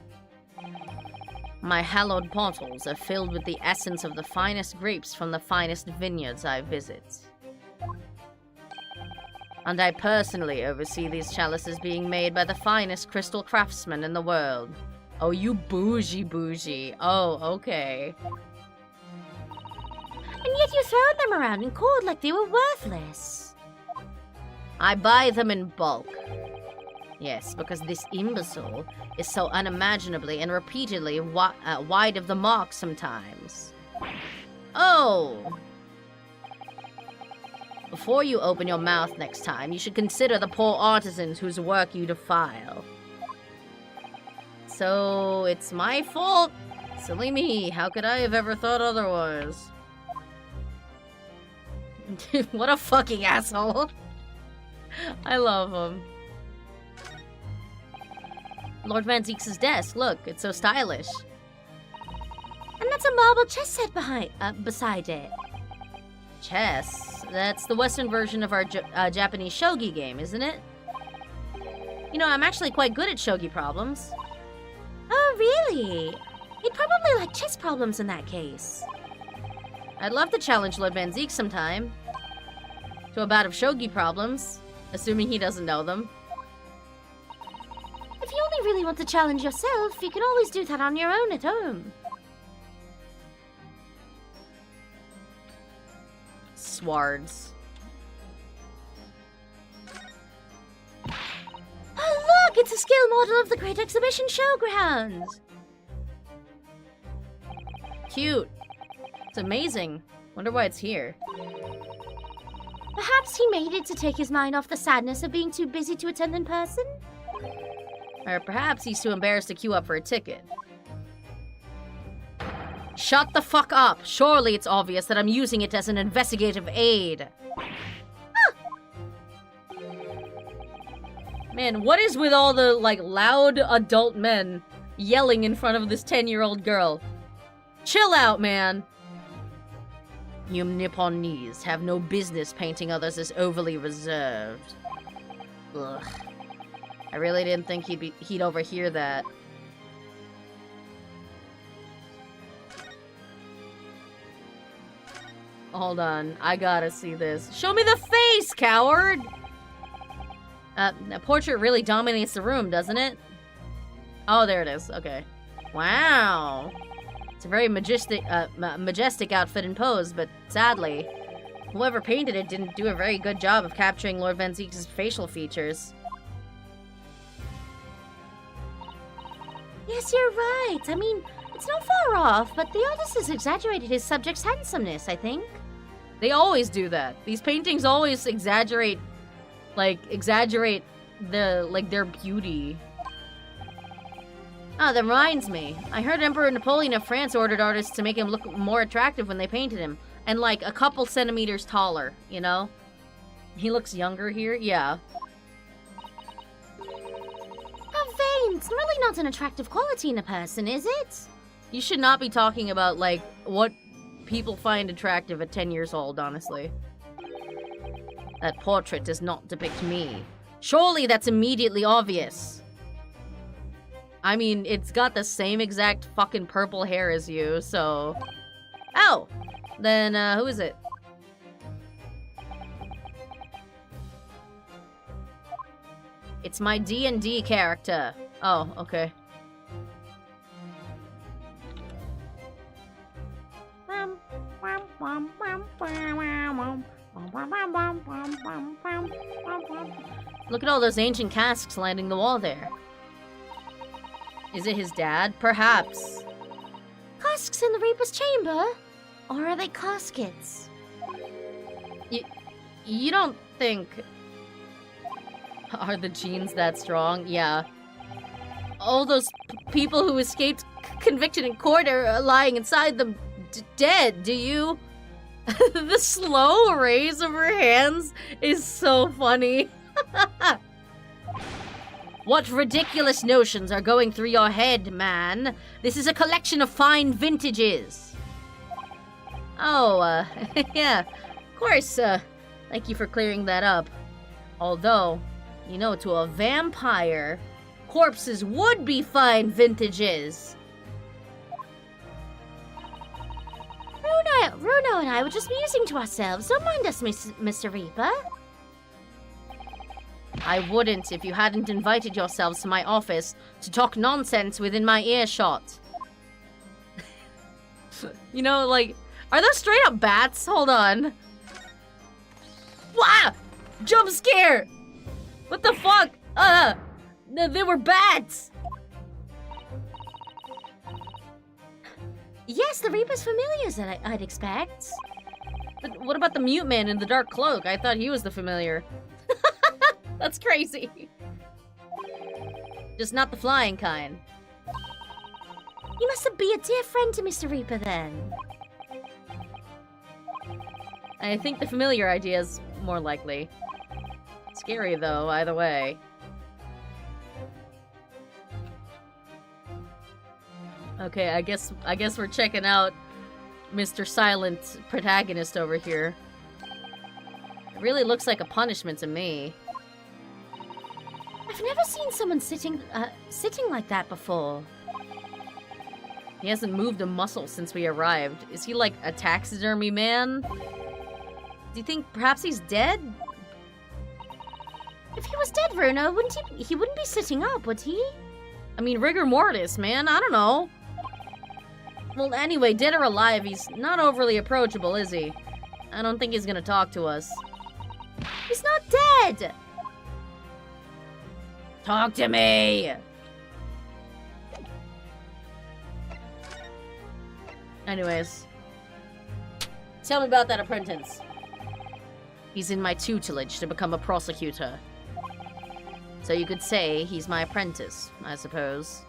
My hallowed bottles are filled with the essence of the finest grapes from the finest vineyards I visit. And I personally oversee these chalices being made by the finest crystal craftsmen in the world. Oh, you bougie. Oh, okay. And yet you throw them around in court like they were worthless. I buy them in bulk. Yes, because this imbecile is so unimaginably and repeatedly wide of the mark sometimes. Oh! Before you open your mouth next time, you should consider the poor artisans whose work you defile. So, it's my fault. Silly me, how could I have ever thought otherwise? What a fucking asshole. I love him. Lord Van Zeeks' desk, look, it's so stylish. And that's a marble chess set beside it. Chess? That's the Western version of our Japanese shogi game, isn't it? You know, I'm actually quite good at shogi problems. Oh, really? You'd probably like chess problems in that case. I'd love to challenge Lord Van Zeeks sometime. To a bout of shogi problems, assuming he doesn't know them. If you only really want to challenge yourself, you can always do that on your own at home. Swards. Oh look, it's a scale model of the Great Exhibition Showgrounds. Cute. It's amazing. Wonder why it's here. Perhaps he made it to take his mind off the sadness of being too busy to attend in person? Or perhaps he's too embarrassed to queue up for a ticket. Shut the fuck up! Surely it's obvious that I'm using it as an investigative aid. Ah! Man, what is with all the, like, loud adult men yelling in front of this 10-year-old girl? Chill out, man! You Nipponese have no business painting others as overly reserved. Ugh. I really didn't think he'd overhear that. Hold on, I gotta see this. Show me the face, coward! The portrait really dominates the room, doesn't it? Oh, there it is. Okay. Wow. It's a very majestic outfit and pose, but sadly, Whoever painted it didn't do a very good job of capturing Lord Van Zeke's facial features. Yes, you're right. I mean, it's not far off, but the artist has exaggerated his subject's handsomeness, I think. They always do that. These paintings always exaggerate their beauty. Ah, that reminds me. I heard Emperor Napoleon of France ordered artists to make him look more attractive when they painted him. And like a couple centimeters taller, you know? He looks younger here? Yeah. A vein's really not an attractive quality in a person, is it? You should not be talking about, like, what people find attractive at 10 years old, honestly. That portrait does not depict me. Surely that's immediately obvious. I mean, it's got the same exact fucking purple hair as you, so... Oh! Then, who is it? It's my D&D character. Oh, okay. Look at all those ancient casks lining the wall there. Is it his dad? Perhaps. Casks in the Reaper's chamber? Or are they caskets? You don't think... Are the genes that strong? Yeah. All those people who escaped conviction in court are lying inside them dead, do you? The slow raise of her hands is so funny. What ridiculous notions are going through your head, man? This is a collection of fine vintages. Oh, yeah. Of course, thank you for clearing that up. Although, you know, to a vampire, corpses would be fine vintages. Bruno and I were just musing to ourselves. Don't mind us, Mr. Reaper. I wouldn't if you hadn't invited yourselves to my office to talk nonsense within my earshot. You know, like, are those straight up bats? Hold on. Wow! Jump scare! What the fuck? They were bats! Yes, the Reaper's familiars, I'd expect. But what about the mute man in the dark cloak? I thought he was the familiar. That's crazy. Just not the flying kind. You must be a dear friend to Mr. Reaper, then. I think the familiar idea is more likely. Scary, though, either way. Okay, I guess we're checking out Mr. Silent protagonist over here. It really looks like a punishment to me. I've never seen someone sitting like that before. He hasn't moved a muscle since we arrived. Is he like a taxidermy man? Do you think perhaps he's dead? If he was dead, Bruno, he wouldn't be sitting up, would he? I mean, rigor mortis, man. I don't know. Well, anyway, dead or alive, he's not overly approachable, is he? I don't think he's gonna talk to us. He's not dead! Talk to me! Anyways. Tell me about that apprentice. He's in my tutelage to become a prosecutor. So you could say he's my apprentice, I suppose.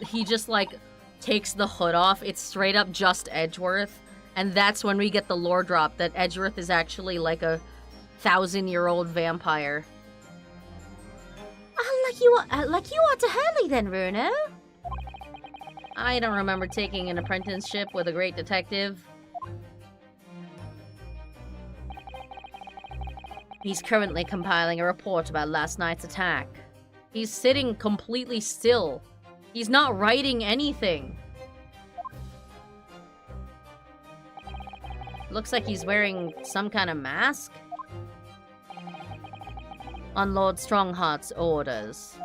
He just, like, takes the hood off. It's straight up just Edgeworth. And that's when we get the lore drop that Edgeworth is actually, like, a 1,000-year-old vampire. Like you are to Hurley, then, Bruno. I don't remember taking an apprenticeship with a great detective. He's currently compiling a report about last night's attack. He's sitting completely still. He's not writing anything. Looks like he's wearing some kind of mask. On Lord Strongheart's orders.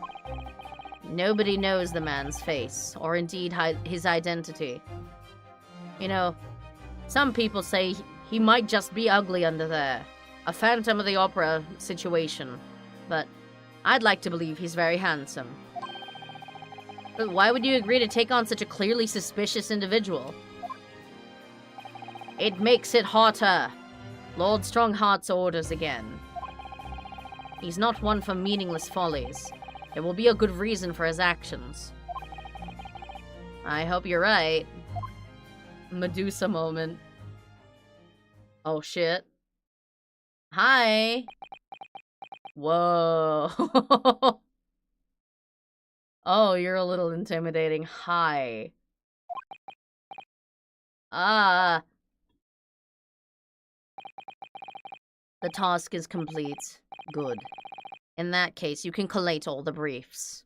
Nobody knows the man's face, or indeed his identity. You know, some people say he might just be ugly under there. A Phantom of the Opera situation. But I'd like to believe he's very handsome. But why would you agree to take on such a clearly suspicious individual? It makes it hotter. Lord Strongheart's orders again. He's not one for meaningless follies. There will be a good reason for his actions. I hope you're right. Medusa moment. Oh shit. Hi. Whoa. Oh, you're a little intimidating. Hi. Ah. The task is complete. Good. In that case, you can collate all the briefs.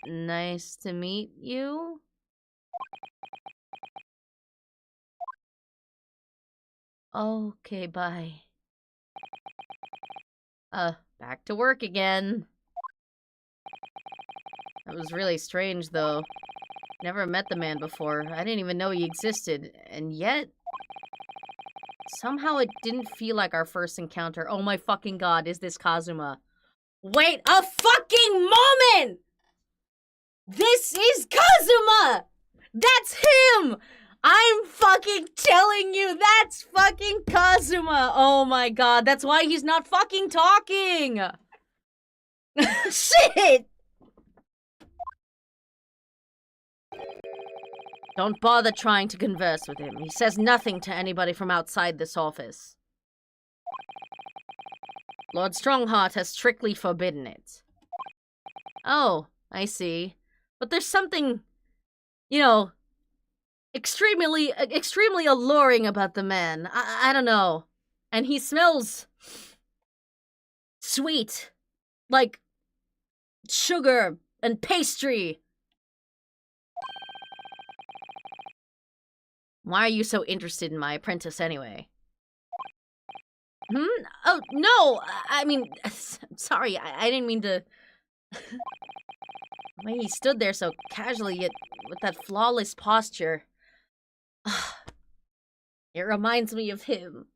Nice to meet you. Okay, bye. Back to work again. That was really strange, though. Never met the man before. I didn't even know he existed. And yet... somehow it didn't feel like our first encounter. Oh my fucking god, is this Kazuma? Wait a fucking moment! This is Kazuma! That's him! I'm fucking telling you, that's fucking Kazuma! Oh my god, that's why he's not fucking talking! Shit! Don't bother trying to converse with him. He says nothing to anybody from outside this office. Lord Strongheart has strictly forbidden it. Oh, I see. But there's something, you know, extremely alluring about the man. I don't know. And he smells sweet. Like sugar and pastry. Why are you so interested in my apprentice anyway? Oh, no! I mean, sorry, I didn't mean to... The way he stood there so casually, yet with that flawless posture. It reminds me of him.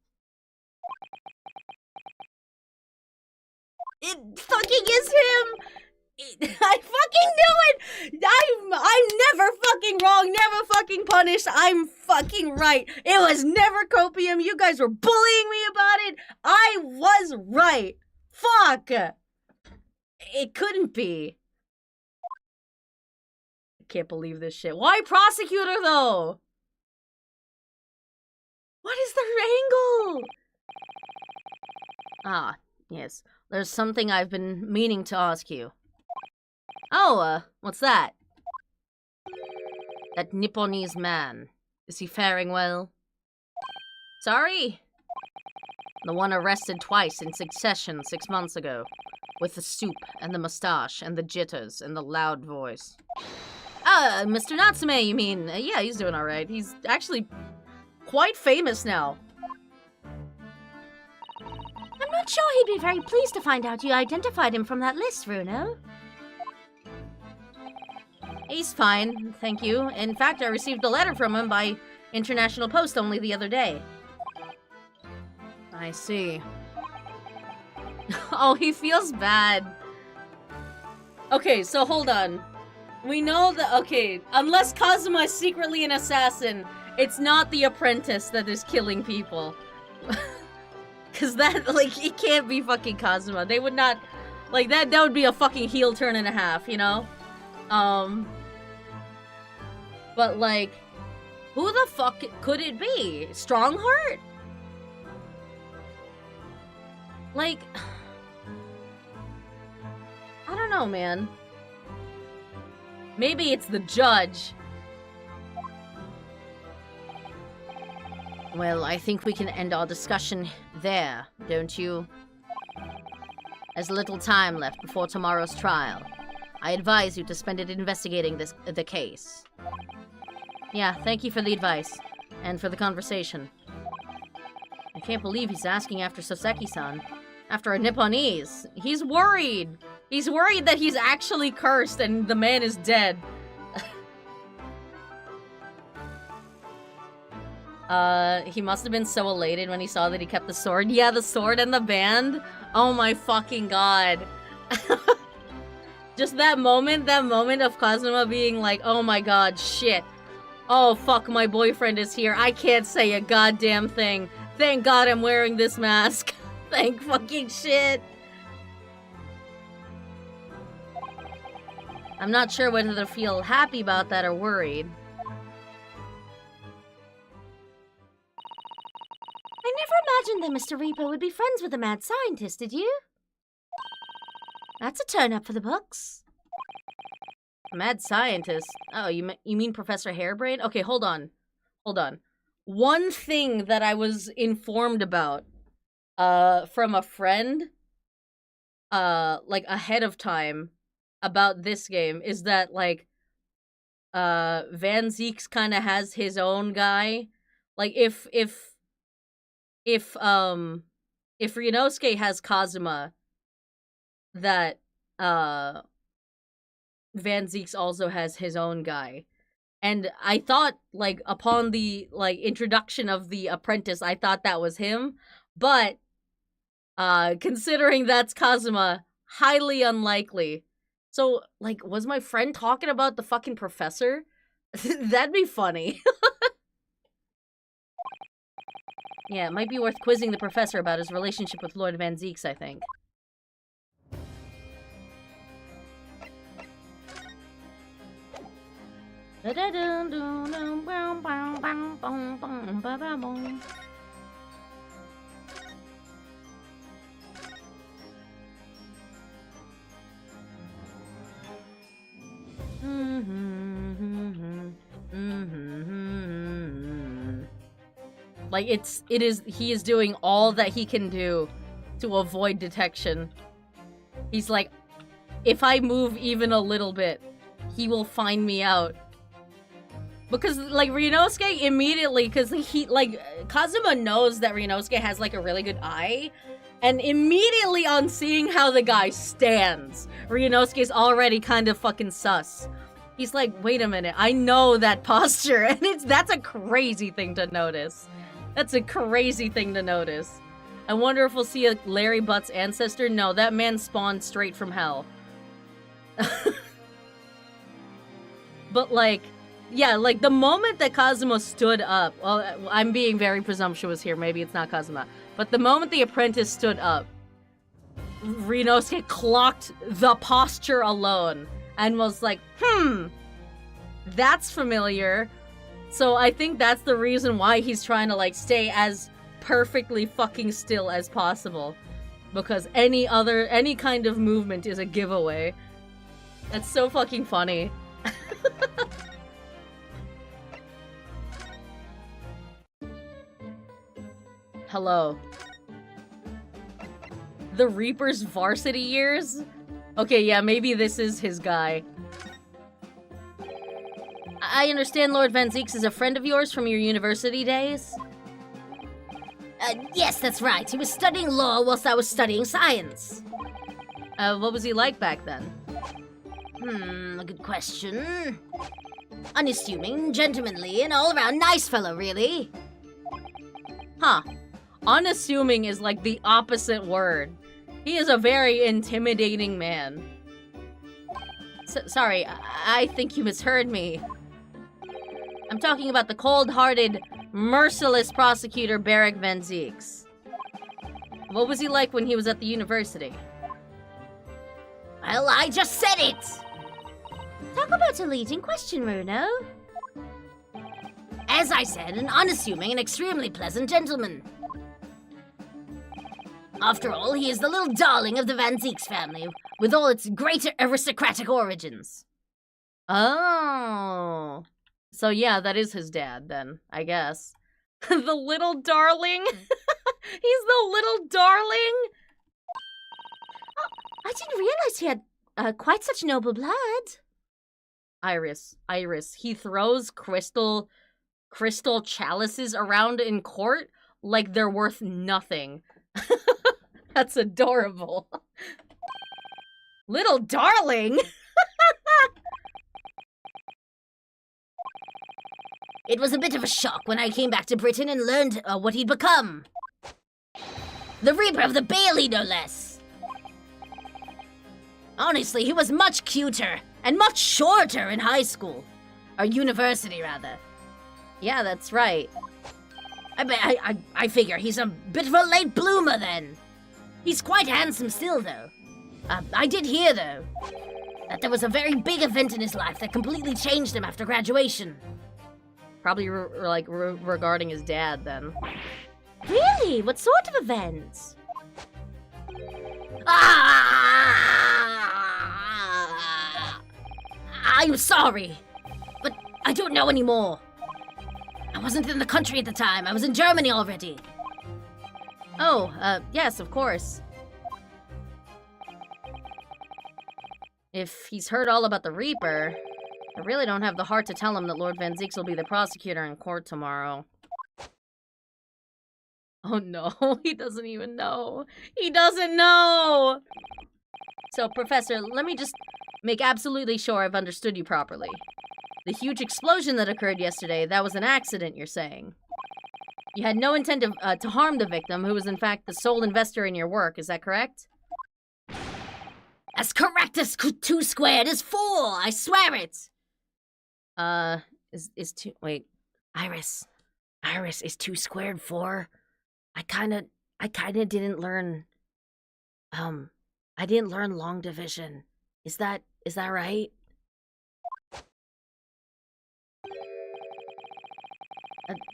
It fucking is him! I fucking knew it! I'm never fucking wrong, never fucking punished. I'm fucking right. It was never copium. You guys were bullying me about it. I was right. Fuck. It couldn't be. I can't believe this shit. Why prosecutor, though? What is the angle? Ah, yes. There's something I've been meaning to ask you. Oh, what's that? That Nipponese man. Is he faring well? Sorry? The one arrested twice in succession 6 months ago. With the soup, and the mustache, and the jitters, and the loud voice. Mr. Natsume, you mean? Yeah, he's doing alright. He's actually quite famous now. I'm not sure he'd be very pleased to find out you identified him from that list, Runo. He's fine, thank you. In fact, I received a letter from him by international post only the other day. I see. Oh, he feels bad. Okay, so hold on. We know that, okay, unless Kazuma is secretly an assassin, it's not the apprentice that is killing people. Cause that, like, it can't be fucking Kazuma. They would not, like, that would be a fucking heel turn and a half, you know? But, like, who the fuck could it be? Strongheart? Like, I don't know, man. Maybe it's the judge. Well, I think we can end our discussion there, don't you? There's little time left before tomorrow's trial. I advise you to spend it investigating the case. Yeah, thank you for the advice. And for the conversation. I can't believe he's asking after Soseki-san. After a Nipponese. He's worried. He's worried that he's actually cursed and the man is dead. He must have been so elated when he saw that he kept the sword. Yeah, the sword and the band. Oh my fucking god. Just that moment of Kazuma being like, oh my god, shit. Oh fuck, my boyfriend is here. I can't say a goddamn thing. Thank god I'm wearing this mask. Thank fucking shit. I'm not sure whether to feel happy about that or worried. I never imagined that Mr. Reaper would be friends with a mad scientist, did you? That's a turn up for the books. Mad scientist? Oh, you mean Professor Harebrained? Okay, hold on. Hold on. One thing that I was informed about from a friend like ahead of time about this game is that like Van Zeeks kind of has his own guy. Like if Ryunosuke has Kazuma, that Van Zeeks also has his own guy. And I thought, like, upon the, like, introduction of the apprentice, I thought that was him. But, considering that's Kazuma, highly unlikely. So, like, was my friend talking about the fucking professor? That'd be funny. Yeah, it might be worth quizzing the professor about his relationship with Lord Van Zeeks, I think. Like, he is doing all that he can do to avoid detection. He's like, if I move even a little bit, he will find me out. Because, like, Ryunosuke immediately, because he, like, Kazuma knows that Ryunosuke has, like, a really good eye. And immediately on seeing how the guy stands, Ryunosuke's already kind of fucking sus. He's like, wait a minute, I know that posture. And that's a crazy thing to notice. That's a crazy thing to notice. I wonder if we'll see a Larry Butt's ancestor. No, that man spawned straight from hell. But, like, yeah, like, the moment that Kazuma stood up, well, I'm being very presumptuous here, maybe it's not Kazuma, but the moment the apprentice stood up, Ryunosuke clocked the posture alone and was like, that's familiar. So I think that's the reason why he's trying to, like, stay as perfectly fucking still as possible. Because any kind of movement is a giveaway. That's so fucking funny. Hello. The Reaper's varsity years? Okay, yeah, maybe this is his guy. I understand Lord Van Zeeks is a friend of yours from your university days? Yes, that's right. He was studying law whilst I was studying science. What was he like back then? A good question. Unassuming, gentlemanly, and all-around nice fellow, really. Huh. Unassuming is like the opposite word. He is a very intimidating man. Sorry, I think you misheard me. I'm talking about the cold-hearted, merciless prosecutor Barrick Van Zeeks. What was he like when he was at the university? Well, I just said it! Talk about a leading question, Runo. As I said, an unassuming and extremely pleasant gentleman. After all, he is the little darling of the Van Zeeks family, with all its great aristocratic origins. Oh. So yeah, that is his dad, then, I guess. The little darling? He's the little darling? Oh, I didn't realize he had quite such noble blood. Iris. He throws crystal chalices around in court like they're worth nothing. That's adorable. Little darling! It was a bit of a shock when I came back to Britain and learned what he'd become. The Reaper of the Bailey, no less. Honestly, he was much cuter and much shorter in high school. Or university, rather. Yeah, that's right. I figure he's a bit of a late bloomer then. He's quite handsome still, though. I did hear, though, that there was a very big event in his life that completely changed him after graduation. Probably regarding his dad, then. Really? What sort of events? I'm sorry, but I don't know anymore. I wasn't in the country at the time. I was in Germany already. Oh, yes, of course. If he's heard all about the Reaper, I really don't have the heart to tell him that Lord Van Zieks will be the prosecutor in court tomorrow. Oh no, he doesn't even know. He doesn't know! So, Professor, let me just make absolutely sure I've understood you properly. The huge explosion that occurred yesterday, that was an accident, you're saying? You had no intent to harm the victim, who was in fact the sole investor in your work, is that correct? As correct as 2 squared is 4, I swear it! Wait. Iris, is 2 squared 4? I kinda didn't learn, I didn't learn long division. Is that right?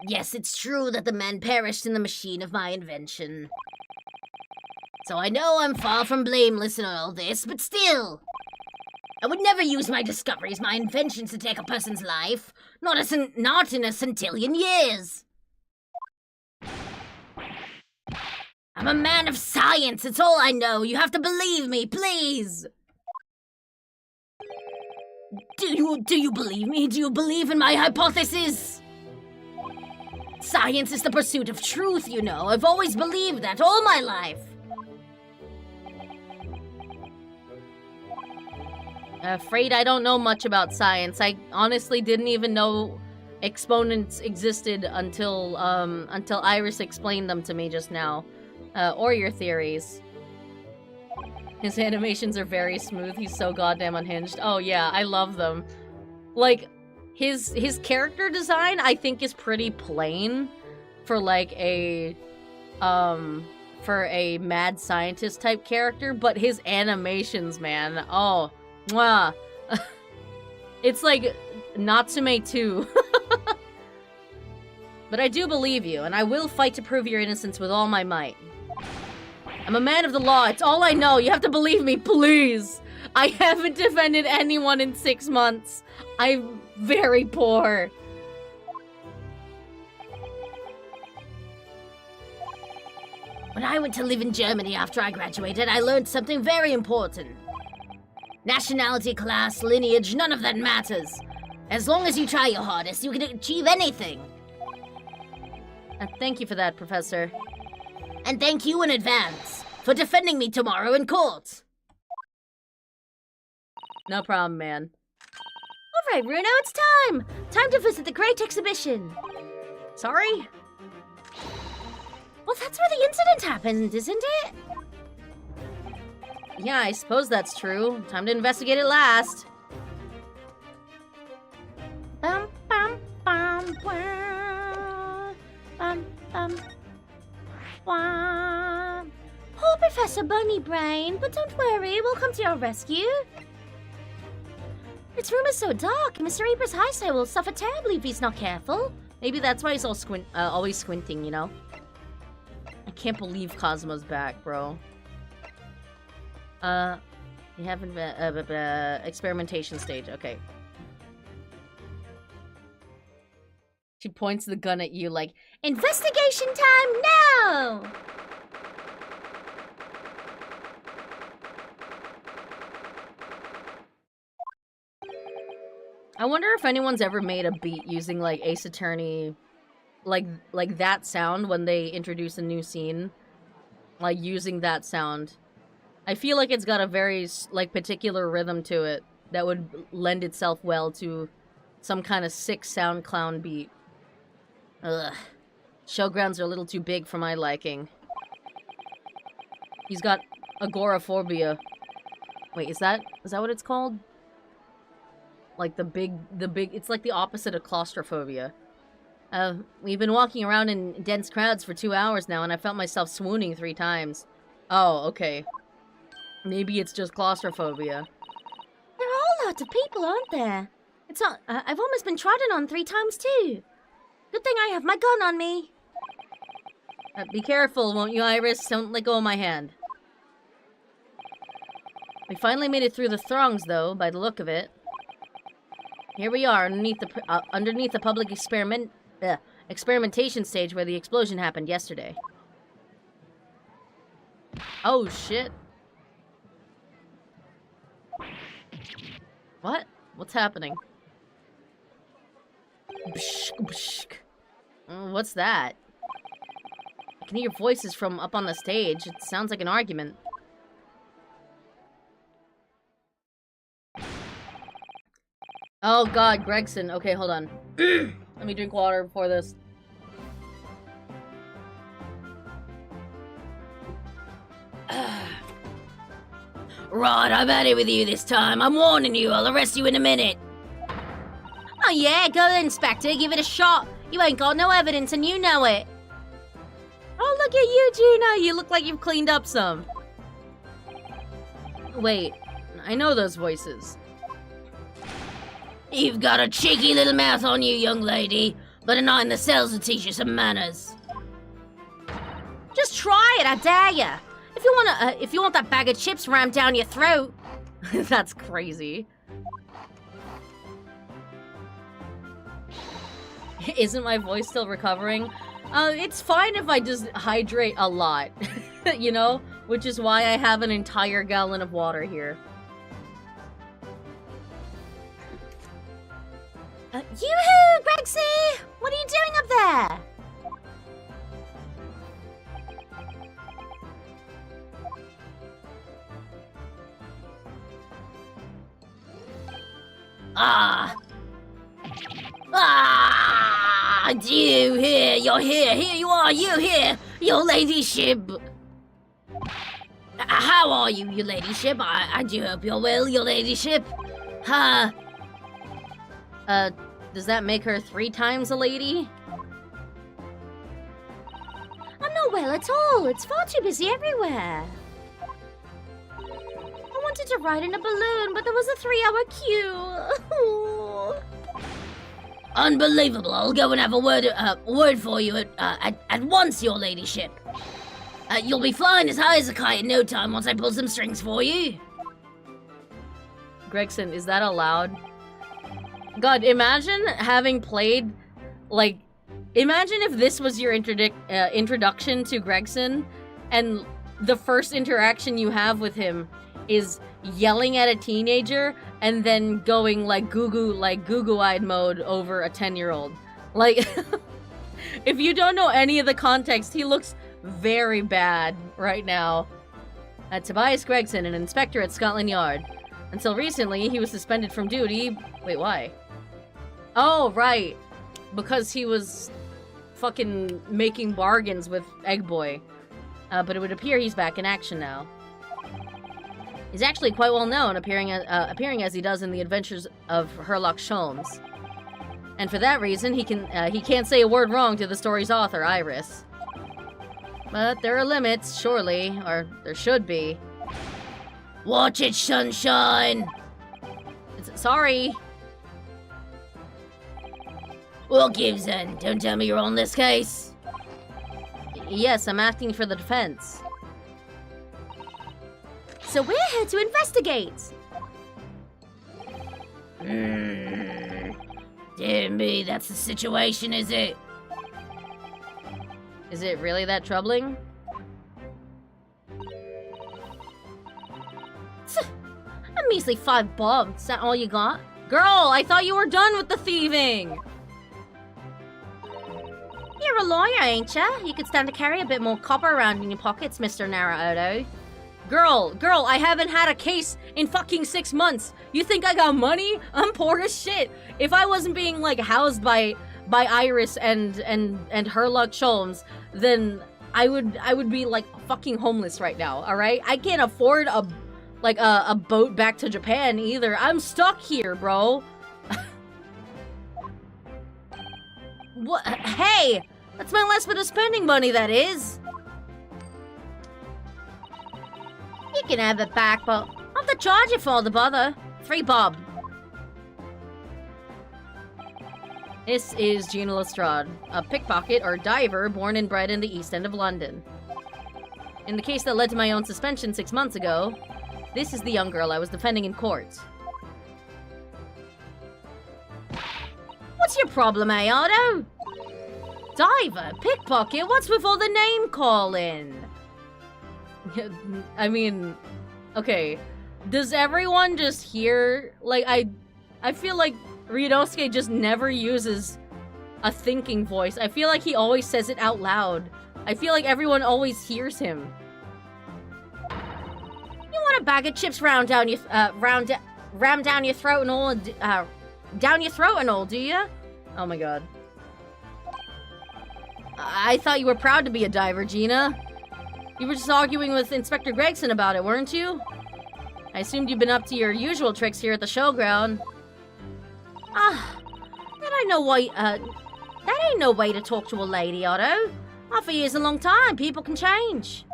Yes, it's true that the man perished in the machine of my invention. So I know I'm far from blameless in all this, but still. I would never use my discoveries, my inventions to take a person's life. Not in a centillion years. I'm a man of science, it's all I know. You have to believe me, please. Do you believe me? Do you believe in my hypothesis? Science is the pursuit of truth, you know. I've always believed that all my life. Afraid I don't know much about science. I honestly didn't even know exponents existed until Iris explained them to me just now. Or your theories. His animations are very smooth. He's so goddamn unhinged. Oh yeah, I love them. Like, his character design, I think, is pretty plain for like a mad scientist type character, but his animations, man, oh, mwah. It's like Natsume 2. But I do believe you, and I will fight to prove your innocence with all my might. I'm a man of the law. It's all I know. You have to believe me, please. I haven't defended anyone in 6 months. I'm very poor. When I went to live in Germany after I graduated, I learned something very important. Nationality, class, lineage, none of that matters. As long as you try your hardest, you can achieve anything. Thank you for that, Professor. And thank you in advance for defending me tomorrow in court. No problem, man. All right, Bruno, it's time. Time to visit the Great Exhibition. Sorry? Well, that's where the incident happened, isn't it? Yeah, I suppose that's true. Time to investigate it last. Bum, bum, bum, bum, bum, bum. Poor Professor Bunnybrain, but don't worry, we'll come to your rescue. Its room is so dark, Mr. Reaper's eyesight will suffer terribly if he's not careful. Maybe that's why he's all always squinting, you know? I can't believe KAZUMA'S back, bro. You haven't experimentation stage, okay. She points the gun at you like, investigation time now! I wonder if anyone's ever made a beat using like Ace Attorney, like that sound when they introduce a new scene. like, using that sound. I feel like it's got a very, like, particular rhythm to it that would lend itself well to some kind of sick sound clown beat. Ugh. Showgrounds are a little too big for my liking. He's got agoraphobia. Wait, is that what it's called? Like the big, it's like the opposite of claustrophobia. We've been walking around in dense crowds for 2 hours now, and I felt myself swooning 3 times. Oh, okay. Maybe it's just claustrophobia. There are all lots of people, aren't there? It's not. I've almost been trodden on 3 times too. Good thing I have my gun on me. Be careful, won't you, Iris? Don't let go of my hand. We finally made it through the throngs, though, by the look of it. Here we are, underneath the public experimentation stage where the explosion happened yesterday. Oh, shit. What? What's happening? What's that? I can hear voices from up on the stage. It sounds like an argument. Oh god, Gregson. Okay, hold on. Let me drink water before this. Right, I've had it with you this time. I'm warning you, I'll arrest you in a minute. Oh yeah, go then, Inspector. Give it a shot. You ain't got no evidence and you know it. Oh, look at you, Gina! You look like you've cleaned up some. Wait, I know those voices. You've got a cheeky little mouth on you, young lady, but a night in the cells will teach you some manners. Just try it, I dare ya. If you want that bag of chips rammed down your throat. That's crazy. Isn't my voice still recovering? It's fine if I just hydrate a lot, you know? Which is why I have an entire gallon of water here. Yoo-hoo, Greggsy! What are you doing up there? You here, you're here, here you are, you here, your ladyship. How are you, your ladyship? I do hope you're well, your ladyship. Does that make her 3 times a lady? I'm not well at all. It's far too busy everywhere. I wanted to ride in a balloon, but there was a 3-hour queue. Unbelievable. I'll go and have a word for you at once, your ladyship. You'll be flying as high as a kite in no time once I pull some strings for you. Gregson, is that allowed? God, imagine having played, like, imagine if this was your introduction to Gregson, and the first interaction you have with him is yelling at a teenager and then going like goo-goo-eyed mode over a 10-year-old. Like, if you don't know any of the context, he looks very bad right now. Tobias Gregson, an inspector at Scotland Yard. Until recently, he was suspended from duty. Wait, why? Oh, right. Because he was fucking making bargains with Egg Boy. But it would appear he's back in action now. He's actually quite well known, appearing as he does in the adventures of Sherlock Holmes. And for that reason, he can't say a word wrong to the story's author, Iris. But there are limits, surely, or there should be. Watch it, sunshine! Sorry. What gives then? Don't tell me you're on this case. Yes, I'm acting for the defense. So we're here to investigate. Dear me, that's the situation, is it? Is it really that troubling? A measly $5. Is that all you got? Girl, I thought you were done with the thieving! You're a lawyer, ain't ya? You could stand to carry a bit more copper around in your pockets, Mr. Naruto. Girl, I haven't had a case in fucking 6 months. You think I got money? I'm poor as shit. If I wasn't being, like, housed by Iris and Herlock Sholmes, then I would be, like, fucking homeless right now, alright? I can't afford a boat back to Japan either. I'm stuck here, bro. What? Hey! That's my last bit of spending money, that is. You can have it back, but I'll have to charge you for all the bother. 3 bob. This is Gina Lestrade, a pickpocket or diver born and bred in the East End of London. In the case that led to my own suspension 6 months ago, this is the young girl I was defending in court. What's your problem, Otto? Diver, pickpocket, what's with all the name calling? I mean, okay, does everyone just hear, like, I feel like Ryunosuke just never uses a thinking voice. I feel like he always says it out loud. I feel like everyone always hears him. You want a bag of chips rammed down your throat and all, down your throat and all, do you? Oh my god. I thought you were proud to be a diver, Gina. You were just arguing with Inspector Gregson about it, weren't you? I assumed you'd been up to your usual tricks here at the showground. That ain't no way to talk to a lady, Otto. Half a year's a long time. People can change.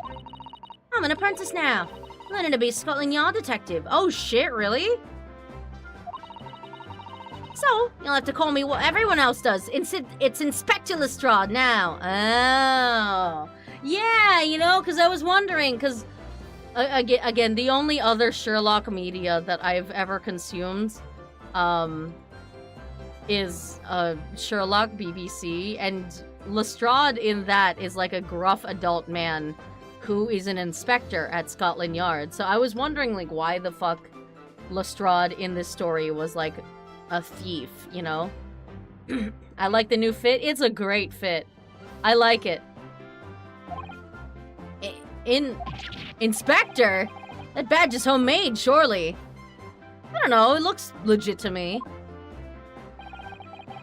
I'm an apprentice now. Learning to be a Scotland Yard detective. Oh shit, really? So, you'll have to call me what everyone else does. It's Inspector Lestrade now. Oh. Yeah, you know, because I was wondering, because, again, the only other Sherlock media that I've ever consumed, is, Sherlock BBC, and Lestrade in that is like a gruff adult man who is an inspector at Scotland Yard. So I was wondering, like, why the fuck Lestrade in this story was, like, a thief, you know? I like the new fit. It's a great fit. I like it. Inspector? That badge is homemade, surely. I don't know, it looks legit to me.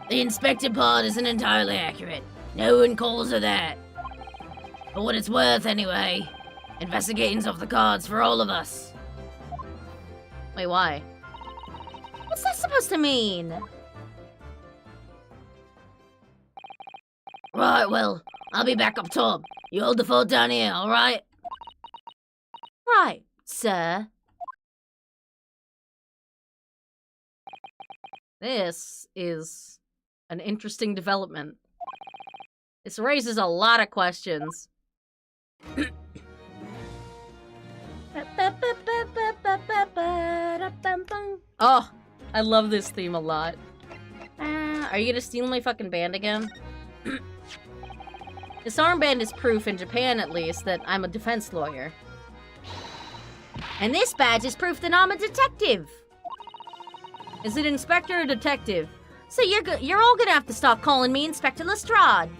The inspector part isn't entirely accurate. No one calls her that. For what it's worth, anyway. Investigating's off the cards for all of us. Wait, why? What's that supposed to mean? Right, well, I'll be back up top. You hold the fort down here, alright? Right, sir. This is an interesting development. This raises a lot of questions. Oh, I love this theme a lot. Are you gonna steal my fucking band again? This armband is proof, in Japan at least, that I'm a defense lawyer. And this badge is proof that I'm a detective. Is it inspector or detective? So you're all gonna have to stop calling me Inspector Lestrade.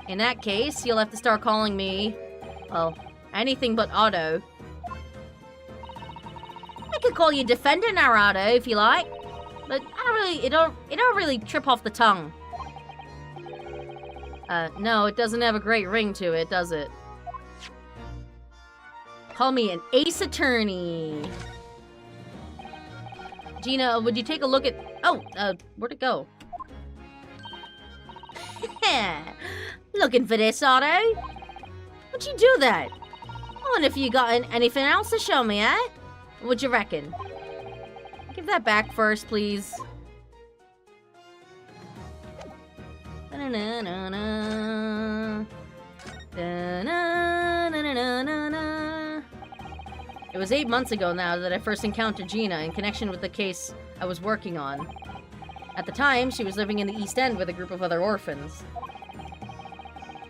In that case, you'll have to start calling me, well, anything but Otto. I could call you Defender Naruto if you like, but it don't really trip off the tongue. No, it doesn't have a great ring to it, does it? Call me an ace attorney. Gina, would you take a look at... Oh, where'd it go? Looking for this, Otto? What'd you do that? I wonder if you got anything else to show me, eh? What'd you reckon? Give that back first, please. It was 8 months ago now that I first encountered Gina in connection with the case I was working on. At the time, she was living in the East End with a group of other orphans.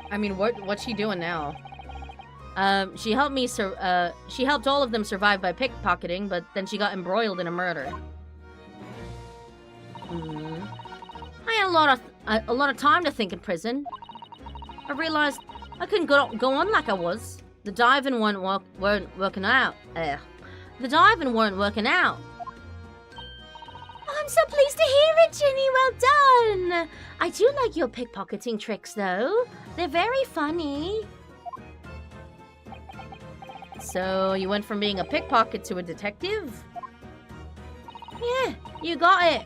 I mean, what's she doing now? She helped all of them survive by pickpocketing, but then she got embroiled in a murder. I had a lot of time to think in prison. I realized I couldn't go on like I was. The diving weren't working out. The diving weren't working out. Oh, I'm so pleased to hear it, Ginny. Well done. I do like your pickpocketing tricks, though. They're very funny. So, you went from being a pickpocket to a detective? Yeah, you got it.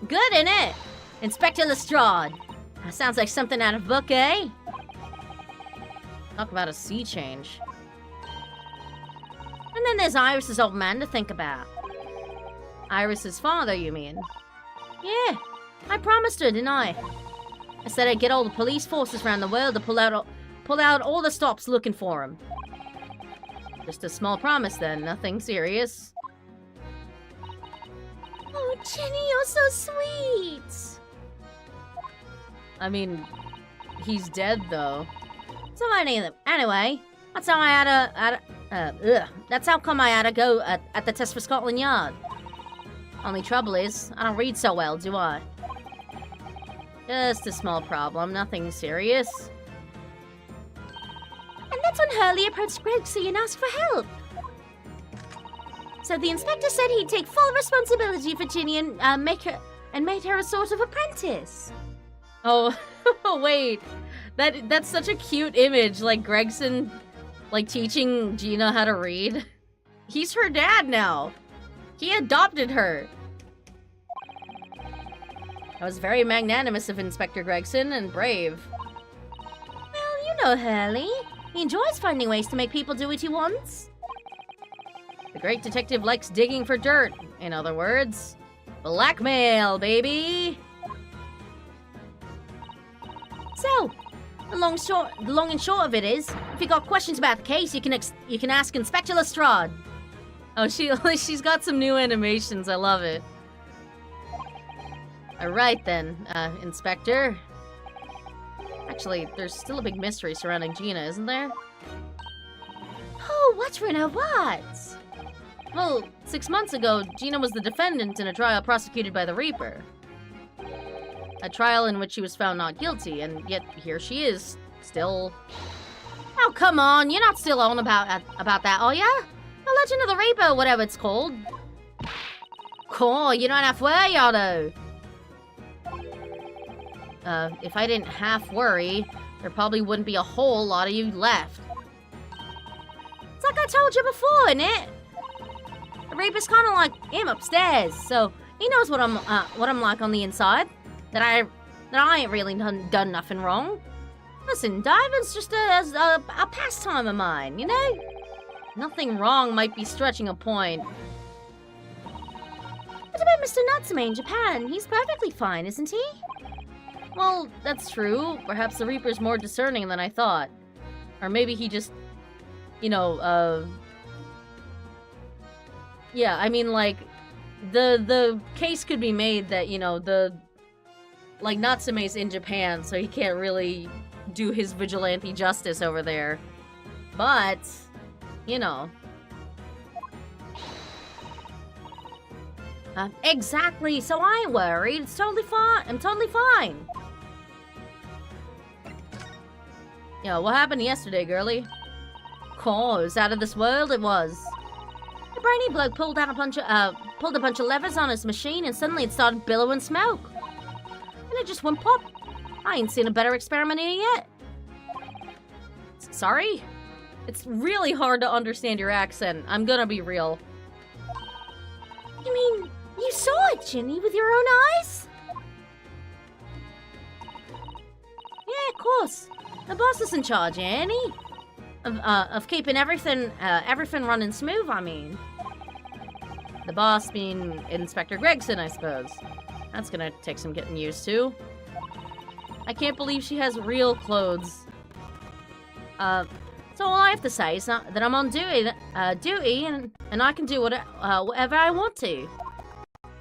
Good, innit? Inspector Lestrade. That sounds like something out of a book, eh? Talk about a sea change. And then there's Iris's old man to think about. Iris's father, you mean? Yeah, I promised her, didn't I? I said I'd get all the police forces around the world to pull out all the stops looking for him. Just a small promise then, nothing serious. Oh, Jenny, you're so sweet. I mean, he's dead though. So anyway, that's how that's how come I had to go at the test for Scotland Yard. Only trouble is, I don't read so well, do I? Just a small problem, nothing serious. And that's when Hurley approached Gregson and asked for help. So the inspector said he'd take full responsibility for Ginny and made her a sort of apprentice. Oh, wait. That's such a cute image, like Gregson, like teaching Gina how to read. He's her dad now. He adopted her. That was very magnanimous of Inspector Gregson and brave. Well, you know Hurley. He enjoys finding ways to make people do what he wants. The great detective likes digging for dirt. In other words, blackmail, baby. So, the long and short of it is, if you got questions about the case, you can ask Inspector Lestrade. Oh, she's got some new animations. I love it. All right then, Inspector. Actually, there's still a big mystery surrounding Gina, isn't there? Oh, what, Rena, what? Well, 6 months ago, Gina was the defendant in a trial prosecuted by the Reaper. A trial in which she was found not guilty, and yet here she is, still... Oh, come on, you're not still on about that, are ya? The Legend of the Reaper, whatever it's called. Cool, you don't have to worry, Otto. If I didn't half worry, there probably wouldn't be a whole lot of you left. It's like I told you before, innit? The Reaper's kind of like him upstairs, so he knows what I'm like on the inside. That I ain't really done nothing wrong. Listen, diving's just a pastime of mine, you know? Nothing wrong might be stretching a point. What about Mr. Natsume in Japan? He's perfectly fine, isn't he? Well, that's true. Perhaps the Reaper's more discerning than I thought. Or maybe he just, you know, yeah, I mean, like, the case could be made that, you know, like, Natsume's in Japan, so he can't really do his vigilante justice over there. But, you know. Exactly, so I ain't worried. It's totally fine. I'm totally fine. Yeah, what happened yesterday, girlie? Cool, it was out of this world, it was. The brainy bloke pulled a bunch of levers on his machine, and suddenly it started billowing smoke. And it just went pop. I ain't seen a better experiment here yet. Sorry? It's really hard to understand your accent. I'm gonna be real. You mean, you saw it, Ginny, with your own eyes? Yeah, of course. The boss is in charge, ain't he? Of keeping everything running smooth, I mean. The boss being Inspector Gregson, I suppose. That's gonna take some getting used to. I can't believe she has real clothes. So all I have to say is that I'm on duty, and I can do whatever I want to,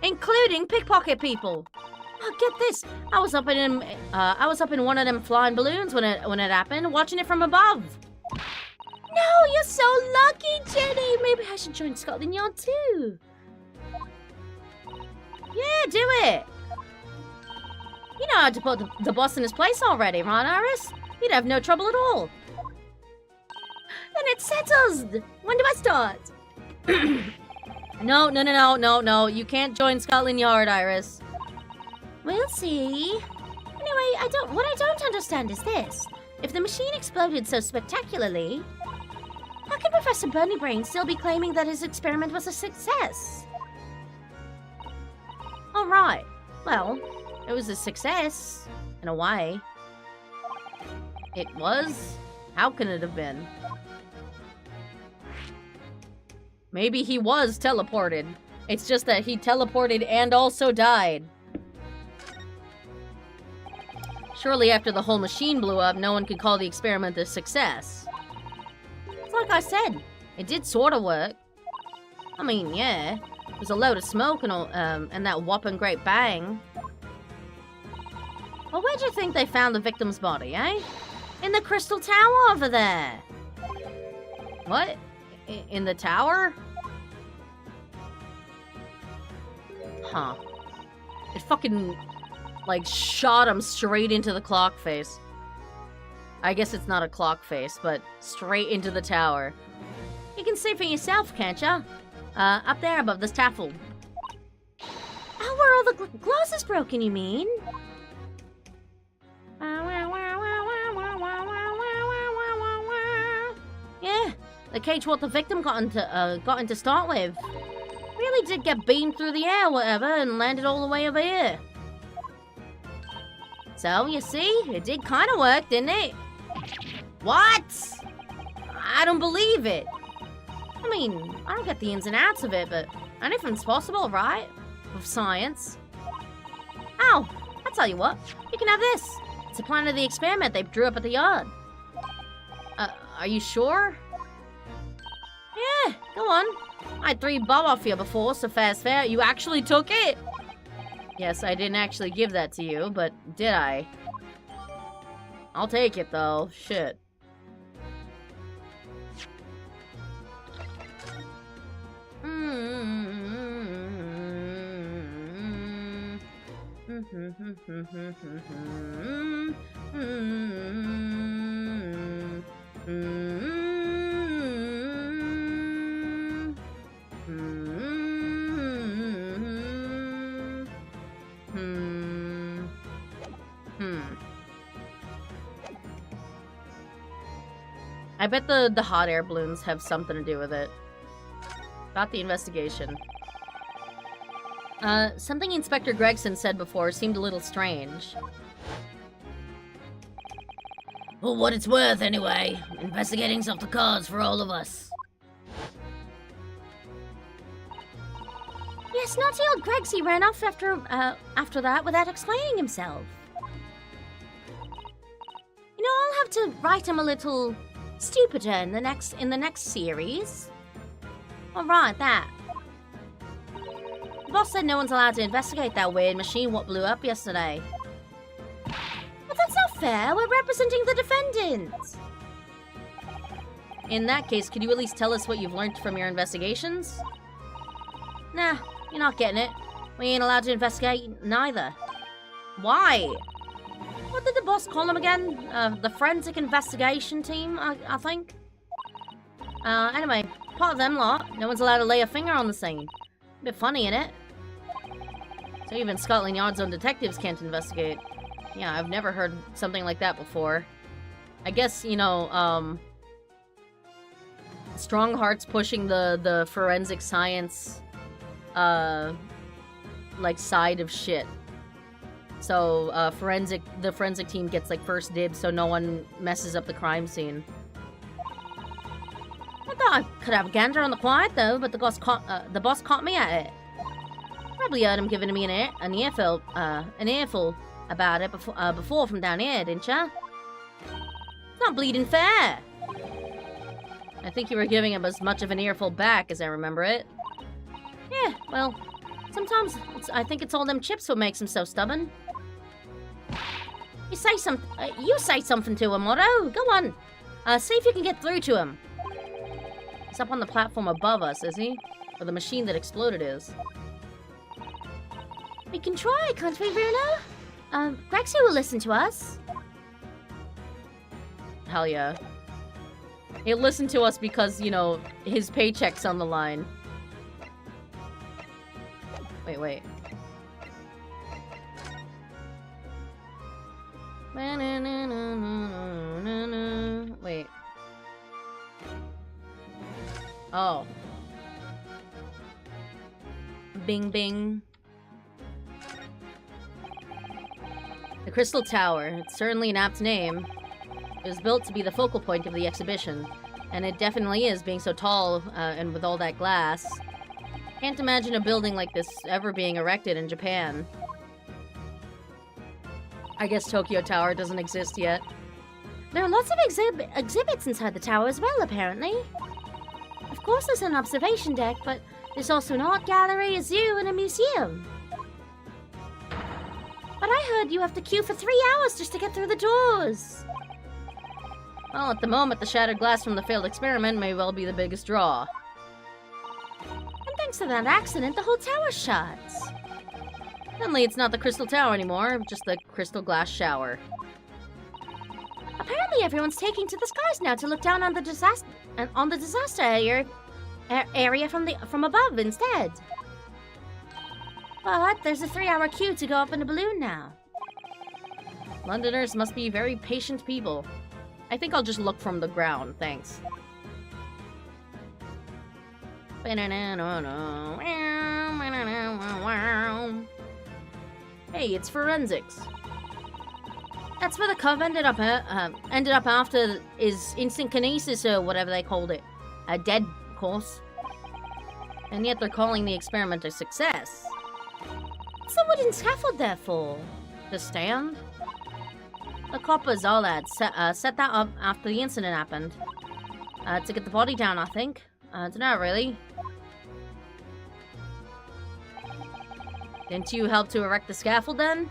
including pickpocket people. Oh, get this! I was up in one of them flying balloons when it happened, watching it from above. No, you're so lucky, Jenny. Maybe I should join Scotland Yard too. Yeah, do it. You know how to put the boss in his place already, right, Iris? You'd have no trouble at all. Then it's settled! When do I start? No. You can't join Scotland Yard, Iris. We'll see. Anyway, what I don't understand is this. If the machine exploded so spectacularly, how can Professor Bunnybrain still be claiming that his experiment was a success? Alright. Well, it was a success, in a way. It was? How can it have been? Maybe he was teleported. It's just that he teleported and also died. Surely after the whole machine blew up, no one could call the experiment a success. It's like I said, it did sort of work. I mean, yeah, it was a load of smoke and that whopping great bang. Well, where do you think they found the victim's body, eh? In the Crystal Tower over there. What? In the tower? Huh. It fucking, like, shot him straight into the clock face. I guess it's not a clock face, but straight into the tower. You can see for yourself, can't ya? Up there above the scaffold. Oh, where all the glass is broken, you mean? Yeah, the cage what the victim got into start with. Really did get beamed through the air, whatever, and landed all the way over here. So, you see, it did kind of work, didn't it? What? I don't believe it. I mean, I don't get the ins and outs of it, but anything's possible, right? With science. Oh, I'll tell you what. You can have this. It's a plan of the experiment they drew up at the yard. Are you sure? Yeah, go on. I had 3 bob off you before, so fast fair. You actually took it? Yes, I didn't actually give that to you, but did I? I'll take it, though. Shit. I bet the hot air balloons have something to do with it. Got the investigation. Something Inspector Gregson said before seemed a little strange. For what it's worth, anyway. Investigating's off the cards for all of us. Yes, naughty old Gregsy ran off after that without explaining himself. You know, I'll have to write him a little stupider in the next series. Alright, that. The boss said no one's allowed to investigate that weird machine what blew up yesterday. But that's not fair, we're representing the defendants. In that case, could you at least tell us what you've learned from your investigations? Nah, you're not getting it. We ain't allowed to investigate neither. Why? What did the boss call them again? The Forensic Investigation Team, I think? Anyway, part of them lot, no one's allowed to lay a finger on the scene. A bit funny, innit? So even Scotland Yard's own detectives can't investigate. Yeah, I've never heard something like that before. I guess, you know, Strong Heart's pushing the forensic science, like, side of shit. So, the forensic team gets, like, first dibs so no one messes up the crime scene. I thought I could have a gander on the quiet, though, but the boss caught me at it. Probably heard him giving me an earful about it before from down here, didn't ya? It's not bleeding fair. I think you were giving him as much of an earful back as I remember it. Yeah, well, sometimes I think it's all them chips what makes him so stubborn. You say something to him, Otto. Go on. See if you can get through to him. He's up on the platform above us, is he? Where the machine that exploded is. We can try, can't we, Bruno? Grexy will listen to us. Hell yeah. He'll listen to us because, you know, his paycheck's on the line. Wait. Wait. Oh. Bing bing. The Crystal Tower. It's certainly an apt name. It was built to be the focal point of the exhibition, and it definitely is, being so tall and with all that glass. Can't imagine a building like this ever being erected in Japan. I guess Tokyo Tower doesn't exist yet. There are lots of exhibits inside the tower as well, apparently. Of course there's an observation deck, but there's also an art gallery, a zoo, and a museum. But I heard you have to queue for 3 hours just to get through the doors. Well, at the moment, the shattered glass from the failed experiment may well be the biggest draw. And thanks to that accident, the whole tower's shut. Suddenly, it's not the Crystal Tower anymore, just the Crystal Glass Shower. Apparently, everyone's taking to the skies now to look down on the disaster area from above instead. But there's a 3-hour queue to go up in a balloon now. Londoners must be very patient people. I think I'll just look from the ground, thanks. Hey, it's forensics. That's where the Cove ended up after is instant kinesis or whatever they called it. Dead, of course. And yet they're calling the experiment a success. What's the wooden scaffold there for? The stand? The coppers, all that. Set that up after the incident happened. To get the body down, I think. Don't know, really. Didn't you help to erect the scaffold, then?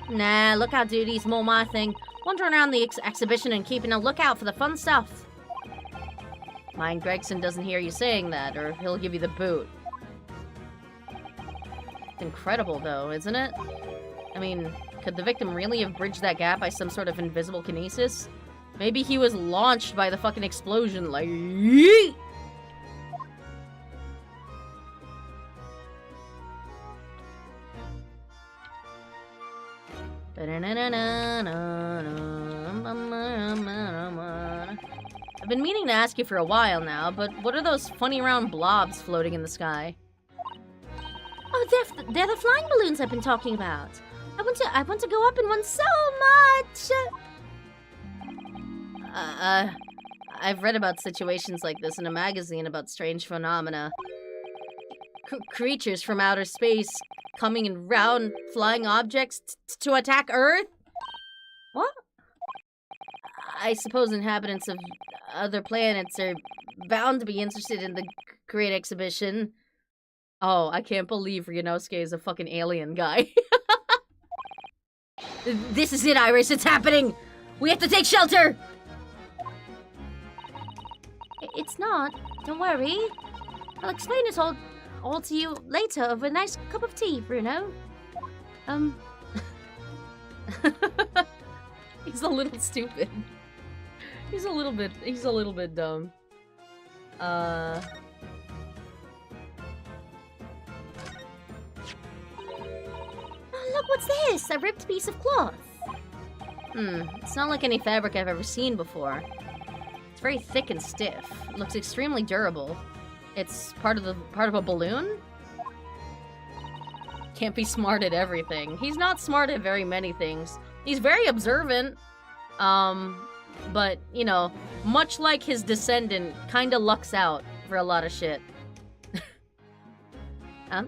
Nah, lookout duty's more my thing. Wandering around the exhibition and keeping a lookout for the fun stuff. Mind Gregson doesn't hear you saying that, or he'll give you the boot. It's incredible, though, isn't it? I mean, could the victim really have bridged that gap by some sort of invisible kinesis? Maybe he was launched by the fucking explosion, like, yeet! I've been meaning to ask you for a while now, but what are those funny round blobs floating in the sky? Oh, they're the flying balloons I've been talking about. I want to go up in one so much. I've read about situations like this in a magazine about strange phenomena. Creatures from outer space coming in round flying objects to attack Earth? What? I suppose inhabitants of other planets are bound to be interested in the great exhibition. Oh, I can't believe Ryunosuke is a fucking alien guy. This is it, Iris. It's happening. We have to take shelter. It's not. Don't worry. I'll explain it all to you later over a nice cup of tea, Bruno. He's a little stupid. He's a little bit dumb. Oh, look, what's this? A ripped piece of cloth. It's not like any fabric I've ever seen before. It's very thick and stiff. It looks extremely durable. It's part of a balloon? Can't be smart at everything. He's not smart at very many things. He's very observant. But, you know, much like his descendant, kinda lucks out for a lot of shit.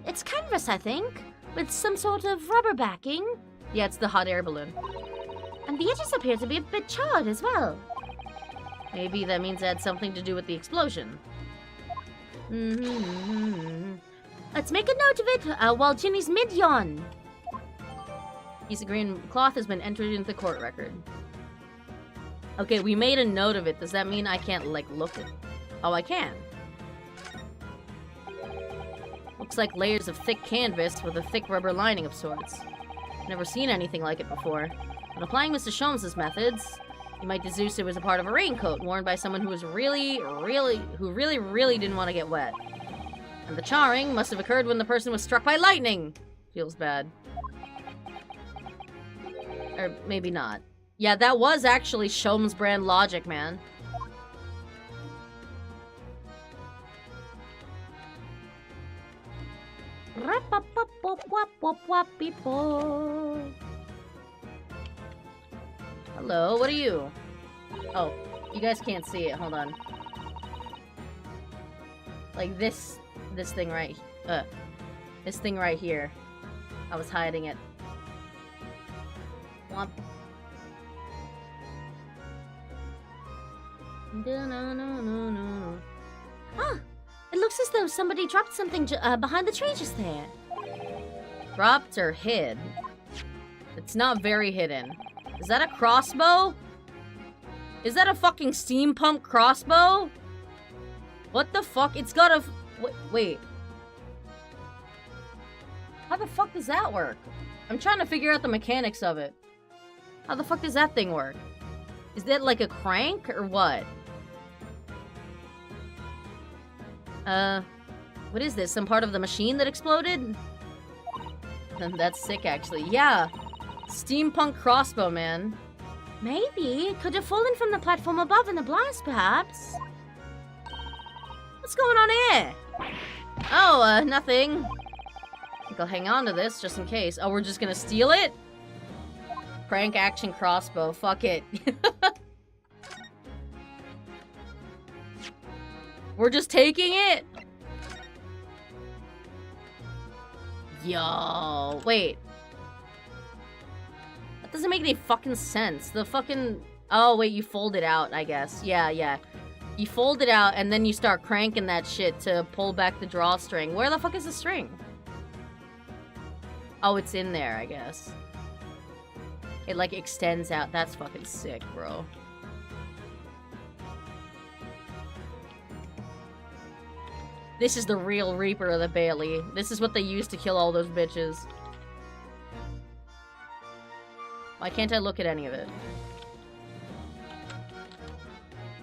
It's canvas, I think, with some sort of rubber backing. Yeah, it's the hot air balloon. And the edges appear to be a bit charred as well. Maybe that means it had something to do with the explosion. Let's make a note of it while Ginny's mid-yawn. Piece of green cloth has been entered into the court record. Okay, we made a note of it. Does that mean I can't, like, look at it? Oh, I can. Looks like layers of thick canvas with a thick rubber lining of sorts. Never seen anything like it before. When applying Mr. Sholmes' methods, you might deduce it was a part of a raincoat worn by someone who really didn't want to get wet. And the charring must have occurred when the person was struck by lightning. Feels bad. Or maybe not. Yeah, that was actually Sholmes brand logic, man. Hello, what are you? Oh, you guys can't see it. Hold on. Like this thing right here. I was hiding it. Womp. Ah! It looks as though somebody dropped something behind the tree just there. Dropped or hid? It's not very hidden. Is that a crossbow? Is that a fucking steampunk crossbow? What the fuck? It's got a... Wait. How the fuck does that work? I'm trying to figure out the mechanics of it. How the fuck does that thing work? Is that like a crank or what? What is this? Some part of the machine that exploded? That's sick, actually. Yeah. Steampunk crossbow, man. Maybe. It could have fallen from the platform above in the blast, perhaps. What's going on here? Oh, nothing. I think I'll hang on to this just in case. Oh, we're just gonna steal it? Prank action crossbow. Fuck it. We're just taking it? Yo, wait. That doesn't make any fucking sense. The fucking... Oh, wait, you fold it out, I guess. Yeah. You fold it out, and then you start cranking that shit to pull back the drawstring. Where the fuck is the string? Oh, it's in there, I guess. It, like, extends out. That's fucking sick, bro. This is the real Reaper of the Bailey. This is what they used to kill all those bitches. Why can't I look at any of it?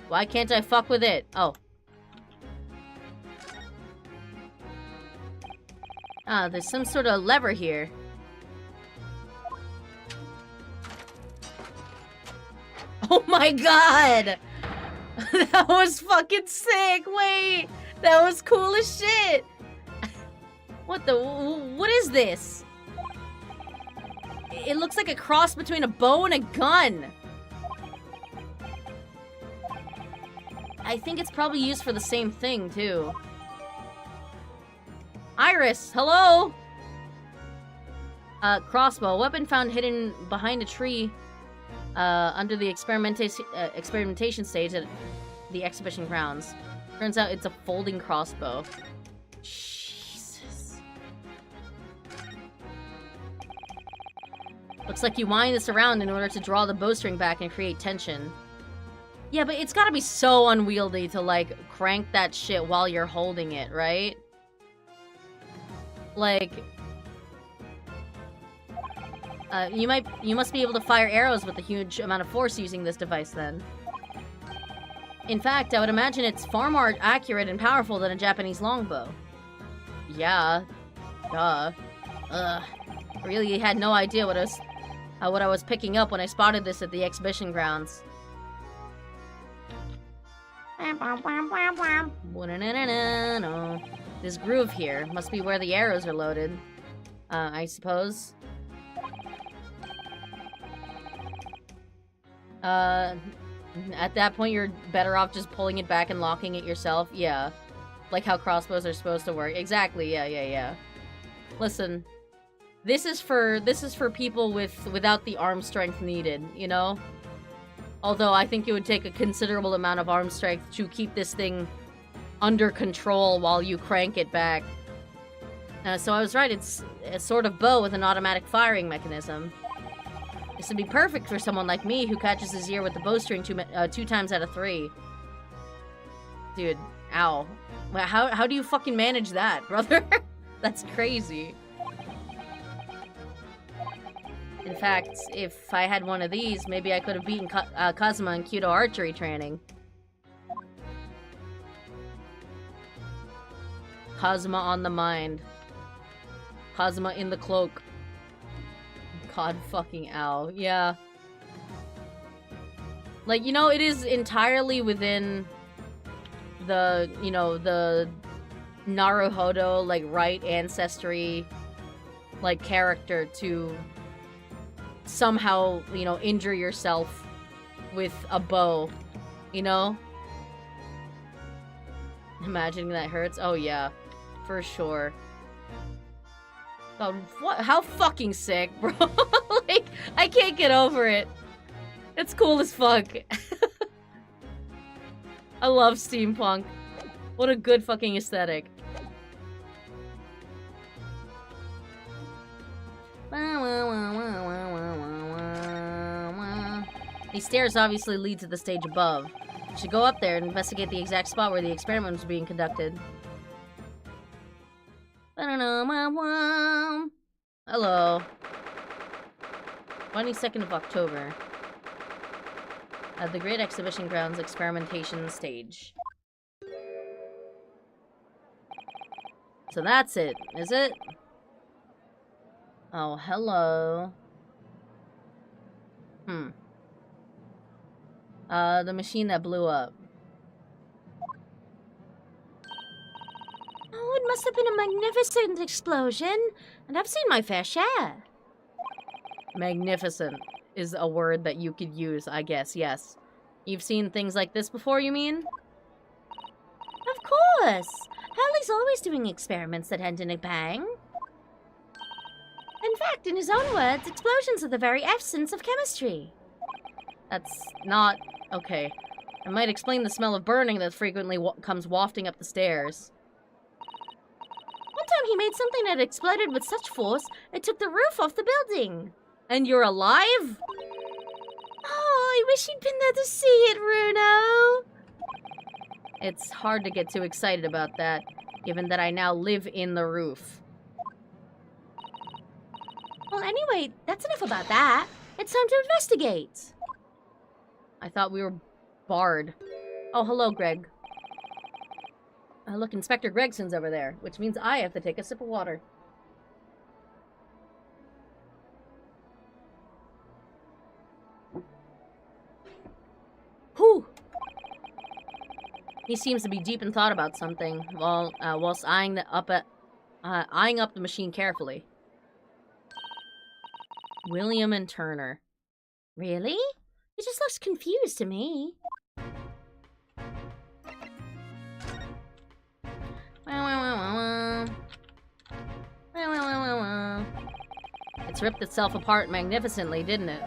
Why can't I fuck with it? Oh. Ah, there's some sort of lever here. Oh my god! That was fucking sick! Wait! That was cool as shit! What the... What is this? It looks like a cross between a bow and a gun. I think it's probably used for the same thing, too. Iris, hello? Crossbow. Weapon found hidden behind a tree under the experimentation stage at the exhibition grounds. Turns out it's a folding crossbow. Jesus. Looks like you wind this around in order to draw the bowstring back and create tension. Yeah, but it's gotta be so unwieldy to, like, crank that shit while you're holding it, right? Like... you must be able to fire arrows with a huge amount of force using this device, then. In fact, I would imagine it's far more accurate and powerful than a Japanese longbow. Yeah. Duh. Ugh. Really had no idea what I was picking up when I spotted this at the exhibition grounds. This groove here must be where the arrows are loaded. I suppose. At that point, you're better off just pulling it back and locking it yourself. Yeah. Like how crossbows are supposed to work. Exactly, yeah. Listen. This is for people without the arm strength needed, you know? Although I think it would take a considerable amount of arm strength to keep this thing under control while you crank it back. So I was right, it's a sort of bow with an automatic firing mechanism. This would be perfect for someone like me who catches his ear with the bowstring 2 times out of 3. Dude, ow. How do you fucking manage that, brother? That's crazy. In fact, if I had one of these, maybe I could have beaten Kazuma in Kyudo archery training. Kazuma on the mind. Kazuma in the cloak. God fucking ow. Yeah. Like, you know, it is entirely within the, you know, the Naruhodo, like, right ancestry, like, character to somehow, you know, injure yourself with a bow, you know? Imagining that hurts? Oh, yeah. For sure. God, what? How fucking sick, bro. Like, I can't get over it. It's cool as fuck. I love steampunk. What a good fucking aesthetic. These stairs obviously lead to the stage above. We should go up there and investigate the exact spot where the experiment was being conducted. Hello. 22nd of October. At the Great Exhibition Grounds experimentation stage. So that's it, is it? Oh, hello. The machine that blew up. Oh, it must have been a magnificent explosion, and I've seen my fair share. Magnificent is a word that you could use, I guess, yes. You've seen things like this before, you mean? Of course! Hurley's always doing experiments that end in a bang. In fact, in his own words, explosions are the very essence of chemistry. That's not... okay. It might explain the smell of burning that frequently comes wafting up the stairs. One time he made something that exploded with such force, it took the roof off the building. And you're alive? Oh, I wish you'd been there to see it, Runo. It's hard to get too excited about that, given that I now live in the roof. Well, anyway, that's enough about that. It's time to investigate. I thought we were barred. Oh, hello, Greg. Look, Inspector Gregson's over there, which means I have to take a sip of water. Whew! He seems to be deep in thought about something, whilst eyeing up the machine carefully. William and Turner. Really? He just looks confused to me. It's ripped itself apart magnificently, didn't it?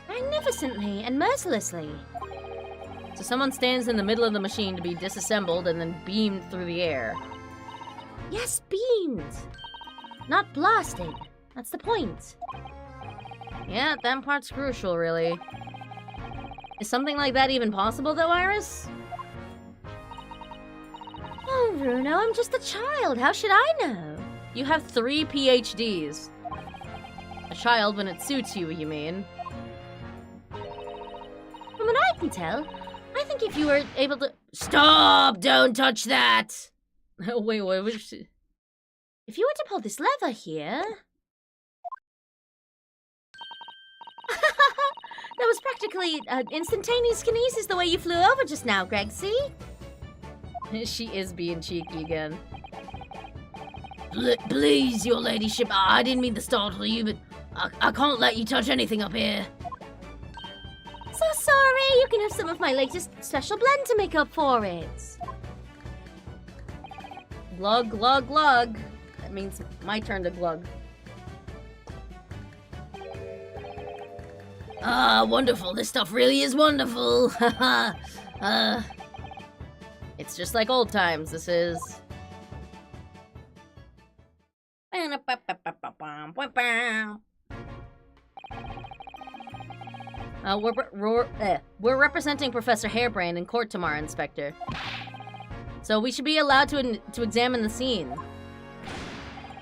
Magnificently and mercilessly. So someone stands in the middle of the machine to be disassembled and then beamed through the air. Yes, beamed. Not blasted. That's the point. Yeah, that part's crucial, really. Is something like that even possible, though, Iris? Oh, Runo, I'm just a child. How should I know? You have 3 PhDs. A child when it suits you, you mean? From what I can tell, I think if you were able to... Stop! Don't touch that! Wait, which... If you were to pull this lever here... That was practically instantaneous kinesis the way you flew over just now, Greg, see? She is being cheeky again. Please, your ladyship, I didn't mean to startle you, but I can't let you touch anything up here. So sorry, you can have some of my latest special blend to make up for it. Glug, glug, glug. That means my turn to glug. Ah, wonderful. This stuff really is wonderful. It's just like old times, this is. We're representing Professor Hairbrain in court tomorrow, Inspector. So we should be allowed to examine the scene.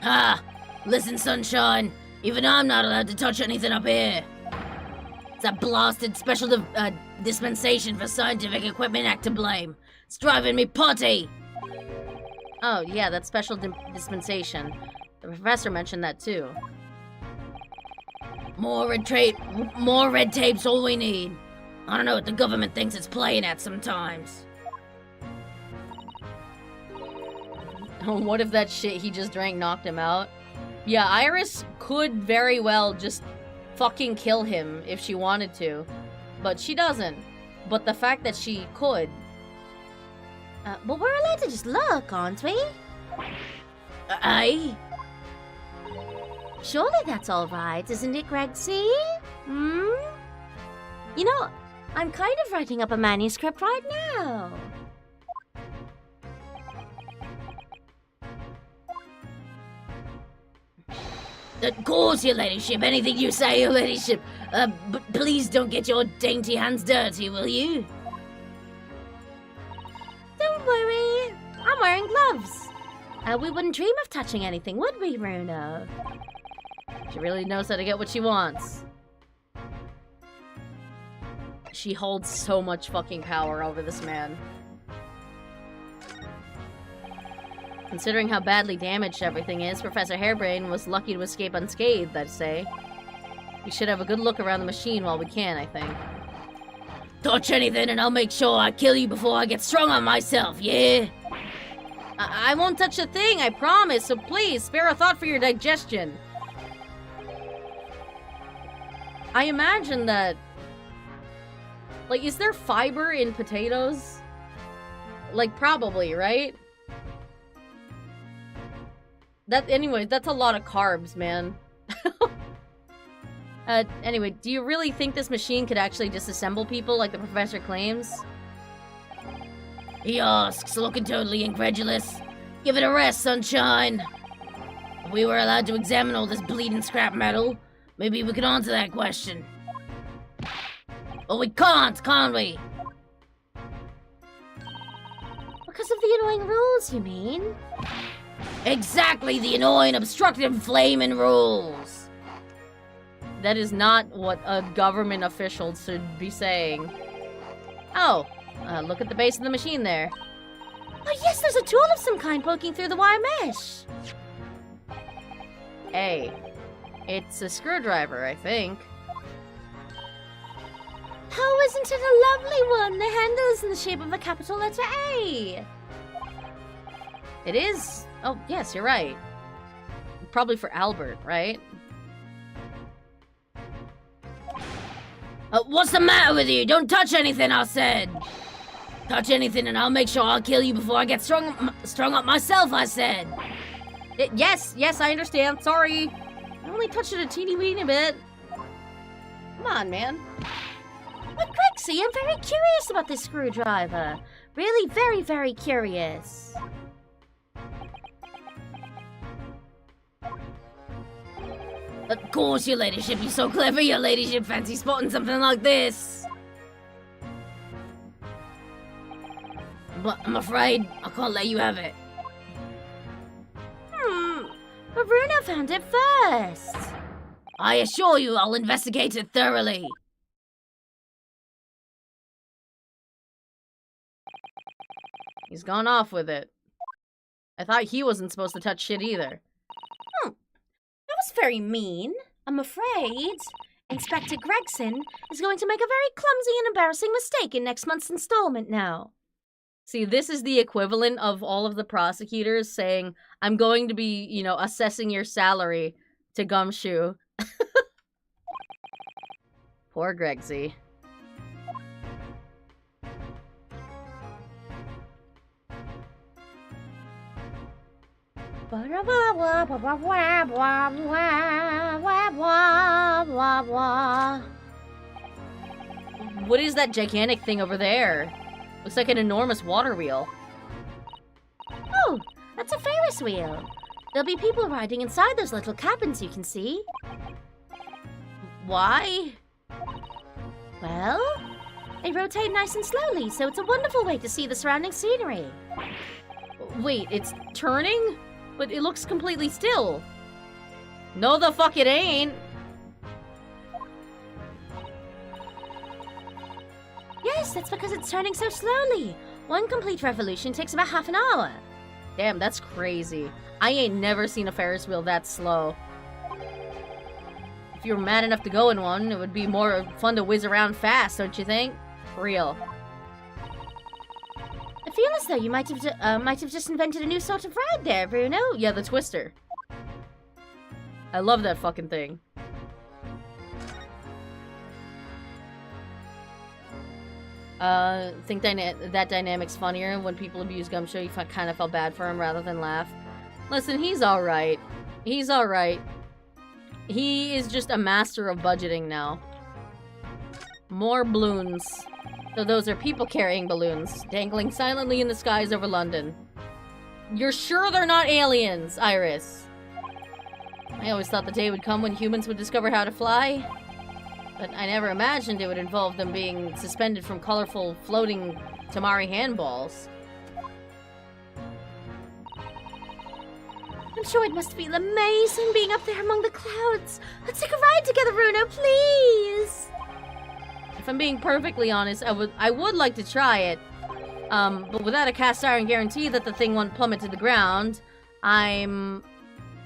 Ah, listen, Sunshine. Even I'm not allowed to touch anything up here. It's that blasted special dispensation for scientific equipment act to blame. It's driving me potty. Oh, yeah, that special dispensation. The professor mentioned that too. More red tape's all we need. I don't know what the government thinks it's playing at sometimes. What if that shit he just drank knocked him out? Yeah, Iris could very well just fucking kill him if she wanted to. But she doesn't. But the fact that she could... But we're allowed to just look, aren't we? Aye? Surely that's all right, isn't it, Gregsy? Hmm? You know, I'm kind of writing up a manuscript right now. Of course, your ladyship. Anything you say, your ladyship. But please don't get your dainty hands dirty, will you? Don't worry. I'm wearing gloves. We wouldn't dream of touching anything, would we, Bruno? She really knows how to get what she wants. She holds so much fucking power over this man. Considering how badly damaged everything is, Professor Hairbrain was lucky to escape unscathed, I'd say. We should have a good look around the machine while we can, I think. Touch anything and I'll make sure I kill you before I get strung on myself, yeah? I won't touch a thing, I promise, so please, spare a thought for your digestion. I imagine that... Like, is there fiber in potatoes? Like, probably, right? Anyway, that's a lot of carbs, man. Anyway, do you really think this machine could actually disassemble people like the professor claims? He asks, looking totally incredulous. Give it a rest, sunshine. If we were allowed to examine all this bleeding scrap metal, maybe we could answer that question. But we can't we? Because of the annoying rules, you mean? Exactly, the annoying, obstructive, flaming rules. That is not what a government official should be saying. Oh, look at the base of the machine there. Oh yes, there's a tool of some kind poking through the wire mesh. Hey, it's a screwdriver, I think. Oh, isn't it a lovely one? The handle is in the shape of a capital letter A. It is? Oh, yes, you're right. Probably for Albert, right? What's the matter with you? Don't touch anything, I said. Touch anything and I'll make sure I'll kill you before I get strung up myself, I said. Yes, I understand. Sorry. I only touched it a teeny weeny bit. Come on, man. But Gregsy, I'm very curious about this screwdriver. Really very, very curious. Of course, your ladyship, you're so clever, your ladyship fancy spotting something like this. But I'm afraid I can't let you have it. But Bruno found it first. I assure you I'll investigate it thoroughly. He's gone off with it. I thought he wasn't supposed to touch shit either. That was very mean. I'm afraid Inspector Gregson is going to make a very clumsy and embarrassing mistake in next month's installment now. See, this is the equivalent of all of the prosecutors saying, I'm going to be, assessing your salary to Gumshoe. Poor Gregsy. What is that gigantic thing over there? Looks like an enormous water wheel. Oh, that's a Ferris wheel. There'll be people riding inside those little cabins you can see. Why? Well, they rotate nice and slowly, so it's a wonderful way to see the surrounding scenery. Wait, it's turning? But it looks completely still. No, the fuck it ain't. Yes, that's because it's turning so slowly. One complete revolution takes about half an hour. Damn, that's crazy. I ain't never seen a Ferris wheel that slow. If you were mad enough to go in one, it would be more fun to whiz around fast, don't you think? For real. I feel as though you might have just invented a new sort of ride there, Bruno. Yeah, the Twister. I love that fucking thing. Think that dynamic's funnier when people abuse Gumshoe. You kind of felt bad for him rather than laugh. Listen, he's alright. He's alright. He is just a master of budgeting now. More balloons. So those are people carrying balloons, dangling silently in the skies over London. You're sure they're not aliens, Iris? I always thought the day would come when humans would discover how to fly. But I never imagined it would involve them being suspended from colorful, floating Tamari handballs. I'm sure it must feel amazing being up there among the clouds. Let's take a ride together, Bruno, please! If I'm being perfectly honest, I would like to try it. But without a cast iron guarantee that the thing won't plummet to the ground, I'm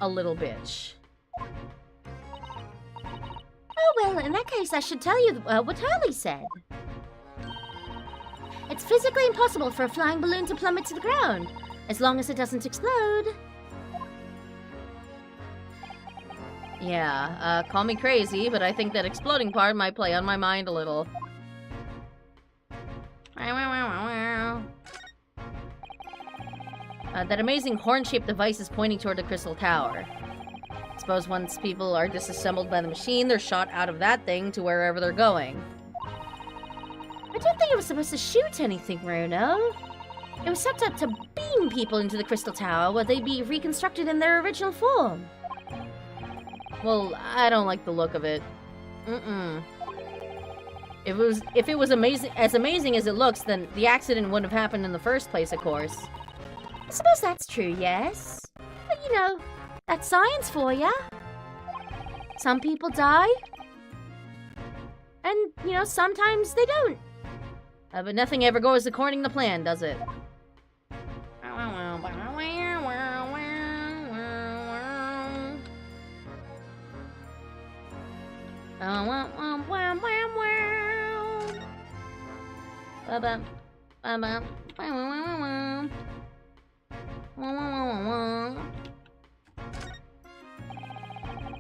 a little bitch. Oh, well, in that case, I should tell you what Hurley said. It's physically impossible for a flying balloon to plummet to the ground, as long as it doesn't explode. Yeah, call me crazy, but I think that exploding part might play on my mind a little. That amazing horn-shaped device is pointing toward the Crystal Tower. I suppose once people are disassembled by the machine, they're shot out of that thing to wherever they're going. I don't think it was supposed to shoot anything, Bruno. It was set up to beam people into the Crystal Tower, where they'd be reconstructed in their original form. Well, I don't like the look of it. If it was as amazing as it looks, then the accident wouldn't have happened in the first place, of course. I suppose that's true, yes. But you know, that's science for ya. Some people die. And, you know, sometimes they don't. But nothing ever goes according to plan, does it?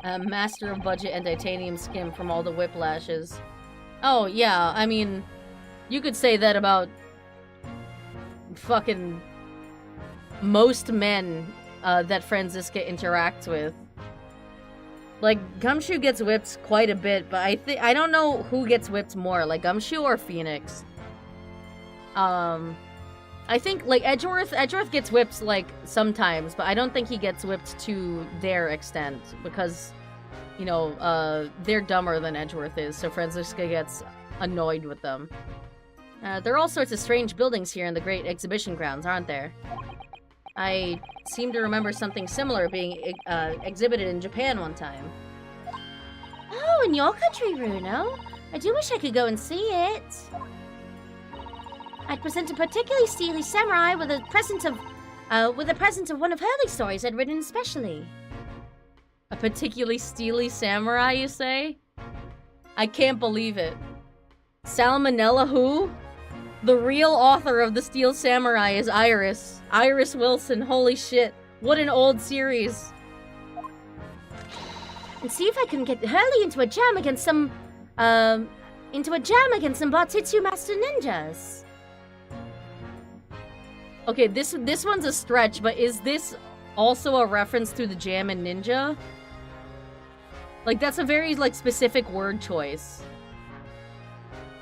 A master of budget and titanium skin from all the whiplashes. Oh, yeah, I mean, you could say that about fucking most men that Franziska interacts with. Like, Gumshoe gets whipped quite a bit, but I don't know who gets whipped more, like Gumshoe or Phoenix. I think, like, Edgeworth gets whipped, like, sometimes, but I don't think he gets whipped to their extent, because, you know, they're dumber than Edgeworth is, so Franziska gets annoyed with them. There are all sorts of strange buildings here in the Great Exhibition Grounds, aren't there? I seem to remember something similar being exhibited in Japan one time. Oh, in your country, Bruno. I do wish I could go and see it. I'd present a particularly steely samurai with a present of one of Hurley's stories I'd written especially. A particularly steely samurai, you say? I can't believe it. Salmonella who? The real author of the Steel Samurai is Iris. Iris Wilson, holy shit. What an old series. And see if I can get Hurley into a jam against some Bartitsu Master Ninjas. Okay, this one's a stretch, but is this also a reference to the Jam and Ninja? Like, that's a very, like, specific word choice.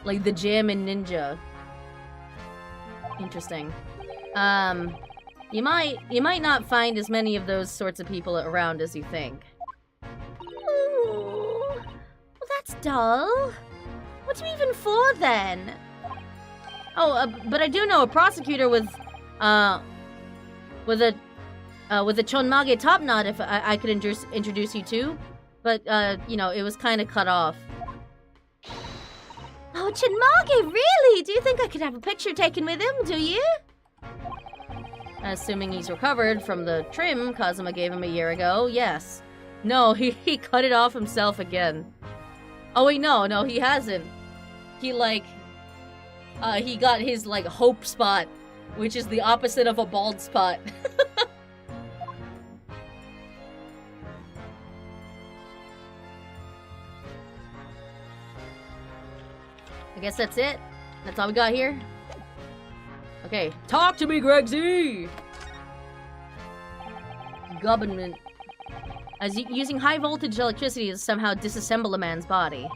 Like, the Jam and Ninja. Interesting. You might not find as many of those sorts of people around as you think. Ooh, well, that's dull. What are you even for, then? Oh, but I do know a prosecutor with a with the Chonmage top knot, if I could introduce you to. But, you know, it was kind of cut off. Oh, Chonmage, really? Do you think I could have a picture taken with him, do you? Assuming he's recovered from the trim Kazuma gave him a year ago, yes. No, he cut it off himself again. Oh wait, no, he hasn't. He, like, he got his, like, hope spot, which is the opposite of a bald spot. I guess that's it. That's all we got here. Okay, talk to me, Greg Z! Government. As using high voltage electricity to somehow disassemble a man's body.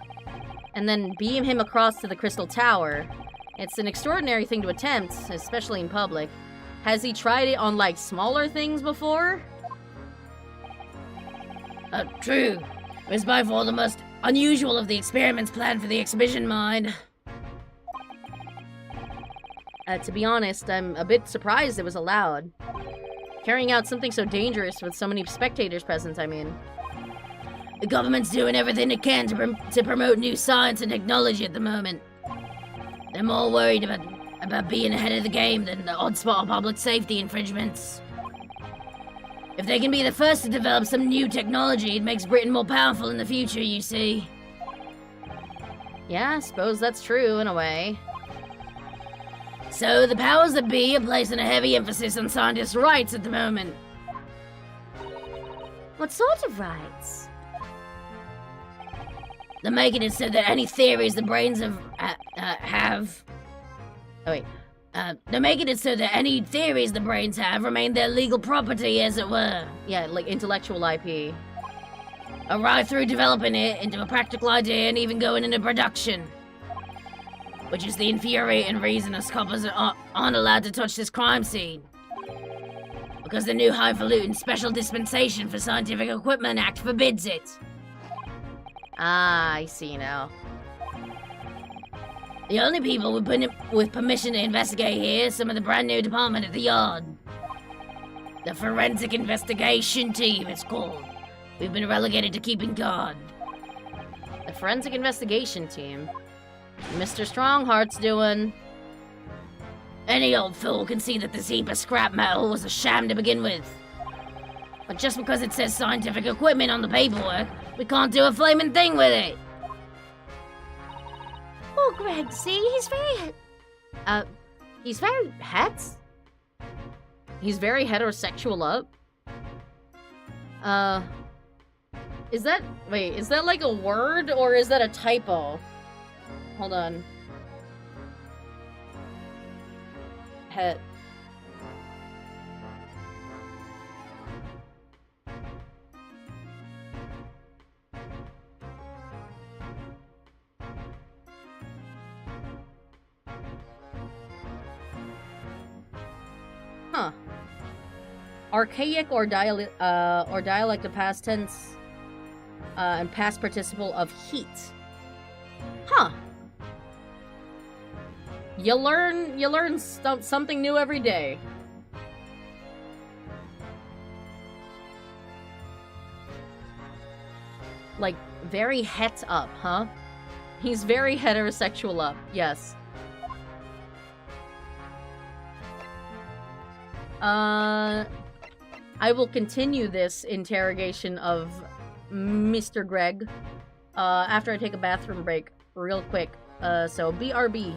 And then beam him across to the Crystal Tower. It's an extraordinary thing to attempt, especially in public. Has he tried it on, like, smaller things before? True. It was by far the most unusual of the experiments planned for the exhibition, mind. To be honest, I'm a bit surprised it was allowed. Carrying out something so dangerous with so many spectators present, I mean. The government's doing everything it can to promote new science and technology at the moment. They're more worried about being ahead of the game than the odd spot of public safety infringements. If they can be the first to develop some new technology, it makes Britain more powerful in the future, you see. Yeah, I suppose that's true, in a way. So, the powers that be are placing a heavy emphasis on scientists' rights at the moment. What sort of rights? They're making it so that any theories the brains have... they're making it so that any theories the brains have remain their legal property, as it were. Yeah, like intellectual IP. Right through developing it into a practical idea and even going into production. Which is the infuriating reason us coppers aren't allowed to touch this crime scene. Because the new highfalutin Special Dispensation for Scientific Equipment Act forbids it. Ah, I see now. The only people with permission to investigate here is some of the brand new department at the Yard. The Forensic Investigation Team, it's called. We've been relegated to keeping guard. The Forensic Investigation Team? Mr. Strongheart's doing. Any old fool can see that this heap of scrap metal was a sham to begin with. But just because it says scientific equipment on the paperwork, we can't do a flaming thing with it. Oh, Greg, see, he's very... He's very He's very heterosexual up? Is that like a word, or is that a typo? Hold on. Het. Huh. Archaic or dialect of past tense and past participle of heat. Huh. You learn something new every day. Like, very het up, huh? He's very heterosexual up, yes. I will continue this interrogation of Mr. Greg after I take a bathroom break real quick. So BRB.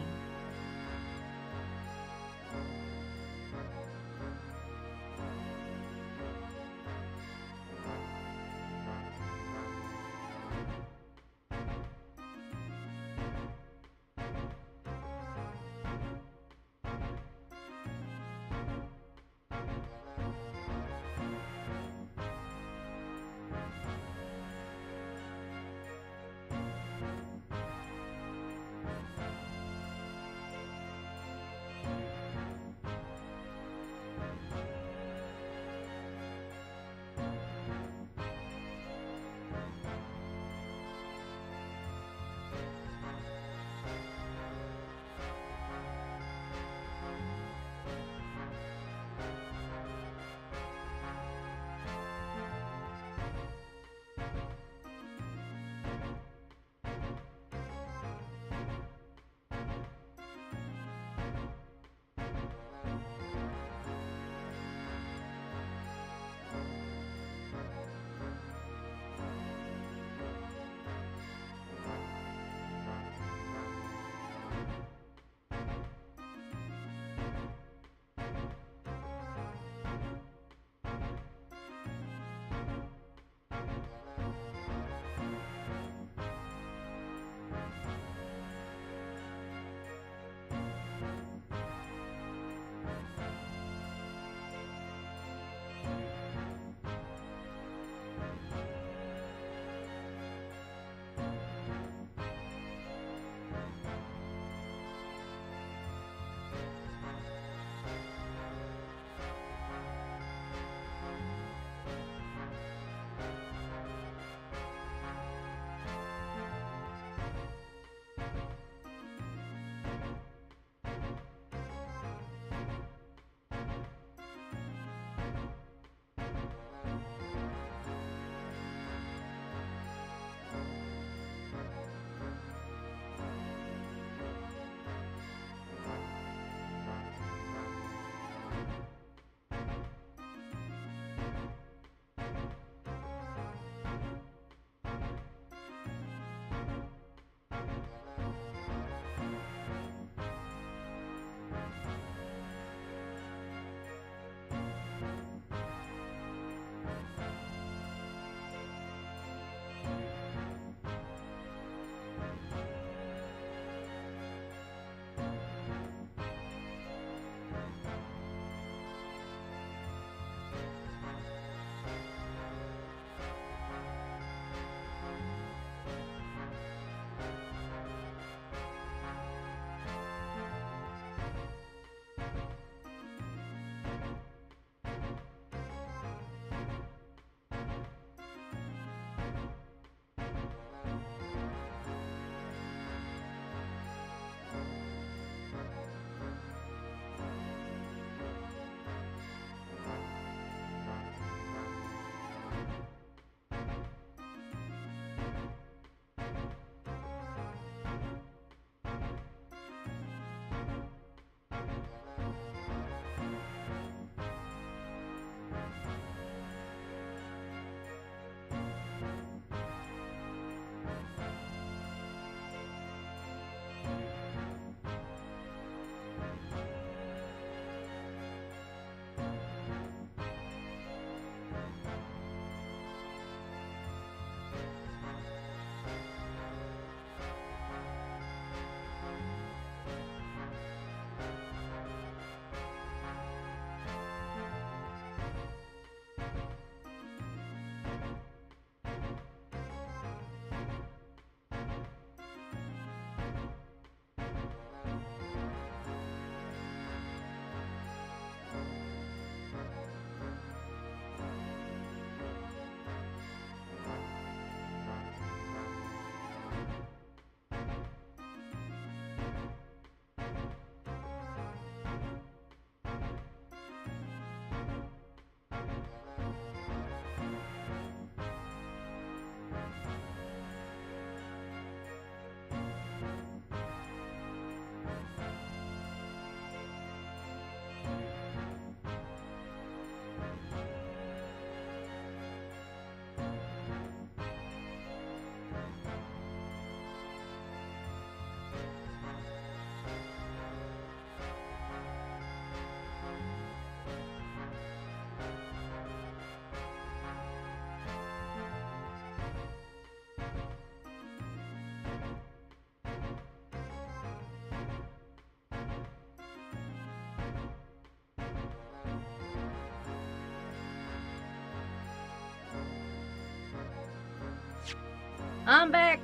I'm back.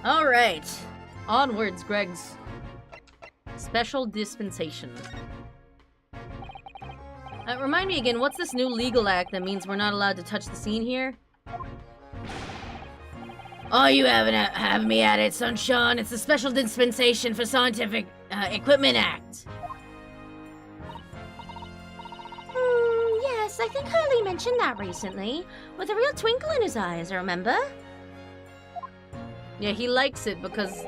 All right. Onwards, Greg's. Special dispensation. Remind me again, what's this new legal act that means we're not allowed to touch the scene here? Oh, you having me at it, Sunshine. It's the Special Dispensation for Scientific Equipment Act. Yes, I think Hurley mentioned that recently, with a real twinkle in his eyes, remember? Yeah, he likes it because...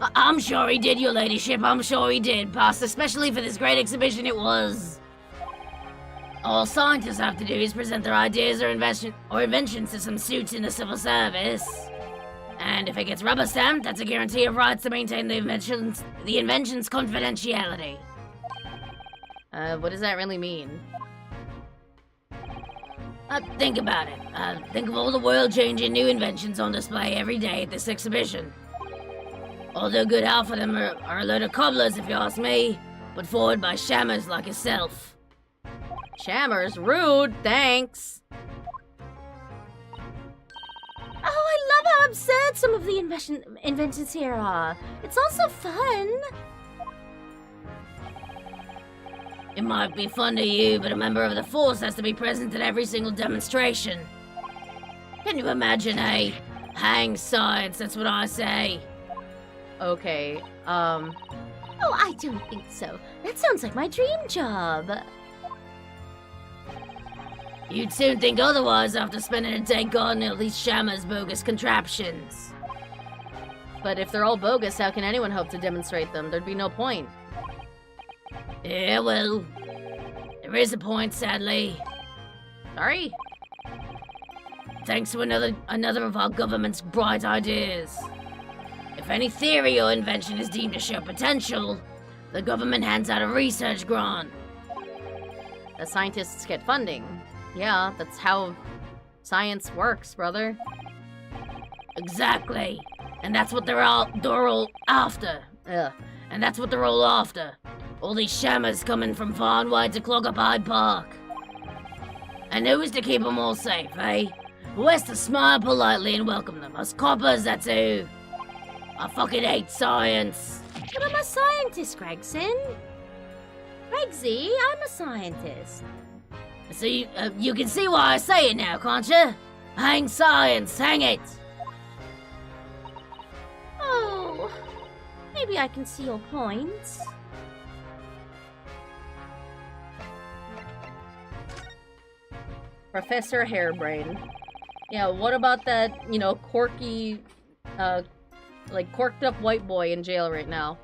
I'm sure he did, your ladyship. I'm sure he did, boss. Especially for this great exhibition it was. All scientists have to do is present their ideas or inventions to some suits in the civil service. And if it gets rubber stamped, that's a guarantee of rights to maintain the invention's confidentiality. What does that really mean? Think about it. Think of all the world-changing new inventions on display every day at this exhibition. Although good half of them are a load of cobblers, if you ask me, put forward by shammers like yourself. Shammers? Rude, thanks. Oh, I love how absurd some of the inventions here are. It's also fun. It might be fun to you, but a member of the force has to be present at every single demonstration. Can you imagine, eh? Hang science, that's what I say. Okay, Oh, I don't think so. That sounds like my dream job. You'd soon think otherwise after spending a day guarding all these shammers' bogus contraptions. but if they're all bogus, how can anyone hope to demonstrate them? There'd be no point. Yeah, well, there is a point, sadly. Sorry? Thanks to another of our government's bright ideas. If any theory or invention is deemed to show potential, the government hands out a research grant. The scientists get funding. Yeah, that's how science works, brother. Exactly. And that's what they're all after. And that's what they're all after. All these shammers coming from far and wide to clog up Hyde Park. And who's to keep them all safe, eh? Who has to smile politely and welcome them? Us coppers, that's who. I fucking hate science. But I'm a scientist, Gregson. Gregsy, I'm a scientist. So you can see why I say it now, can't you? Hang science, hang it. Oh, maybe I can see your point. Professor Hairbrain. Yeah, what about that, you know, quirky, like, corked up white boy in jail right now?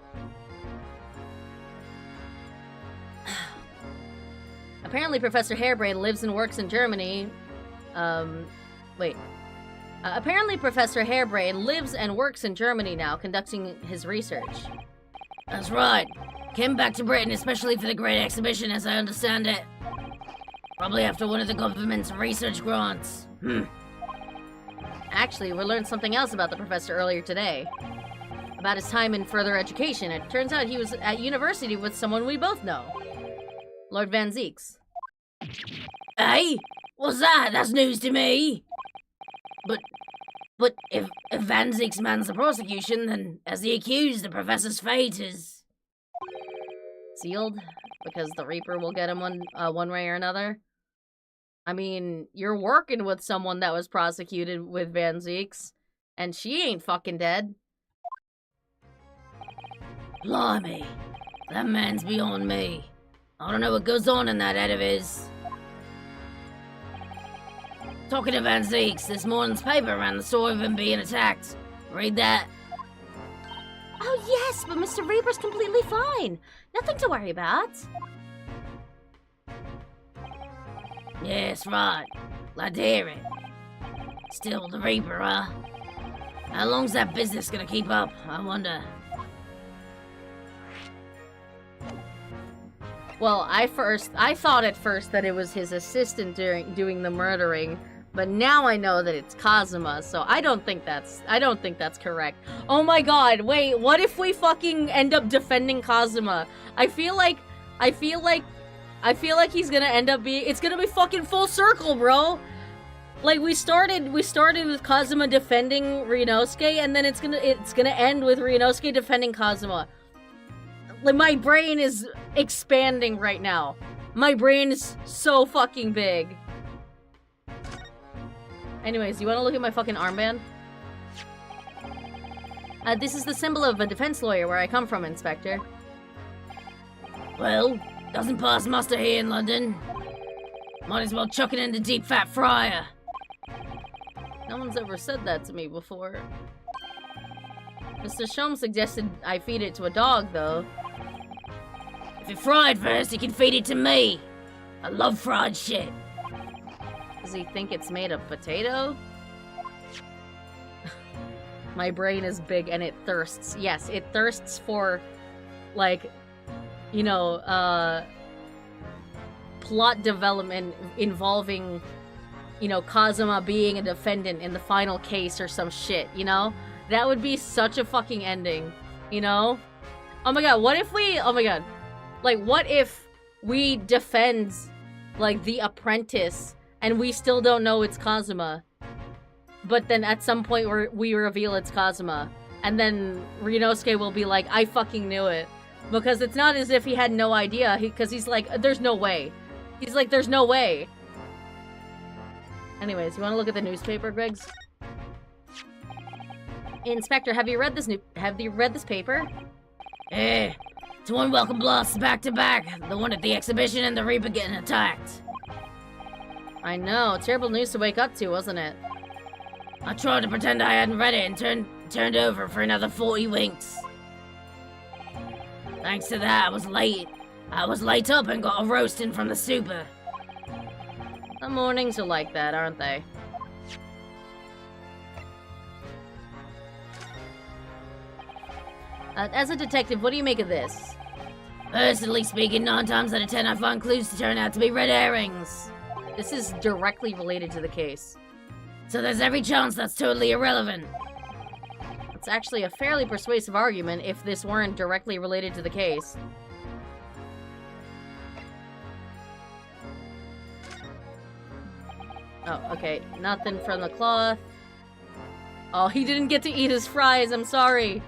Apparently Professor Hairbrain lives and works in Germany. Apparently Professor Hairbrain lives and works in Germany now, conducting his research. That's right. Came back to Britain especially for the Great Exhibition, as I understand it. Probably after one of the government's research grants. Actually, we learned something else about the professor earlier today. About his time in further education. It turns out he was at university with someone we both know. Lord Van Zeeks. Hey? What's that? That's news to me. But if Van Zeeks mans the prosecution, then as the accused, the professor's fate is... sealed? Because the Reaper will get him one way or another? I mean, you're working with someone that was prosecuted with Van Zeeks, and she ain't fucking dead. Blimey, that man's beyond me. I don't know what goes on in that head of his. Talking to Van Zeeks, this morning's paper ran the story of him being attacked. Read that? Oh yes, but Mr. Reaper's completely fine. Nothing to worry about. Yes, right. Glad to hear it. Still the Reaper, huh? How long's that business gonna keep up, I wonder? Well, I thought at first that it was his assistant doing the murdering, but now I know that it's Kazuma, so I don't think that's correct. Oh my god, wait, what if we fucking end up defending Kazuma? I feel like he's gonna end up it's gonna be fucking full circle, bro. Like we started with Kazuma defending Ryunosuke, and then it's gonna end with Ryunosuke defending Kazuma. Like, my brain is expanding right now. My brain is so fucking big. Anyways, you wanna look at my fucking armband? This is the symbol of a defense lawyer where I come from, Inspector. Well, doesn't pass muster here in London. Might as well chuck it in the deep fat fryer. No one's ever said that to me before. Mr. Shom suggested I feed it to a dog, though. If it fried first, you can feed it to me. I love fried shit. Does he think it's made of potato? My brain is big and it thirsts. Yes, it thirsts for, like, you know, plot development involving, you know, Kazuma being a defendant in the final case or some shit, you know? That would be such a fucking ending, you know? Oh my god, what if we... oh my god. Like, what if we defend, like, the apprentice and we still don't know it's Kazuma? But then at some point we reveal it's Kazuma. And then Ryunosuke will be like, I fucking knew it. Because it's not as if he had no idea, because he's like, there's no way. He's like, there's no way. Anyways, you want to look at the newspaper, Griggs? Inspector, have you read this paper? Eh, it's one welcome blast back to back. The one at the exhibition and the Reaper getting attacked. I know, terrible news to wake up to, wasn't it? I tried to pretend I hadn't read it and turned over for another 40 winks. Thanks to that, I was late up and got a roasting from the super. The mornings are like that, aren't they? As a detective, what do you make of this? Personally speaking, 9 times out of 10 I find clues to turn out to be red herrings. This is directly related to the case. So there's every chance that's totally irrelevant. It's actually a fairly persuasive argument if this weren't directly related to the case. Oh, okay. Nothing from the cloth. Oh, he didn't get to eat his fries. I'm sorry.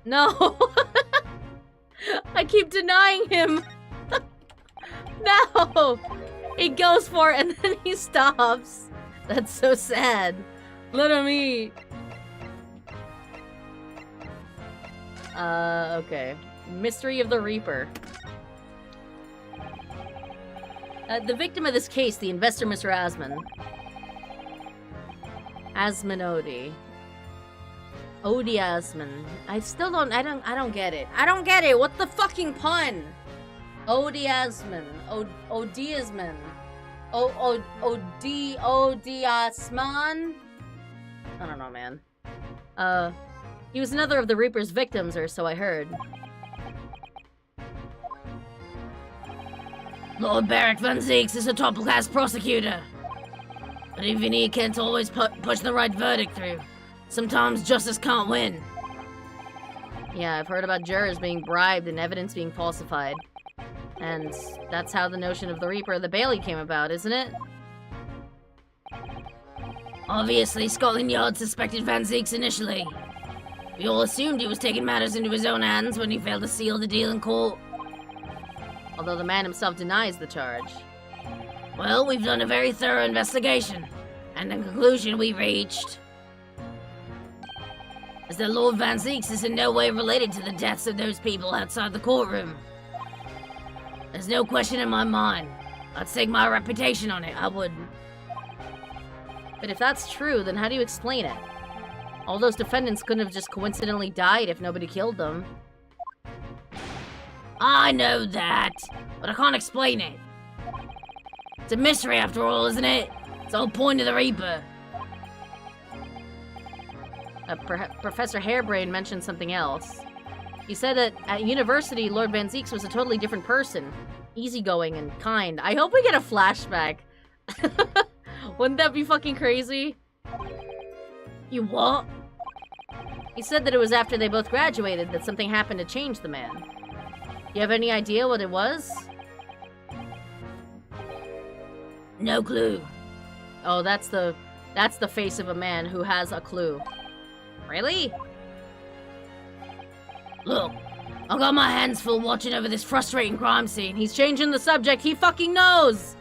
No! I keep denying him! No! He goes for it and then he stops. That's so sad. Let him eat. Okay. Mystery of the Reaper. The victim of this case, the investor, Mr. Asmonodi. Odi Asman. I don't get it. I don't get it. What the fucking pun? Odi Asman. Odi Asman. Odi Asman? I don't know, man. He was another of the Reaper's victims, or so I heard. Lord Barrack Van Zeeks is a top-class prosecutor. But even he can't always push the right verdict through. Sometimes justice can't win. Yeah, I've heard about jurors being bribed and evidence being falsified. And that's how the notion of the Reaper of the Bailey came about, isn't it? Obviously, Scotland Yard suspected Van Zeeks initially. We all assumed he was taking matters into his own hands when he failed to seal the deal in court. Although the man himself denies the charge. Well, we've done a very thorough investigation, and the conclusion we reached is that Lord Van Zeeks is in no way related to the deaths of those people outside the courtroom. There's no question in my mind. I'd stake my reputation on it, I would. But if that's true, then how do you explain it? All those defendants couldn't have just coincidentally died if nobody killed them. I know that, but I can't explain it. It's a mystery after all, isn't it? It's the whole point of the Reaper. Professor Harebrain mentioned something else. He said that at university, Lord Van Zeeks was a totally different person. Easygoing and kind. I hope we get a flashback. Wouldn't that be fucking crazy? You what? He said that it was after they both graduated that something happened to change the man. You have any idea what it was? No clue. Oh, that's the face of a man who has a clue. Really? Look, I've got my hands full watching over this frustrating crime scene. He's changing the subject. He fucking knows.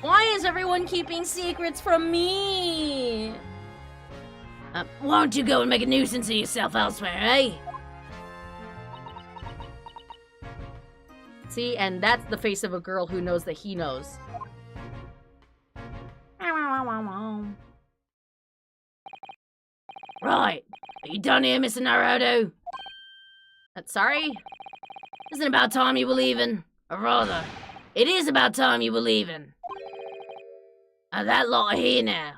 Why is everyone keeping secrets from me? Why don't you go and make a nuisance of yourself elsewhere, eh? See, and that's the face of a girl who knows that he knows. Right. Are you done here, Mr. Naruto? Sorry? Isn't it about time you were leaving? Or rather, it is about time you were leaving. That lot are here now.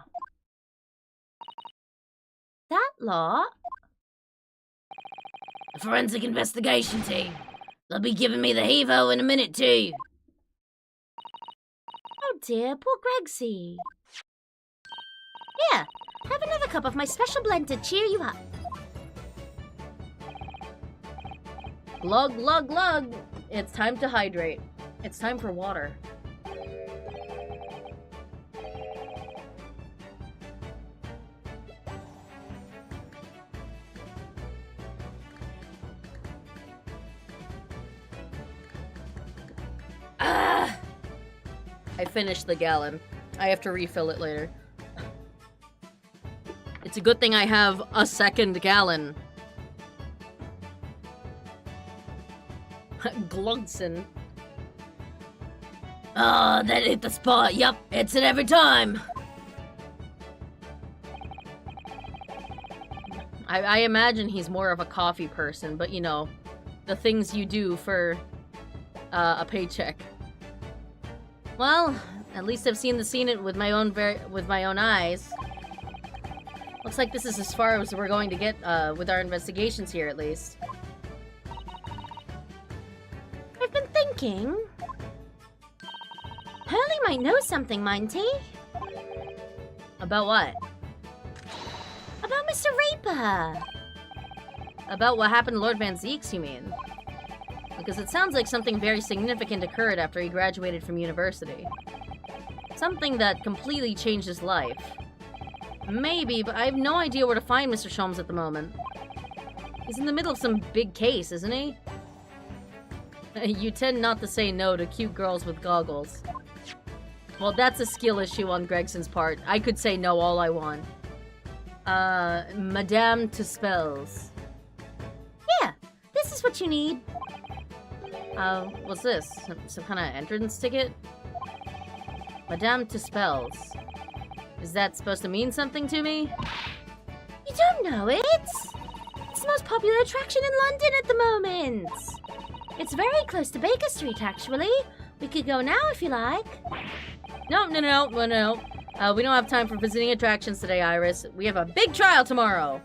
That lot? The forensic investigation team. They'll be giving me the heave-ho in a minute, too. Oh dear, poor Gregsy. Here, have another cup of my special blend to cheer you up. Glug, glug, glug. It's time to hydrate. It's time for water. I finished the gallon. I have to refill it later. It's a good thing I have a second gallon. Glugson. Oh, that hit the spot. Yup, hits it every time. I imagine he's more of a coffee person, but you know, the things you do for a paycheck. Well, at least I've seen it with my own eyes. Looks like this is as far as we're going to get with our investigations here, at least. I've been thinking. Hurley might know something, mightn't he? About what? About Mr. Reaper. About what happened to Lord Van Zeeks, you mean? Because it sounds like something very significant occurred after he graduated from university. Something that completely changed his life. Maybe, but I have no idea where to find Mr. Sholmes at the moment. He's in the middle of some big case, isn't he? You tend not to say no to cute girls with goggles. Well, that's a skill issue on Gregson's part. I could say no all I want. Madame Tuspels. Yeah, this is what you need. What's this? Some kind of entrance ticket? Madame Tussauds. Is that supposed to mean something to me? You don't know it? It's the most popular attraction in London at the moment. It's very close to Baker Street, actually. We could go now if you like. No. We don't have time for visiting attractions today, Iris. We have a big trial tomorrow.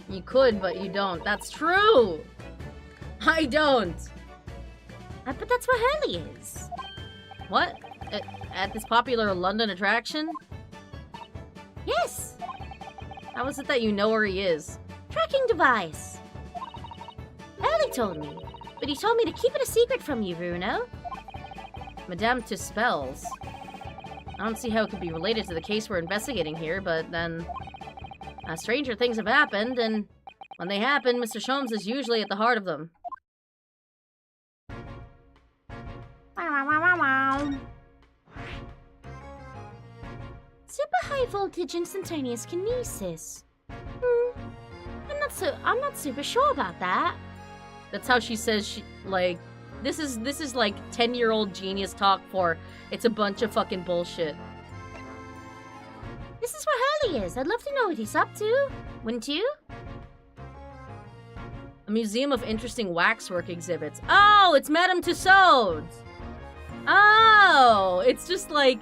You could, but you don't. That's true. I don't. But that's where Hurley is. What? At this popular London attraction? Yes. How is it that you know where he is? Tracking device. Hurley told me, but he told me to keep it a secret from you, Bruno. Madame Tussauds. I don't see how it could be related to the case we're investigating here, but then... stranger things have happened, and when they happen, Mr. Sholmes is usually at the heart of them. Super high voltage instantaneous kinesis. I'm not super sure about that. That's how she says she, like, this is like 10-year-old genius talk for it's a bunch of fucking bullshit. This is where Hurley is. I'd love to know what he's up to. Wouldn't you? A museum of interesting waxwork exhibits. Oh, it's Madame Tussauds. Oh, it's just like,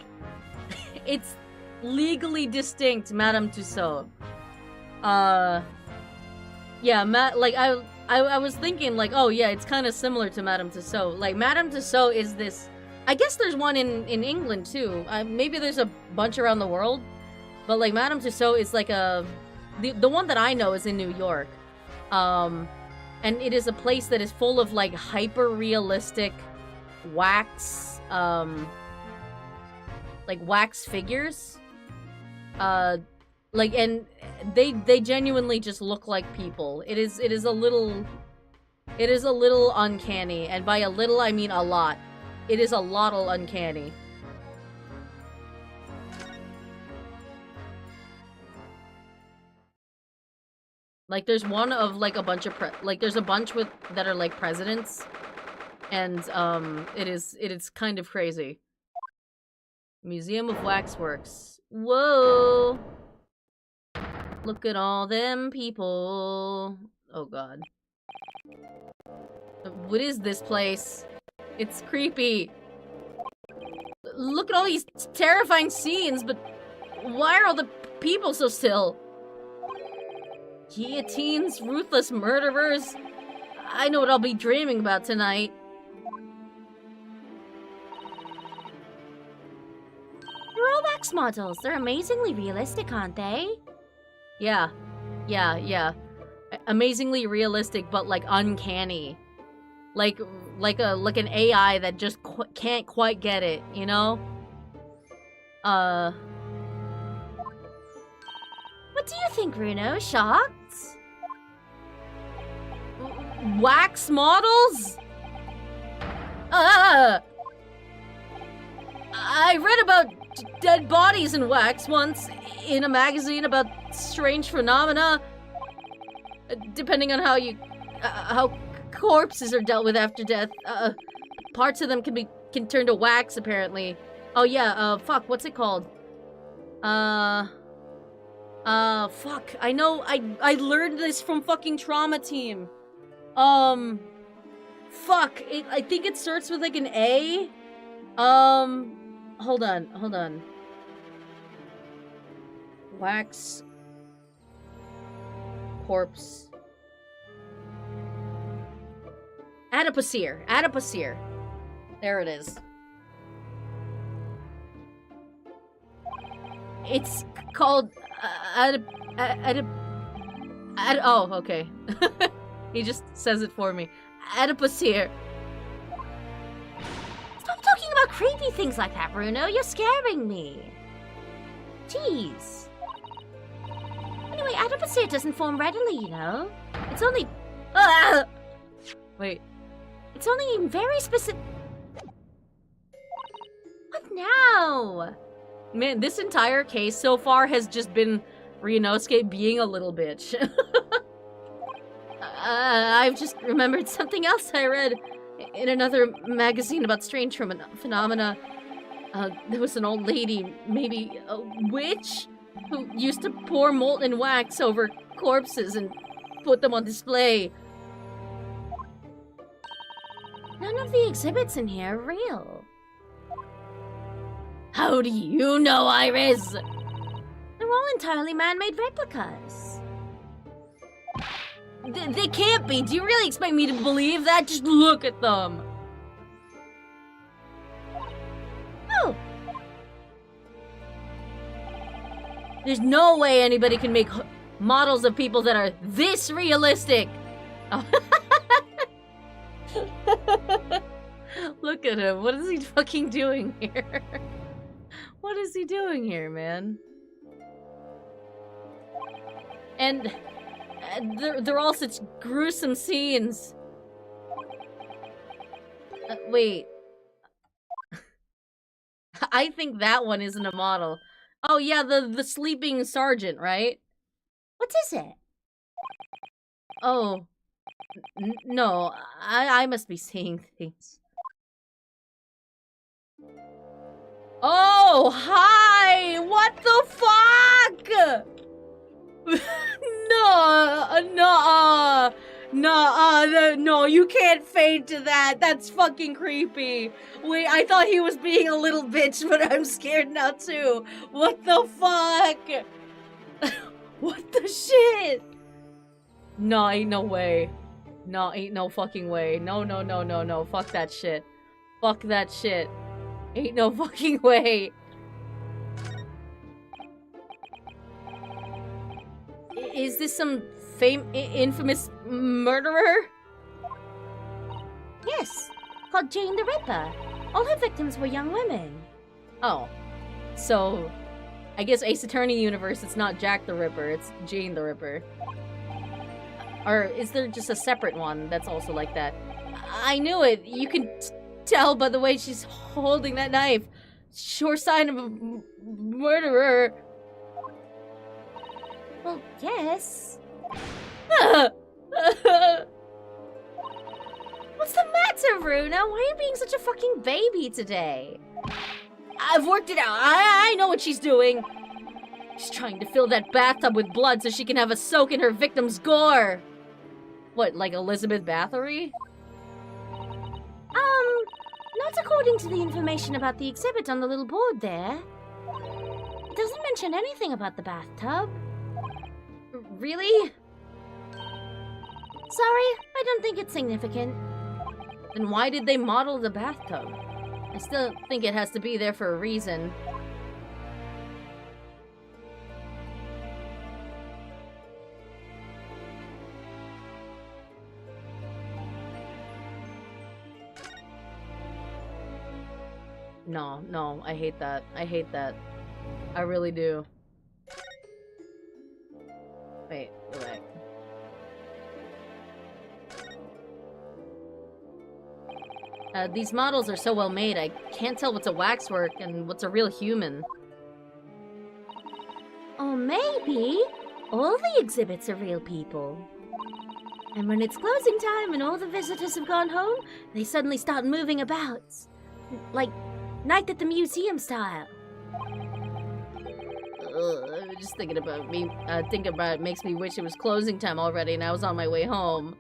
it's legally distinct Madame Tussauds. Yeah, I was thinking like, oh yeah, it's kind of similar to Madame Tussauds. Like Madame Tussauds is this, I guess there's one in England too. Maybe there's a bunch around the world. But like Madame Tussauds is like the one that I know is in New York. And it is a place that is full of like hyper realistic wax like wax figures. Like, and they genuinely just look like people. It is a little uncanny, and by a little I mean a lot. It is a lottle uncanny. Like, there's one of, like, a bunch of there's a bunch that are, like, presidents. And, it is kind of crazy. Museum of Waxworks. Whoa! Look at all them people. Oh, God. What is this place? It's creepy. Look at all these terrifying scenes, but why are all the people so still? Guillotines, ruthless murderers. I know what I'll be dreaming about tonight. They're all wax models. They're amazingly realistic, aren't they? Yeah. Amazingly realistic, but like uncanny. Like an AI that just can't quite get it, you know? What do you think, Bruno? Shocked? Wax models? I read about dead bodies in wax once in a magazine about strange phenomena. Depending on how corpses are dealt with after death, parts of them can turn to wax apparently. Oh yeah, fuck, what's it called? Fuck, I know, I learned this from fucking Trauma Team. Fuck, I think it starts with like an A. Hold on. Wax. Corpse. Adipocere. There it is. It's called oh, okay. He just says it for me. Adipocere. Stop talking about creepy things like that, Bruno. You're scaring me. Jeez. Anyway, adipocere doesn't form readily, you know. It's only... Wait. It's only in very specific... What now? Man, this entire case so far has just been Ryunosuke being a little bitch. I've just remembered something else I read. In another magazine about strange phenomena, there was an old lady, maybe a witch, who used to pour molten wax over corpses and put them on display. None of the exhibits in here are real. How do you know, Iris? They're all entirely man-made replicas. They can't be. Do you really expect me to believe that? Just look at them. Oh. There's no way anybody can make models of people that are this realistic. Oh. Look at him. What is he fucking doing here? What is he doing here, man? And they're all such gruesome scenes. Wait. I think that one isn't a model. Oh yeah, the sleeping sergeant, right? What is it? Oh. No, I must be seeing things. Oh, hi! What the fuck? No, you can't fade to that. That's fucking creepy. Wait, I thought he was being a little bitch, but I'm scared now too. What the fuck? What the shit? No, ain't no way. No, ain't no fucking way. No. Fuck that shit. Fuck that shit. Ain't no fucking way. Is this some infamous murderer? Yes, called Jane the Ripper. All her victims were young women. Oh. So, I guess Ace Attorney universe, it's not Jack the Ripper, it's Jane the Ripper. Or is there just a separate one that's also like that? I knew it. You can tell by the way she's holding that knife. Sure sign of a murderer. Well, yes. What's the matter, Runa? Why are you being such a fucking baby today? I've worked it out. I know what she's doing. She's trying to fill that bathtub with blood so she can have a soak in her victim's gore. What, like Elizabeth Bathory? Not according to the information about the exhibit on the little board there. It doesn't mention anything about the bathtub. Really? Sorry, I don't think it's significant. Then why did they model the bathtub? I still think it has to be there for a reason. No, I hate that. I hate that. I really do. Wait, go back. These models are so well made, I can't tell what's a waxwork and what's a real human. Or maybe all the exhibits are real people. And when it's closing time and all the visitors have gone home, they suddenly start moving about. Like Night at the Museum style. Just thinking about it makes me wish it was closing time already and I was on my way home.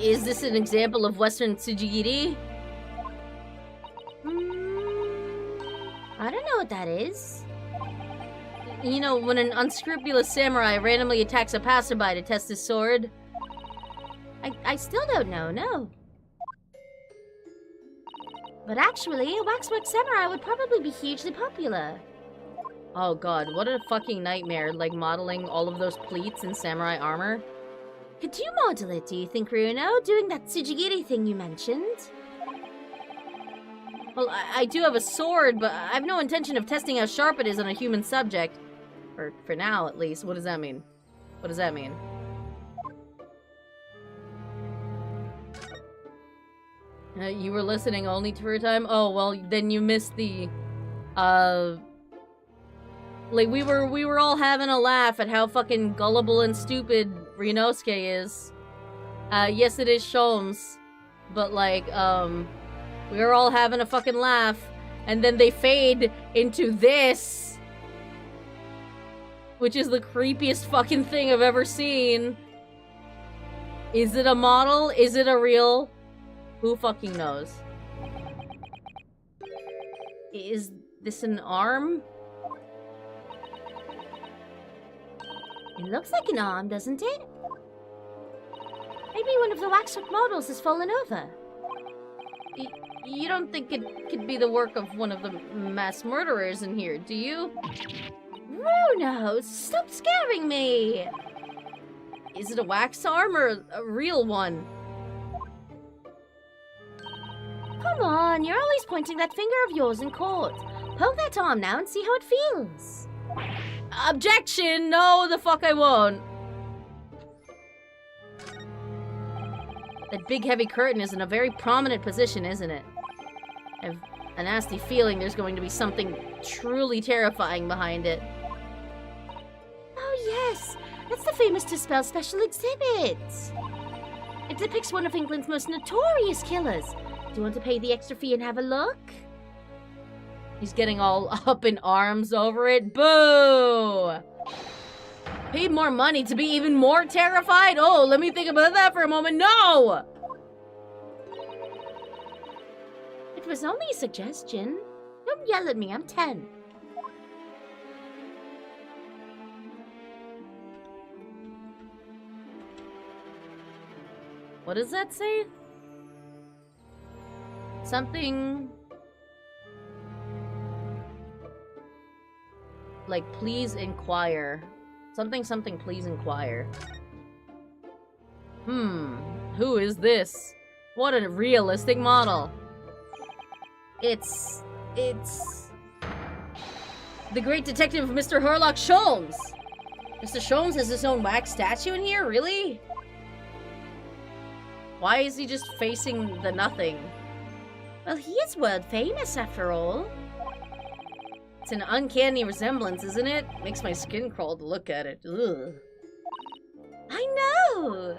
Is this an example of Western Tsujigiri? I don't know what that is. You know, when an unscrupulous samurai randomly attacks a passerby to test his sword? I still don't know, no. But actually, a waxwork samurai would probably be hugely popular. Oh god, what a fucking nightmare, like modeling all of those pleats in samurai armor. Could you model it, do you think, Runo, doing that Tsujigiri thing you mentioned? Well, I do have a sword, but I have no intention of testing how sharp it is on a human subject. For now, at least. What does that mean? What does that mean? You were listening only to her time? Oh, well, then you missed the Like, we were all having a laugh at how fucking gullible and stupid Ryunosuke is. Yes, it is Sholmes. But, like, we were all having a fucking laugh. And then they fade into this. Which is the creepiest fucking thing I've ever seen. Is it a model? Is it a real? Who fucking knows? Is this an arm? It looks like an arm, doesn't it? Maybe one of the waxwork models has fallen over. You don't think it could be the work of one of the mass murderers in here, do you? Bruno, stop scaring me! Is it a wax arm or a real one? Come on, you're always pointing that finger of yours in court. Poke that arm now and see how it feels. Objection! No, the fuck I won't. That big heavy curtain is in a very prominent position, isn't it? I have a nasty feeling there's going to be something truly terrifying behind it. Oh yes, that's the famous To Spell special exhibit. It depicts one of England's most notorious killers. Do you want to pay the extra fee and have a look? He's getting all up in arms over it. Boo! Paid more money to be even more terrified? Oh, let me think about that for a moment. No! It was only a suggestion. Don't yell at me, I'm 10. What does that say? Something... like, please inquire. Something, please inquire. Who is this? What a realistic model. It's... the great detective Mr. Herlock Sholmes! Mr. Sholmes has his own wax statue in here? Really? Why is he just facing the nothing? Well, he is world famous after all. It's an uncanny resemblance, isn't it? Makes my skin crawl to look at it. Ugh. I know!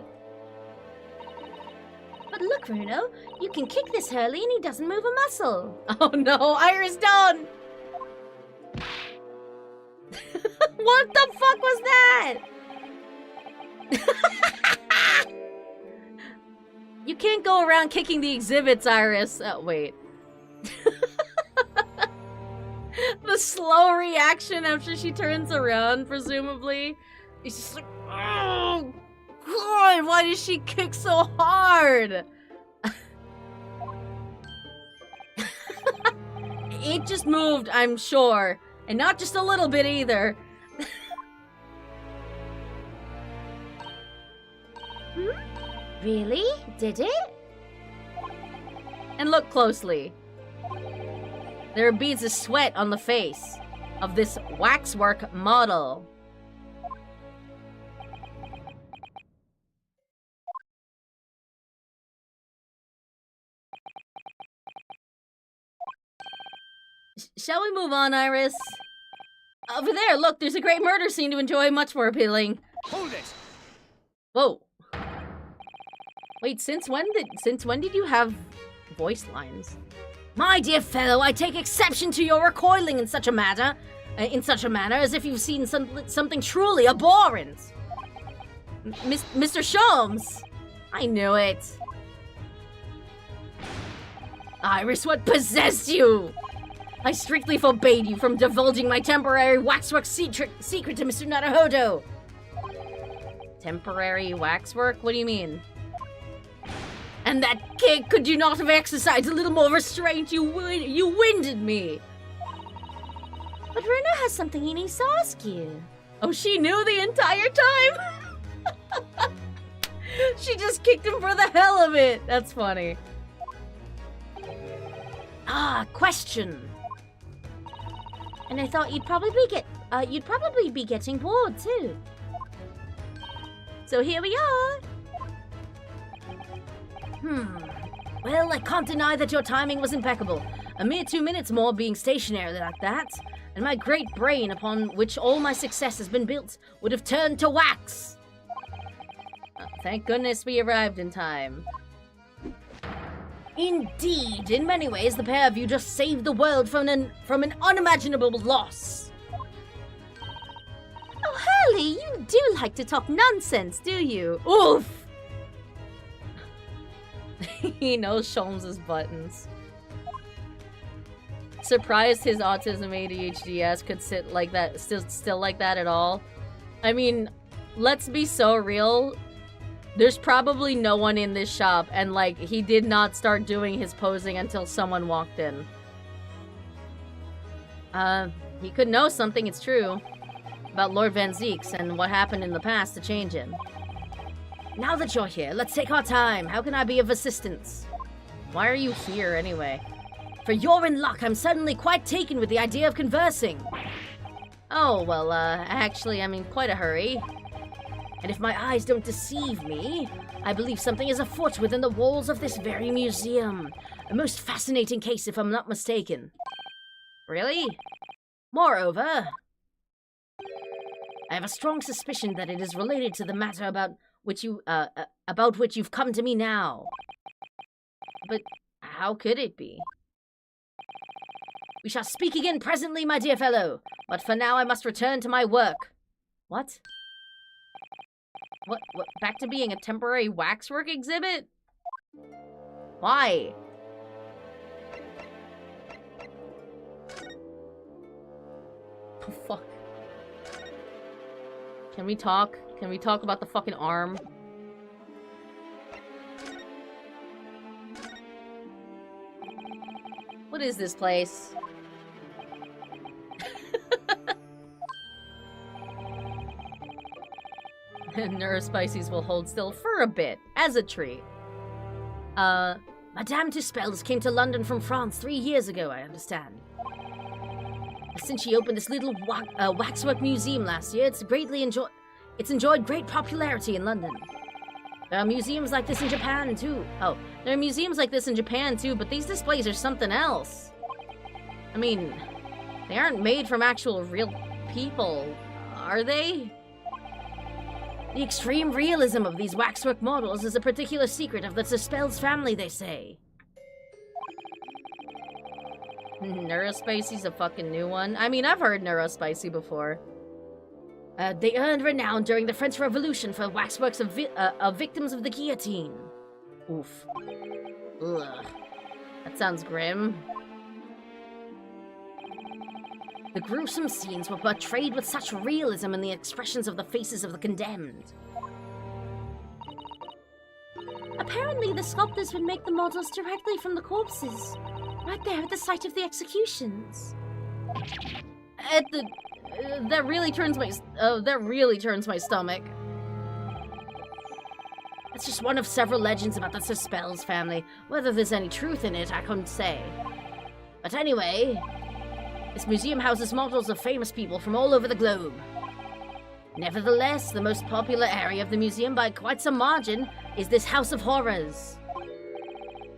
But look, Bruno, you can kick this Hurley and he doesn't move a muscle. Oh no, Iris, don't! What the fuck was that? You can't go around kicking the exhibits, Iris. Oh, wait. The slow reaction after she turns around, presumably. It's just like, oh, God, why does she kick so hard? It just moved, I'm sure. And not just a little bit either. Really? Did it? And look closely. There are beads of sweat on the face of this waxwork model. Shall we move on, Iris? Over there, look, there's a great murder scene to enjoy, much more appealing. Hold it! Whoa. Wait, since when did you have voice lines? My dear fellow, I take exception to your recoiling in such a manner, as if you've seen something truly abhorrent. Mr. Sholmes! I knew it. Iris, what possessed you? I strictly forbade you from divulging my temporary waxwork secret to Mr. Naruhodo. Temporary waxwork? What do you mean? And that kid, could you not have exercised a little more restraint? You winded me. But Bruno has something he needs to ask you. Oh, she knew the entire time? She just kicked him for the hell of it. That's funny. Ah, question. And I thought you'd probably be getting bored too. So here we are. Well, I can't deny that your timing was impeccable. A mere 2 minutes more being stationary like that, and my great brain upon which all my success has been built would have turned to wax. Thank goodness we arrived in time. Indeed, in many ways, the pair of you just saved the world from an unimaginable loss. Oh, Hurley, you do like to talk nonsense, do you? Oof! He knows Sholmes' buttons. Surprised his autism ADHD could sit like that, still like that at all. I mean, let's be so real. There's probably no one in this shop, and like, he did not start doing his posing until someone walked in. He could know something, it's true, about Lord Van Zeeks and what happened in the past to change him. Now that you're here, let's take our time. How can I be of assistance? Why are you here, anyway? For you're in luck, I'm suddenly quite taken with the idea of conversing. Oh, well, actually, I'm in quite a hurry. And if my eyes don't deceive me, I believe something is afoot within the walls of this very museum. A most fascinating case, if I'm not mistaken. Really? Moreover, I have a strong suspicion that it is related to the matter about which you've come to me now. But how could it be? We shall speak again presently, my dear fellow. But for now, I must return to my work. What? What? Back to being a temporary waxwork exhibit? Why? Oh, fuck. Can we talk? Can we talk about the fucking arm? What is this place? Neurospices will hold still for a bit, as a treat. Madame Tuspels came to London from France 3 years ago, I understand. Since she opened this little waxwork museum last year, it's enjoyed great popularity in London. There are museums like this in Japan, too. Oh, there are museums like this in Japan, too, but these displays are something else. I mean, they aren't made from actual real people, are they? The extreme realism of these waxwork models is a particular secret of the Tuspels family, they say. Neurospicy's a fucking new one. I mean, I've heard Neurospicy before. They earned renown during the French Revolution for waxworks of victims of the guillotine. Oof. Ugh. That sounds grim. The gruesome scenes were portrayed with such realism in the expressions of the faces of the condemned. Apparently, the sculptors would make the models directly from the corpses, right there at the site of the executions. That really turns my stomach. That's just one of several legends about the Tuspels family. Whether there's any truth in it, I couldn't say. But anyway, this museum houses models of famous people from all over the globe. Nevertheless, the most popular area of the museum by quite some margin is this House of Horrors.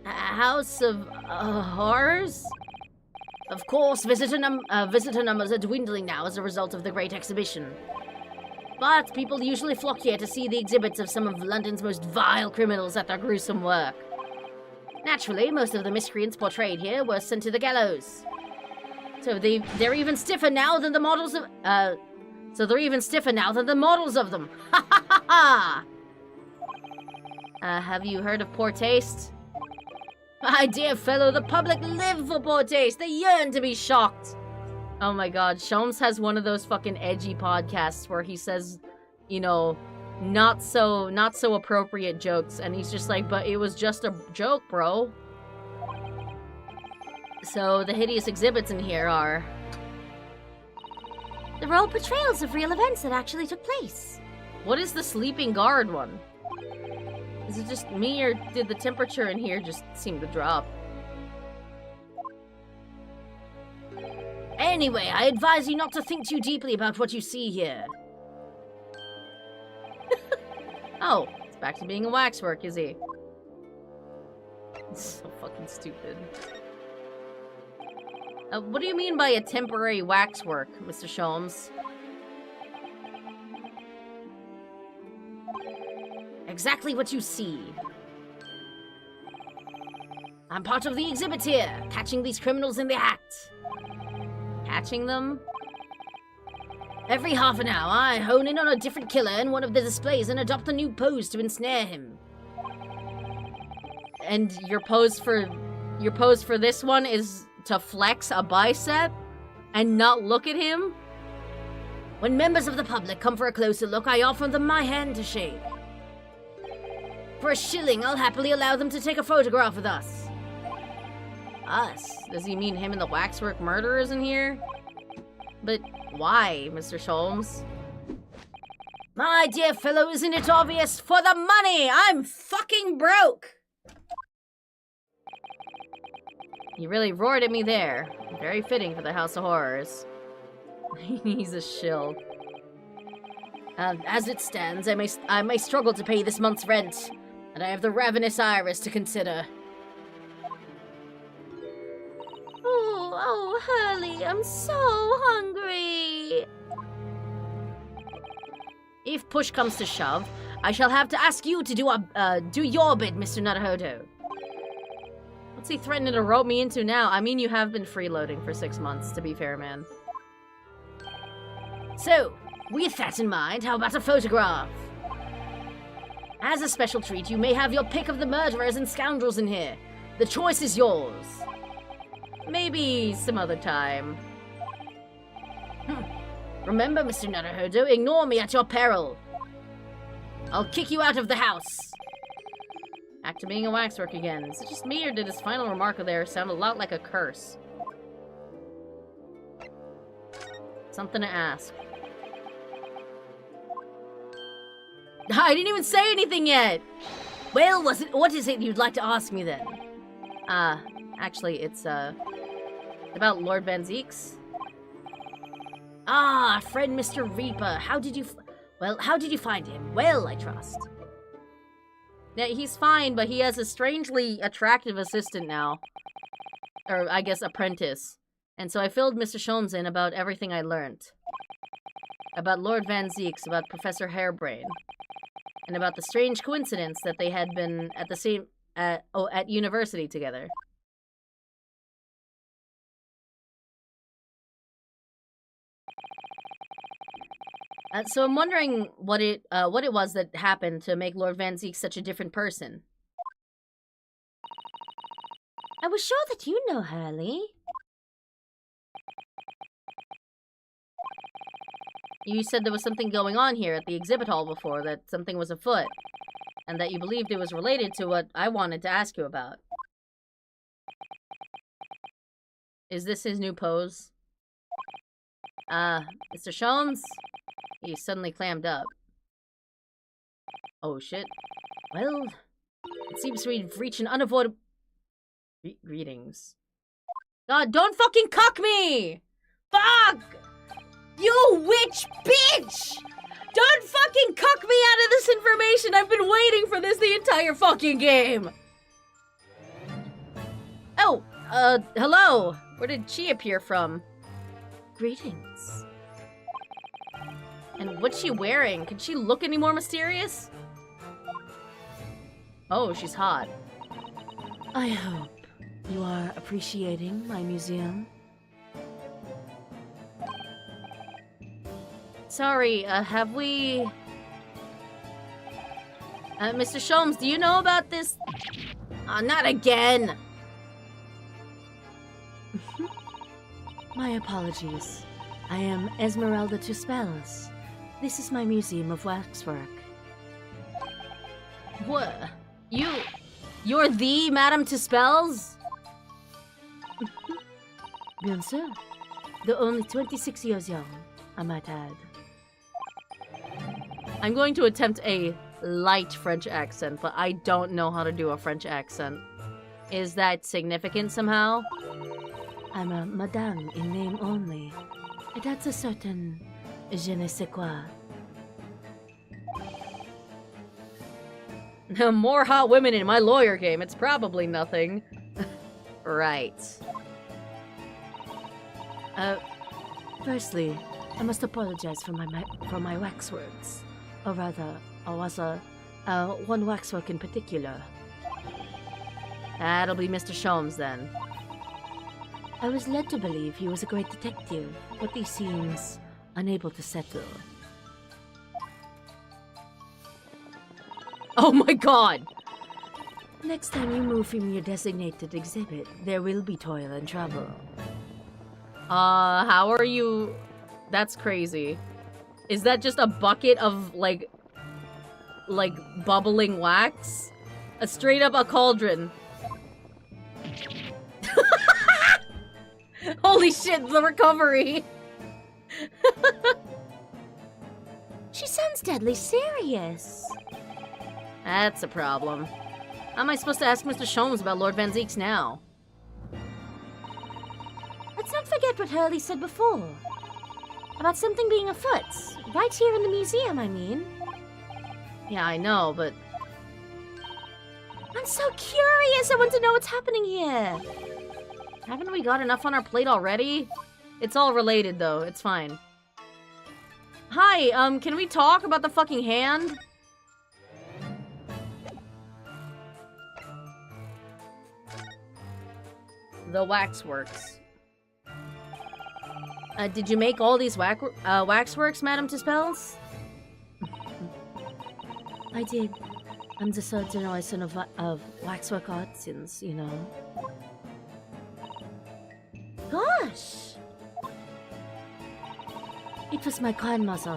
A House of Horrors? Of course, visitor numbers are dwindling now as a result of the Great Exhibition. But people usually flock here to see the exhibits of some of London's most vile criminals at their gruesome work. Naturally, most of the miscreants portrayed here were sent to the gallows. So they're even stiffer now than the models of them. Ha ha ha ha! Have you heard of poor taste? My dear fellow, the public live for poor taste. They yearn to be shocked. Oh my god, Sholmes has one of those fucking edgy podcasts where he says, you know, not so appropriate jokes, and he's just like, but it was just a joke, bro. So the hideous exhibits in here are... They're all portrayals of real events that actually took place. What is the sleeping guard one? Is it just me, or did the temperature in here just seem to drop? Anyway, I advise you not to think too deeply about what you see here. Oh, it's back to being a waxwork, is he? It's so fucking stupid. What do you mean by a temporary waxwork, Mr. Sholmes? Exactly what you see. I'm part of the exhibit here, catching these criminals in the act. Catching them? Every half an hour, I hone in on a different killer in one of the displays and adopt a new pose to ensnare him. And your pose for this one is to flex a bicep and not look at him? When members of the public come for a closer look, I offer them my hand to shake. For a shilling, I'll happily allow them to take a photograph with us. Us? Does he mean him and the waxwork murderers in here? But why, Mr. Sholmes? My dear fellow, isn't it obvious? For the money! I'm fucking broke! You really roared at me there. Very fitting for the House of Horrors. He's a shill. As it stands, I may struggle to pay this month's rent, and I have the ravenous iris to consider. Oh, Hurley, I'm so hungry. If push comes to shove, I shall have to ask you to do your bit, Mr. Naruhodo. What's he threatening to rope me into now? I mean, you have been freeloading for 6 months, to be fair, man. So, with that in mind, how about a photograph? As a special treat, you may have your pick of the murderers and scoundrels in here. The choice is yours. Maybe some other time. Remember, Mr. Naruhodo, ignore me at your peril. I'll kick you out of the house. Back to being a waxwork again. Is it just me, or did his final remark there sound a lot like a curse? Something to ask. I didn't even say anything yet! Well, what is it you'd like to ask me then? Actually, it's, about Lord Van Zeeks. Ah, friend Mr. Reaper, how did you find him? Well, I trust. Yeah, he's fine, but he has a strangely attractive assistant now. Or, I guess, apprentice. And so I filled Mr. Sholmes in about everything I learned. About Lord Van Zeeks, about Professor Hairbrain. And about the strange coincidence that they had been at the same... at university together. So I'm wondering what it was that happened to make Lord Van Zeek such a different person. I was sure that you know, Hurley. You said there was something going on here at the exhibit hall before, that something was afoot, and that you believed it was related to what I wanted to ask you about. Is this his new pose? Mr. Sholmes? He suddenly clammed up. Oh, shit. Well, it seems we've reached an unavoidable... Greetings. God, don't fucking cuck me! Fuck! You witch bitch! Don't fucking cuck me out of this information! I've been waiting for this the entire fucking game! Oh, hello! Where did she appear from? Greetings. And what's she wearing? Could she look any more mysterious? Oh, she's hot. I hope you are appreciating my museum. Sorry, have we... Mr. Sholmes, do you know about this? Not again! My apologies. I am Esmeralda Tuspels. This is my museum of waxwork. What? You're the Madame Tuspels? Bien sûr. Though only 26 years young, I might add. I'm going to attempt a light French accent, but I don't know how to do a French accent. Is that significant somehow? I'm a madame in name only. It adds a certain je ne sais quoi. More hot women in my lawyer game. It's probably nothing. Right. Firstly, I must apologize for my waxworks. Or rather, one waxwork in particular. That'll be Mr. Sholmes then. I was led to believe he was a great detective, but he seems unable to settle. Oh my god! Next time you move from your designated exhibit, there will be toil and trouble. How are you... That's crazy. Is that just a bucket of, like bubbling wax? Straight up a cauldron. Holy shit, the recovery! She sounds deadly serious. That's a problem. How am I supposed to ask Mr. Sholmes about Lord Van Zeeks now? Let's not forget what Hurley said before. About something being afoot. Right here in the museum, I mean. Yeah, I know, but... I'm so curious! I want to know what's happening here! Haven't we got enough on our plate already? It's all related, though. It's fine. Hi, can we talk about the fucking hand? The waxworks. Did you make all these waxworks, Madame Tuspels? I did. I'm the third generation of waxwork artisans, you know. Gosh! It was my grandmother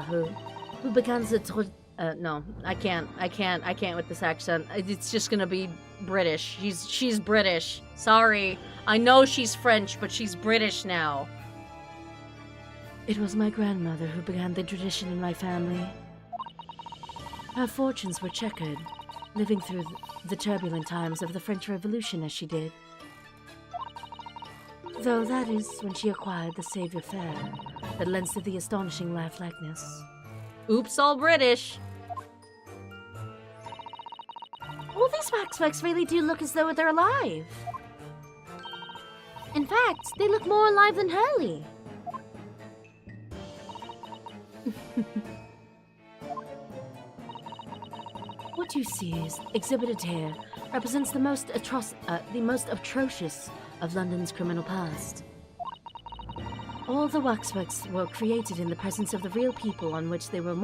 who began the no, I can't with this accent. It's just gonna be British. She's British. Sorry. I know she's French, but she's British now. It was my grandmother who began the tradition in my family. Her fortunes were checkered, living through the turbulent times of the French Revolution as she did. Though that is when she acquired the Savior Fair that lends to the astonishing lifelikeliness. Oops, all British. All these waxworks really do look as though they're alive. In fact, they look more alive than Hurley. What you see is exhibited here represents the most atrocious of London's criminal past. All the waxworks were created in the presence of the real people on which they are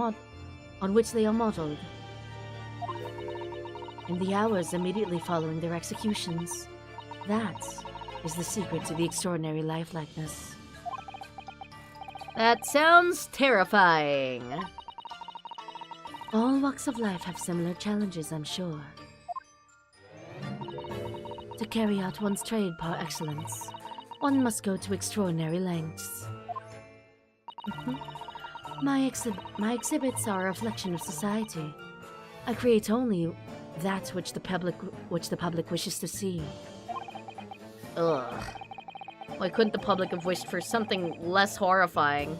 modeled. In the hours immediately following their executions, that is the secret to the extraordinary lifelikeness. That sounds terrifying. All walks of life have similar challenges, I'm sure. To carry out one's trade par excellence, one must go to extraordinary lengths. My exhibits are a reflection of society. I create only that which the public wishes to see. Ugh. Why couldn't the public have wished for something less horrifying?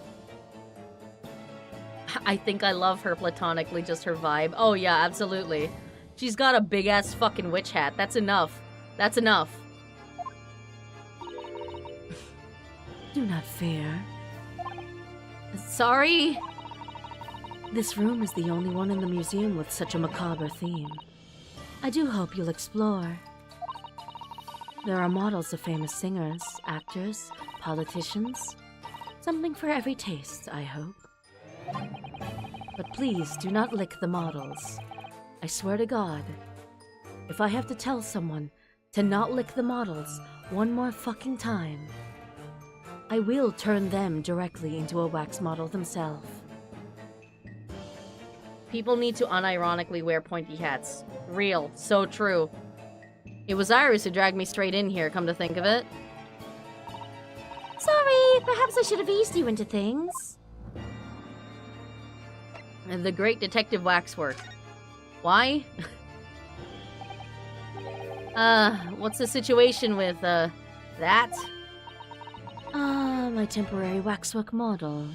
I think I love her platonically, just her vibe. Oh yeah, absolutely. She's got a big-ass fucking witch hat. That's enough. That's enough. Do not fear. Sorry? This room is the only one in the museum with such a macabre theme. I do hope you'll explore. There are models of famous singers, actors, politicians. Something for every taste, I hope. But please do not lick the models. I swear to God, if I have to tell someone to not lick the models one more fucking time, I will turn them directly into a wax model themselves. People need to unironically wear pointy hats. Real. So true. It was Iris who dragged me straight in here, come to think of it. Sorry, perhaps I should have eased you into things. The Great Detective Waxwork. Why? What's the situation with, that? My temporary waxwork model.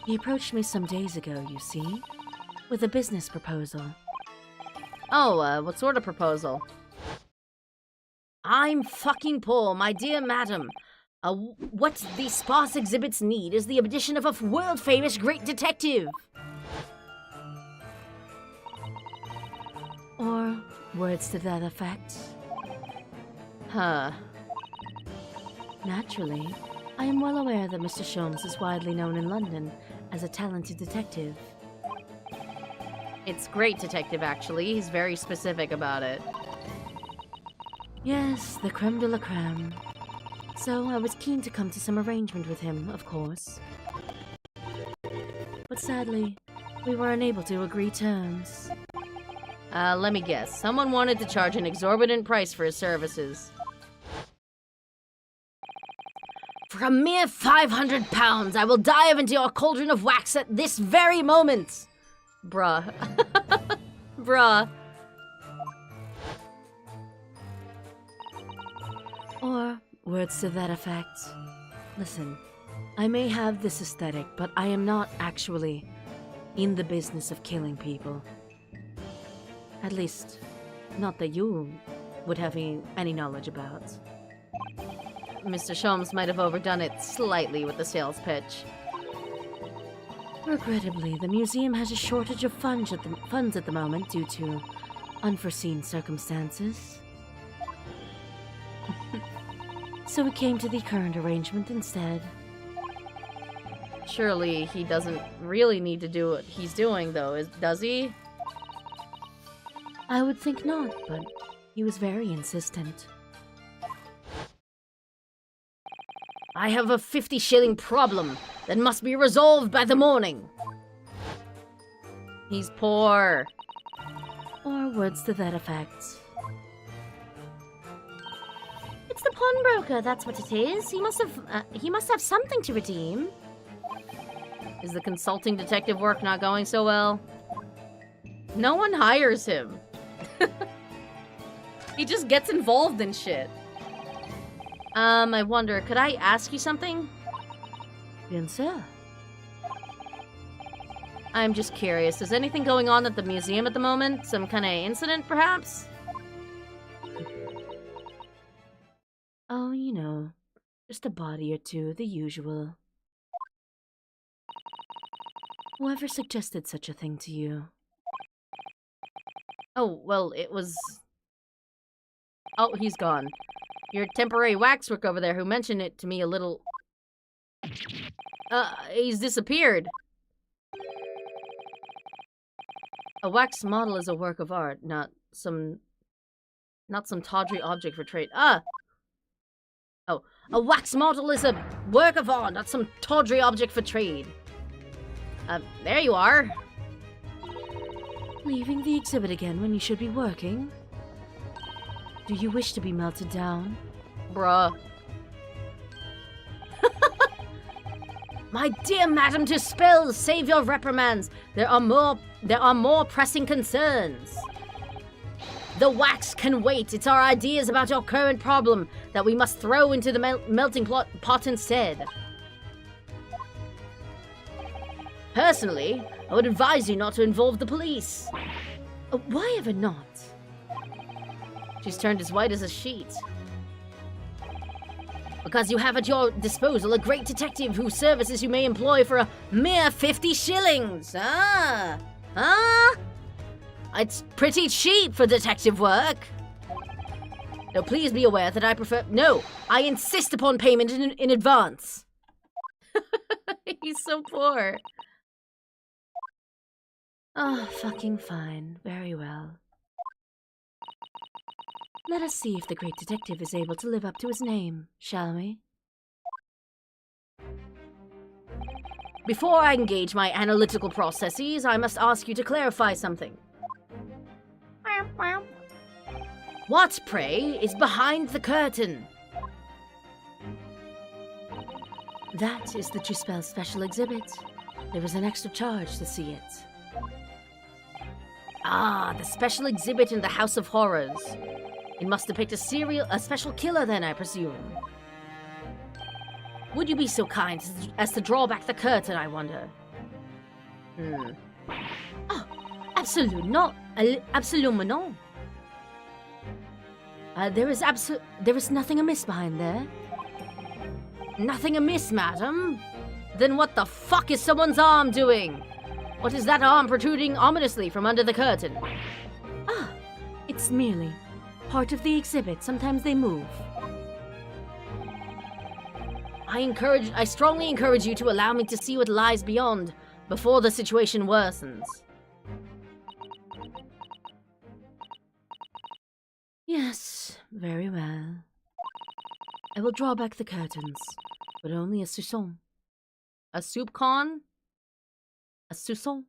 He approached me some days ago, you see, with a business proposal. Oh, what sort of proposal? I'm fucking poor, my dear madam. What the sparse exhibits need is the addition of a world-famous great detective. Or words to that effect. Huh. Naturally, I am well aware that Mr. Sholmes is widely known in London as a talented detective. It's great detective, actually. He's very specific about it. Yes, the creme de la creme. So I was keen to come to some arrangement with him, of course. But sadly, we were unable to agree terms. Let me guess. Someone wanted to charge an exorbitant price for his services. For a mere £500, I will dive into your cauldron of wax at this very moment! Bruh. Bruh. Or words to that effect. Listen, I may have this aesthetic, but I am not actually in the business of killing people. At least, not that you would have any knowledge about. Mr. Sholmes might have overdone it slightly with the sales pitch. Regrettably, the museum has a shortage of funds at the moment due to unforeseen circumstances. So we came to the current arrangement instead. Surely he doesn't really need to do what he's doing, though, does he? I would think not, but he was very insistent. I have a 50-shilling problem that must be resolved by the morning. He's poor. Or words to that effect. It's the pawnbroker, that's what it is. He must have something to redeem. Is the consulting detective work not going so well? No one hires him. He just gets involved in shit. I wonder, could I ask you something? Bien sûr. I'm just curious. Is anything going on at the museum at the moment? Some kind of incident, perhaps? Oh, you know, just a body or two, the usual. Whoever suggested such a thing to you? Oh, well, it was... Oh, he's gone. Your temporary waxwork over there who mentioned it to me a little... he's disappeared. A wax model is a work of art, not some tawdry object for trade. Oh, a wax model is a work of art, not some tawdry object for trade. There you are. Leaving the exhibit again when you should be working? Do you wish to be melted down? Bruh. My dear Madam to Spell, save your reprimands. There are more pressing concerns. The wax can wait. It's our ideas about your current problem that we must throw into the melting pot instead. Personally, I would advise you not to involve the police. Why ever not? She's turned as white as a sheet. Because you have at your disposal a great detective whose services you may employ for a mere 50 shillings. It's pretty cheap for detective work. Now please be aware that I prefer... No, I insist upon payment in advance. He's so poor. Oh, fucking fine. Very well. Let us see if the great detective is able to live up to his name, shall we? Before I engage my analytical processes, I must ask you to clarify something. What, pray, is behind the curtain? That is the Juspel special exhibit. There is an extra charge to see it. Ah, the special exhibit in the House of Horrors. It must depict a special killer then, I presume. Would you be so kind as to draw back the curtain, I wonder? Oh, absolutely not. Absolument no. There is nothing amiss behind there. Nothing amiss, madam. Then what the fuck is someone's arm doing? What is that arm protruding ominously from under the curtain? Ah, it's merely part of the exhibit. Sometimes they move. I strongly encourage you to allow me to see what lies beyond before the situation worsens. Yes, very well. I will draw back the curtains, but only a soupçon. A soup con? A soupçon?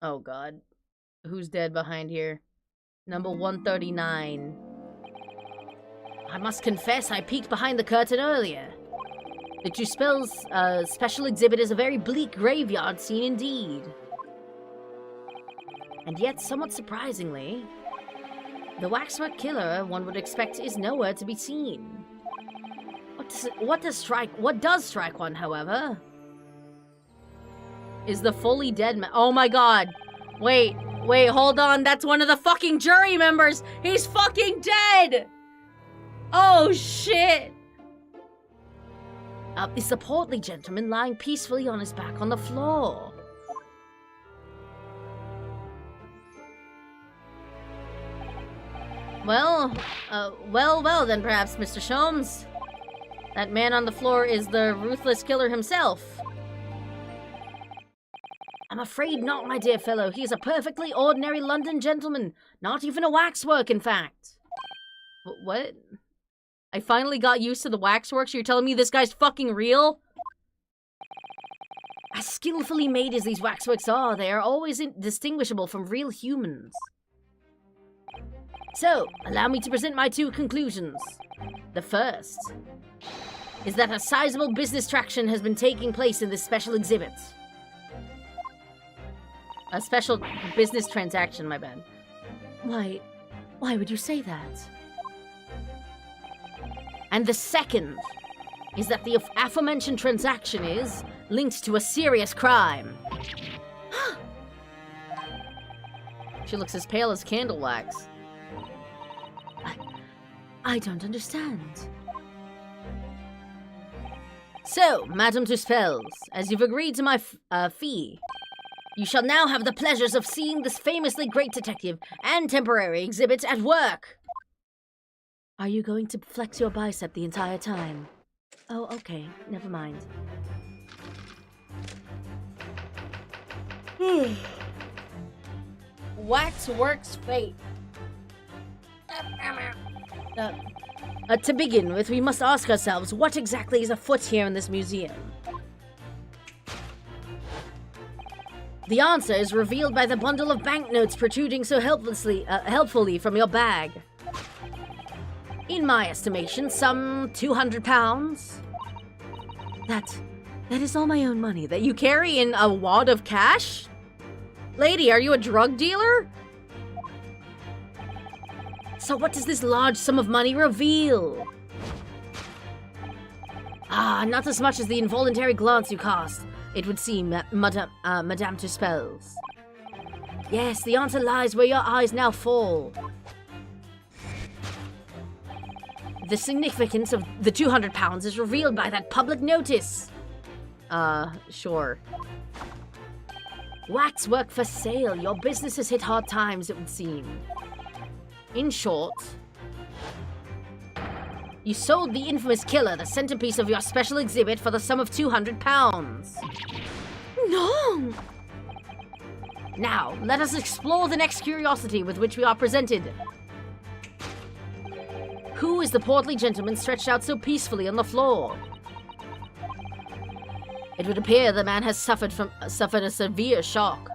Oh god. Who's dead behind here? Number 139. I must confess, I peeked behind the curtain earlier. The Tuspel's special exhibit is a very bleak graveyard scene indeed. And yet, somewhat surprisingly, the waxwork killer one would expect is nowhere to be seen. What does strike one, however, is the fully dead man. Oh my god. Wait, hold on. That's one of the fucking jury members. He's fucking dead. Oh shit. Is the portly gentleman lying peacefully on his back on the floor. Well, well then perhaps, Mr. Sholmes. That man on the floor is the ruthless killer himself. I'm afraid not, my dear fellow. He is a perfectly ordinary London gentleman. Not even a waxwork, in fact. What? I finally got used to the waxworks. You're telling me this guy's fucking real? As skillfully made as these waxworks are, they are always indistinguishable from real humans. So, allow me to present my two conclusions. The first is that a sizable business traction has been taking place in this special exhibit. A special business transaction, my bad. Why would you say that? And the second is that the aforementioned transaction is linked to a serious crime. She looks as pale as candle wax. I don't understand. So, Madame Tuspels, as you've agreed to my fee, you shall now have the pleasures of seeing this famously great detective and temporary exhibit at work. Are you going to flex your bicep the entire time? Oh, okay. Never mind. Waxworks fate. To begin with, we must ask ourselves, what exactly is afoot here in this museum? The answer is revealed by the bundle of banknotes protruding so helpfully from your bag. In my estimation, some 200 pounds. That is all my own money That you carry in a wad of cash? Lady, are you a drug dealer? So what does this large sum of money reveal? Not as much as the involuntary glance you cast, it would seem, Madame Tuspels. Yes, the answer lies where your eyes now fall. The significance of the 200 pounds is revealed by that public notice. Sure. Waxwork for sale. Your business has hit hard times, it would seem. In short, you sold the infamous killer the centerpiece of your special exhibit for the sum of 200 pounds. No! Now, let us explore the next curiosity with which we are presented. Who is the portly gentleman stretched out so peacefully on the floor? It would appear the man has suffered a severe shock,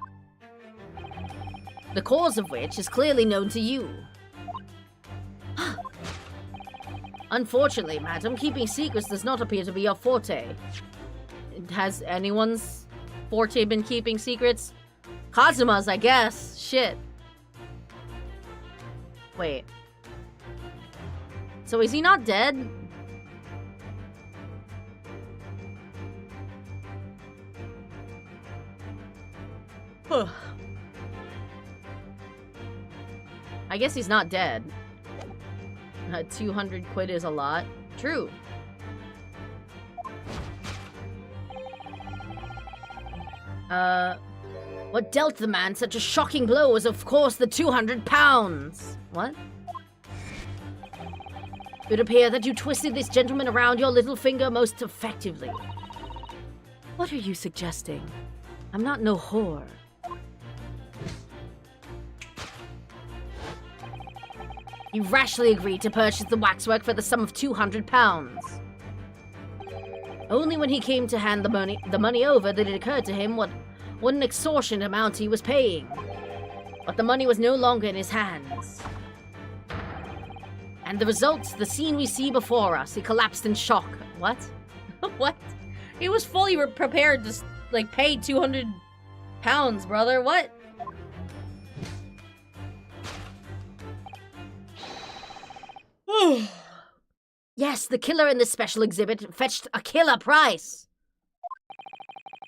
the cause of which is clearly known to you. Unfortunately, madam, keeping secrets does not appear to be your forte. Has anyone's forte been keeping secrets? KAZUMA'S, I guess. Shit. Wait. So is he not dead? I guess he's not dead. 200 quid is a lot. True. What dealt the man such a shocking blow was, of course, the 200 pounds. What? It would appear that you twisted this gentleman around your little finger most effectively. What are you suggesting? I'm not no whore. You rashly agreed to purchase the waxwork for the sum of 200 pounds. Only when he came to hand the money over did it occur to him what an extortionate amount he was paying. But the money was no longer in his hands. And the result, the scene we see before us, he collapsed in shock. What? What? He was fully prepared to, like, pay 200 pounds, brother. What? Yes, the killer in this special exhibit fetched a killer price.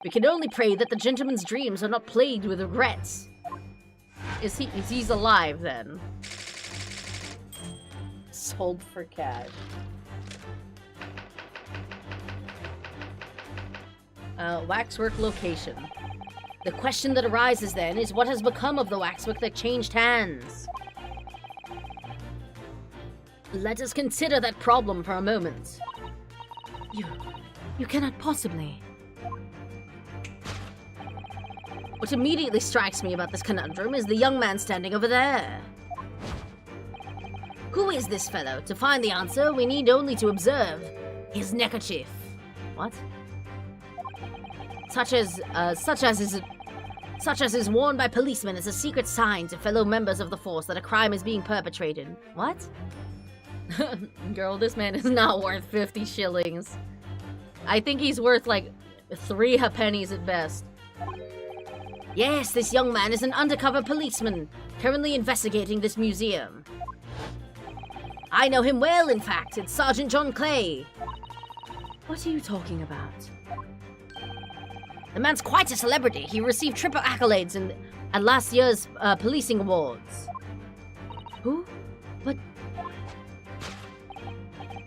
We can only pray that the gentleman's dreams are not plagued with regrets. Is he's alive then? Sold for cash. Waxwork location. The question that arises then is what has become of the waxwork that changed hands? Let us consider that problem for a moment. You cannot possibly. What immediately strikes me about this conundrum is the young man standing over there. Who is this fellow? To find the answer, we need only to observe his neckerchief. What? Such as is worn by policemen as a secret sign to fellow members of the force that a crime is being perpetrated. What? Girl, this man is not worth 50 shillings. I think he's worth like 3 pennies at best. Yes, this young man is an undercover policeman, currently investigating this museum. I know him well, in fact. It's Sergeant John Clay. What are you talking about? The man's quite a celebrity. He received triple accolades at last year's policing awards. Who? What?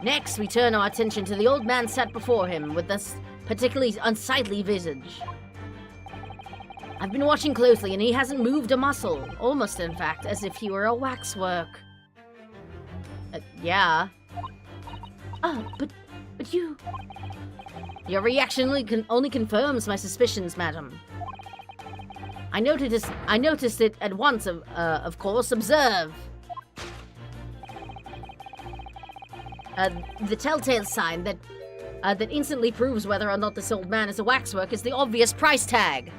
Next, we turn our attention to the old man sat before him with this particularly unsightly visage. I've been watching closely, and he hasn't moved a muscle. Almost, in fact, as if he were a waxwork. Yeah. But you... Your reaction only confirms my suspicions, madam. I noticed it at once, of course. Observe. The telltale sign that instantly proves whether or not this old man is a waxwork is the obvious price tag.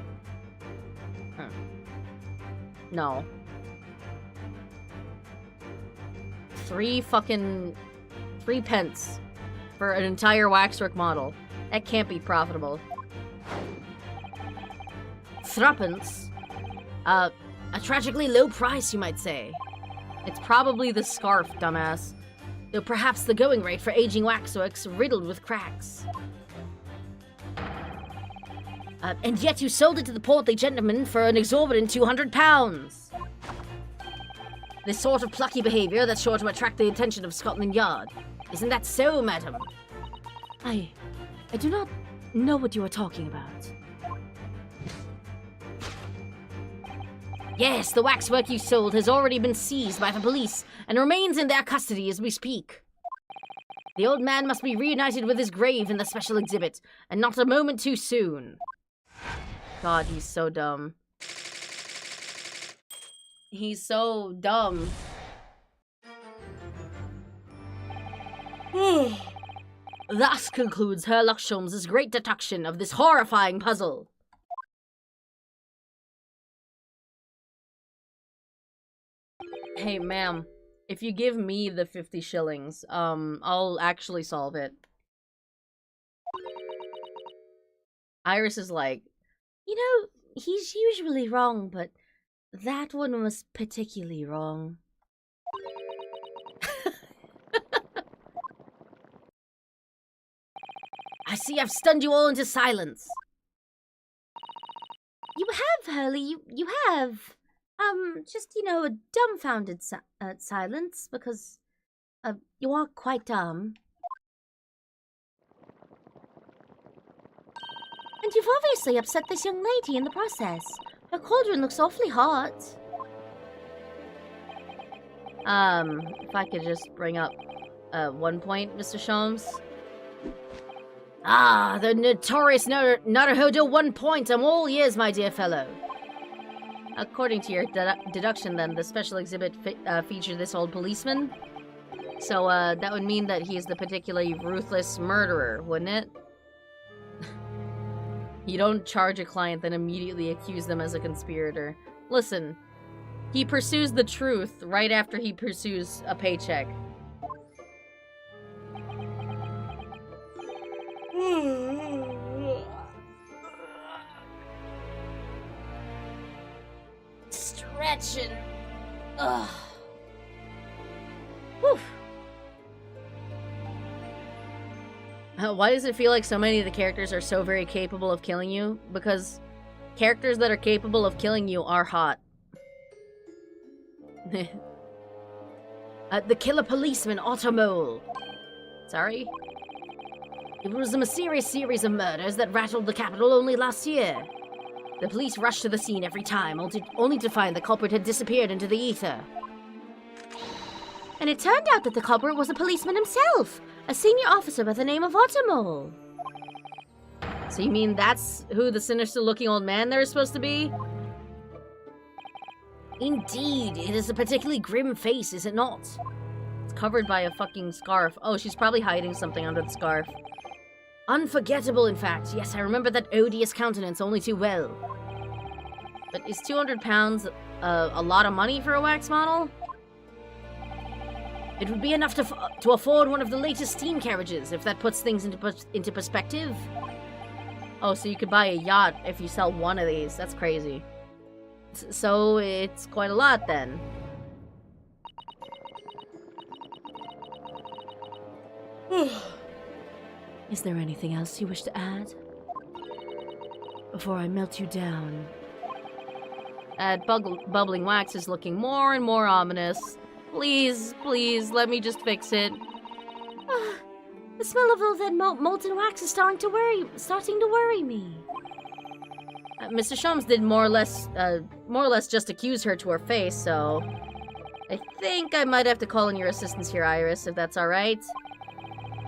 No. 3 pence for an entire waxwork model. That can't be profitable. 3pence? A tragically low price, you might say. It's probably the scarf, dumbass. Though perhaps the going rate for aging waxworks riddled with cracks. And yet you sold it to the portly gentleman for an exorbitant 200 pounds. This sort of plucky behavior that's sure to attract the attention of Scotland Yard. Isn't that so, madam? I do not know what you are talking about. Yes, the waxwork you sold has already been seized by the police and remains in their custody as we speak. The old man must be reunited with his grave in the special exhibit, and not a moment too soon. God, he's so dumb. He's so dumb. Thus concludes Herlock Sholmes' great deduction of this horrifying puzzle. Hey, ma'am, if you give me the 50 shillings, I'll actually solve it. Iris is like, you know, he's usually wrong, but that one was particularly wrong. I see I've stunned you all into silence. You have, Hurley, you have. Just, a dumbfounded silence, because, you are quite dumb. And you've obviously upset this young lady in the process. Her cauldron looks awfully hot. If I could just bring up, 1 point, Mr. Sholmes. Ah, the notorious Naruhodo 1 point. I'm all ears, my dear fellow. According to your deduction, then, the special exhibit featured this old policeman. So, that would mean that he's the particularly ruthless murderer, wouldn't it? You don't charge a client, then immediately accuse them as a conspirator. Listen, he pursues the truth right after he pursues a paycheck. Stretching. Ugh. Whew. Why does it feel like so many of the characters are so very capable of killing you? Because characters that are capable of killing you are hot. The killer policeman, Automole. Sorry? It was a mysterious series of murders that rattled the capital only last year. The police rushed to the scene every time, only to find the culprit had disappeared into the ether. And it turned out that the culprit was a policeman himself, a senior officer by the name of Automole. So you mean that's who the sinister-looking old man there is supposed to be? Indeed, it is a particularly grim face, is it not? It's covered by a fucking scarf. Oh, she's probably hiding something under the scarf. Unforgettable, in fact. Yes, I remember that odious countenance only too well. But is 200 pounds a lot of money for a wax model? It would be enough to afford one of the latest steam carriages, if that puts things into perspective. Oh, so you could buy a yacht if you sell one of these. That's crazy. So it's quite a lot, then. Is there anything else you wish to add? Before I melt you down. Bubbling wax is looking more and more ominous. Please, please, let me just fix it. The smell of all that molten wax is starting to worry me. Mr. Sholmes did more or less just accuse her to her face, so I think I might have to call in your assistance here, Iris, if that's all right.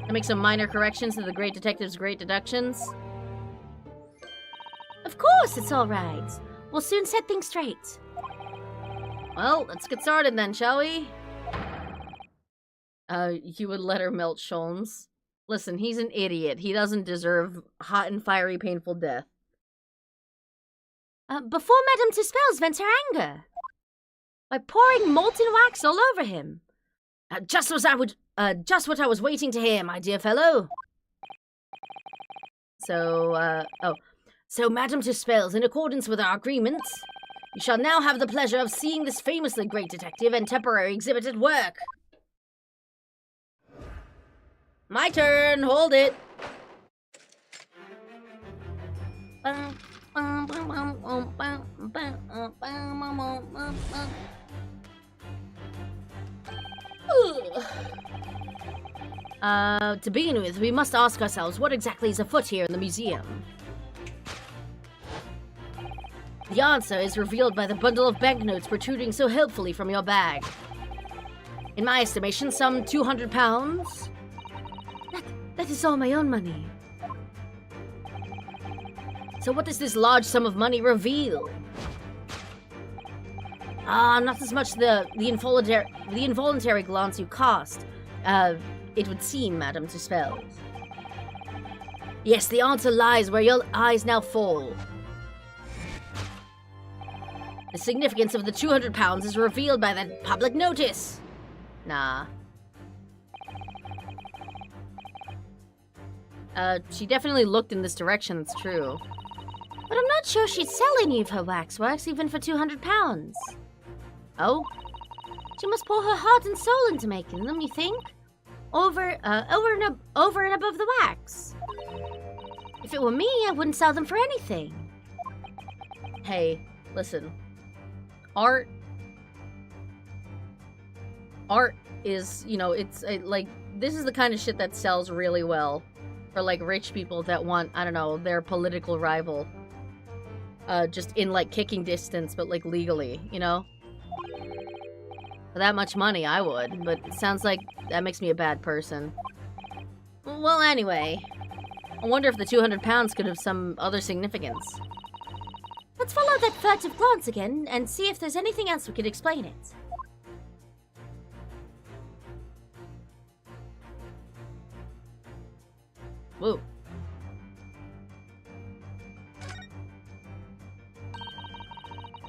To make some minor corrections to the Great Detective's great deductions. Of course, it's all right. We'll soon set things straight. Well, let's get started then, shall we? You would let her melt Sholmes. Listen, he's an idiot. He doesn't deserve hot and fiery, painful death. Before Madame Tuspel's vents her anger. By pouring molten wax all over him. Just what I was waiting to hear, my dear fellow. So, Madame Tuspel's, in accordance with our agreements, you shall now have the pleasure of seeing this famously great detective and temporary exhibit at work. My turn, hold it. To begin with, we must ask ourselves what exactly is afoot here in the museum. The answer is revealed by the bundle of banknotes protruding so helpfully from your bag. In my estimation, some 200 pounds. That is all my own money. So what does this large sum of money reveal? Not as much the involuntary glance you cast. It would seem, Madame Tuspel. Yes, the answer lies where your eyes now fall. The significance of the 200 pounds is revealed by that public notice. Nah. She definitely looked in this direction, it's true. But I'm not sure she'd sell any of her waxworks, even for 200 pounds. Oh? She must pour her heart and soul into making them, you think? Over and above the wax. If it were me, I wouldn't sell them for anything. Hey, listen. art is, you know, it's like, this is the kind of shit that sells really well for like rich people that want, I don't know, their political rival just in like kicking distance, but like legally, you know? For that much money, I would, but it sounds like that makes me a bad person. Well, anyway, I wonder if the 200 pounds could have some other significance. Let's follow that furtive glance again and see if there's anything else we could explain it. Whoa.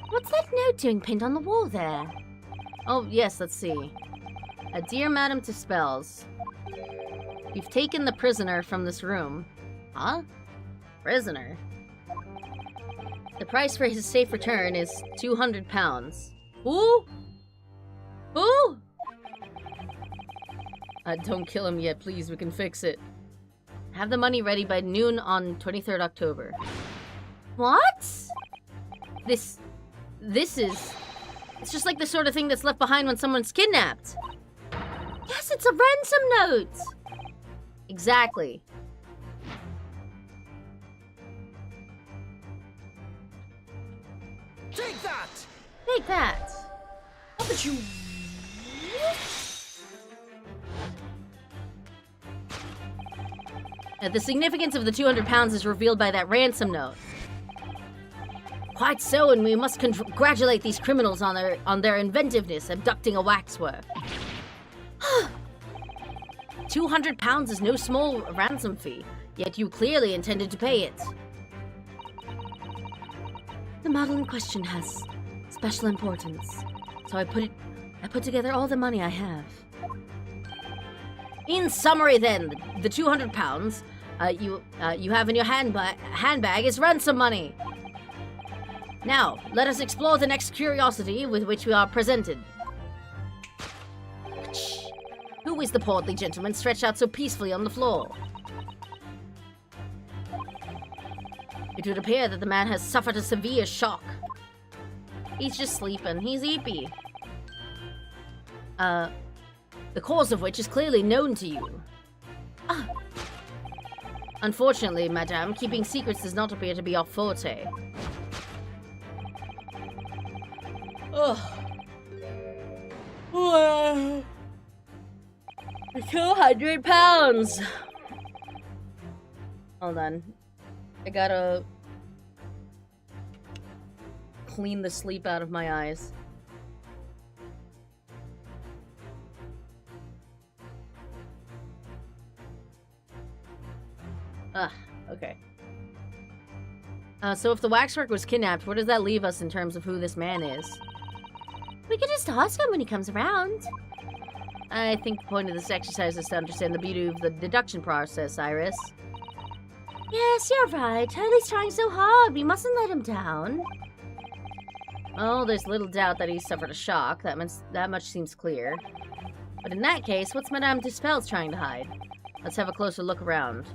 What's that note doing pinned on the wall there? Oh, yes, let's see. Dear Madam Dispels, you've taken the prisoner from this room. Huh? Prisoner? The price for his safe return is 200 pounds. Who? Who? Don't kill him yet, please. We can fix it. Have the money ready by noon on 23rd October. What? This is... It's just like the sort of thing that's left behind when someone's kidnapped. Yes, it's a ransom note! Exactly. Take that! Take that! How did you... The significance of the 200 pounds is revealed by that ransom note. Quite so, and we must congratulate these criminals on their inventiveness abducting a waxwork. 200 pounds is no small ransom fee, yet you clearly intended to pay it. The model in question has special importance, so I put together all the money I have. In summary, then, the 200 pounds you have in your handbag is ransom money. Now, let us explore the next curiosity with which we are presented. Who is the portly gentleman stretched out so peacefully on the floor? It would appear that the man has suffered a severe shock. He's just sleeping. He's eepy. The cause of which is clearly known to you. Unfortunately, madame, keeping secrets does not appear to be your forte. Ugh. 200 pounds! Hold on. I gotta clean the sleep out of my eyes. Okay. So if the waxwork was kidnapped, where does that leave us in terms of who this man is? We could just ask him when he comes around. I think the point of this exercise is to understand the beauty of the deduction process, Iris. Yes, you're right. Hurley's trying so hard. We mustn't let him down. Oh, there's little doubt that he suffered a shock. That much seems clear. But in that case, what's Madame Dispels trying to hide? Let's have a closer look around.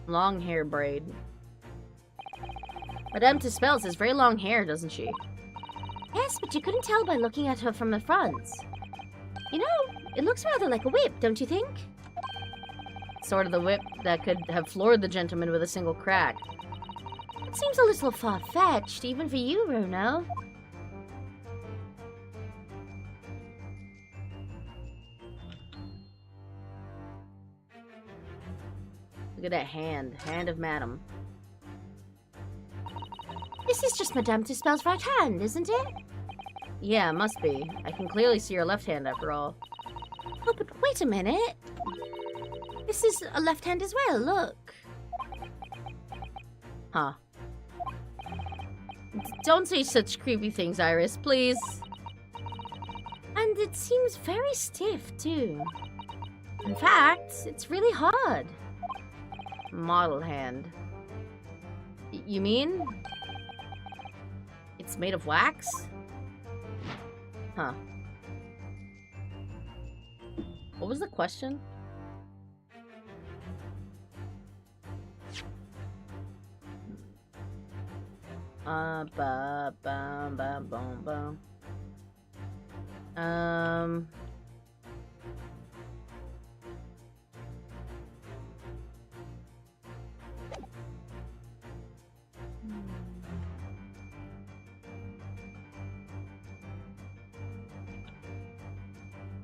Long hair braid. Madame Dispels has very long hair, doesn't she? Yes, but you couldn't tell by looking at her from the front. You know, it looks rather like a whip, don't you think? Sort of the whip that could have floored the gentleman with a single crack. It seems a little far-fetched, even for you, Runo. Look at that hand. Hand of Madame. This is just Madame Dispel's right hand, isn't it? Yeah, must be. I can clearly see her left hand after all. Oh, but wait a minute. This is a left hand as well, look. Huh. Don't say such creepy things, Iris, please. And it seems very stiff, too. In fact, it's really hard. Model hand. You mean? It's made of wax? Huh. What was the question? Ba ba ba boom boom.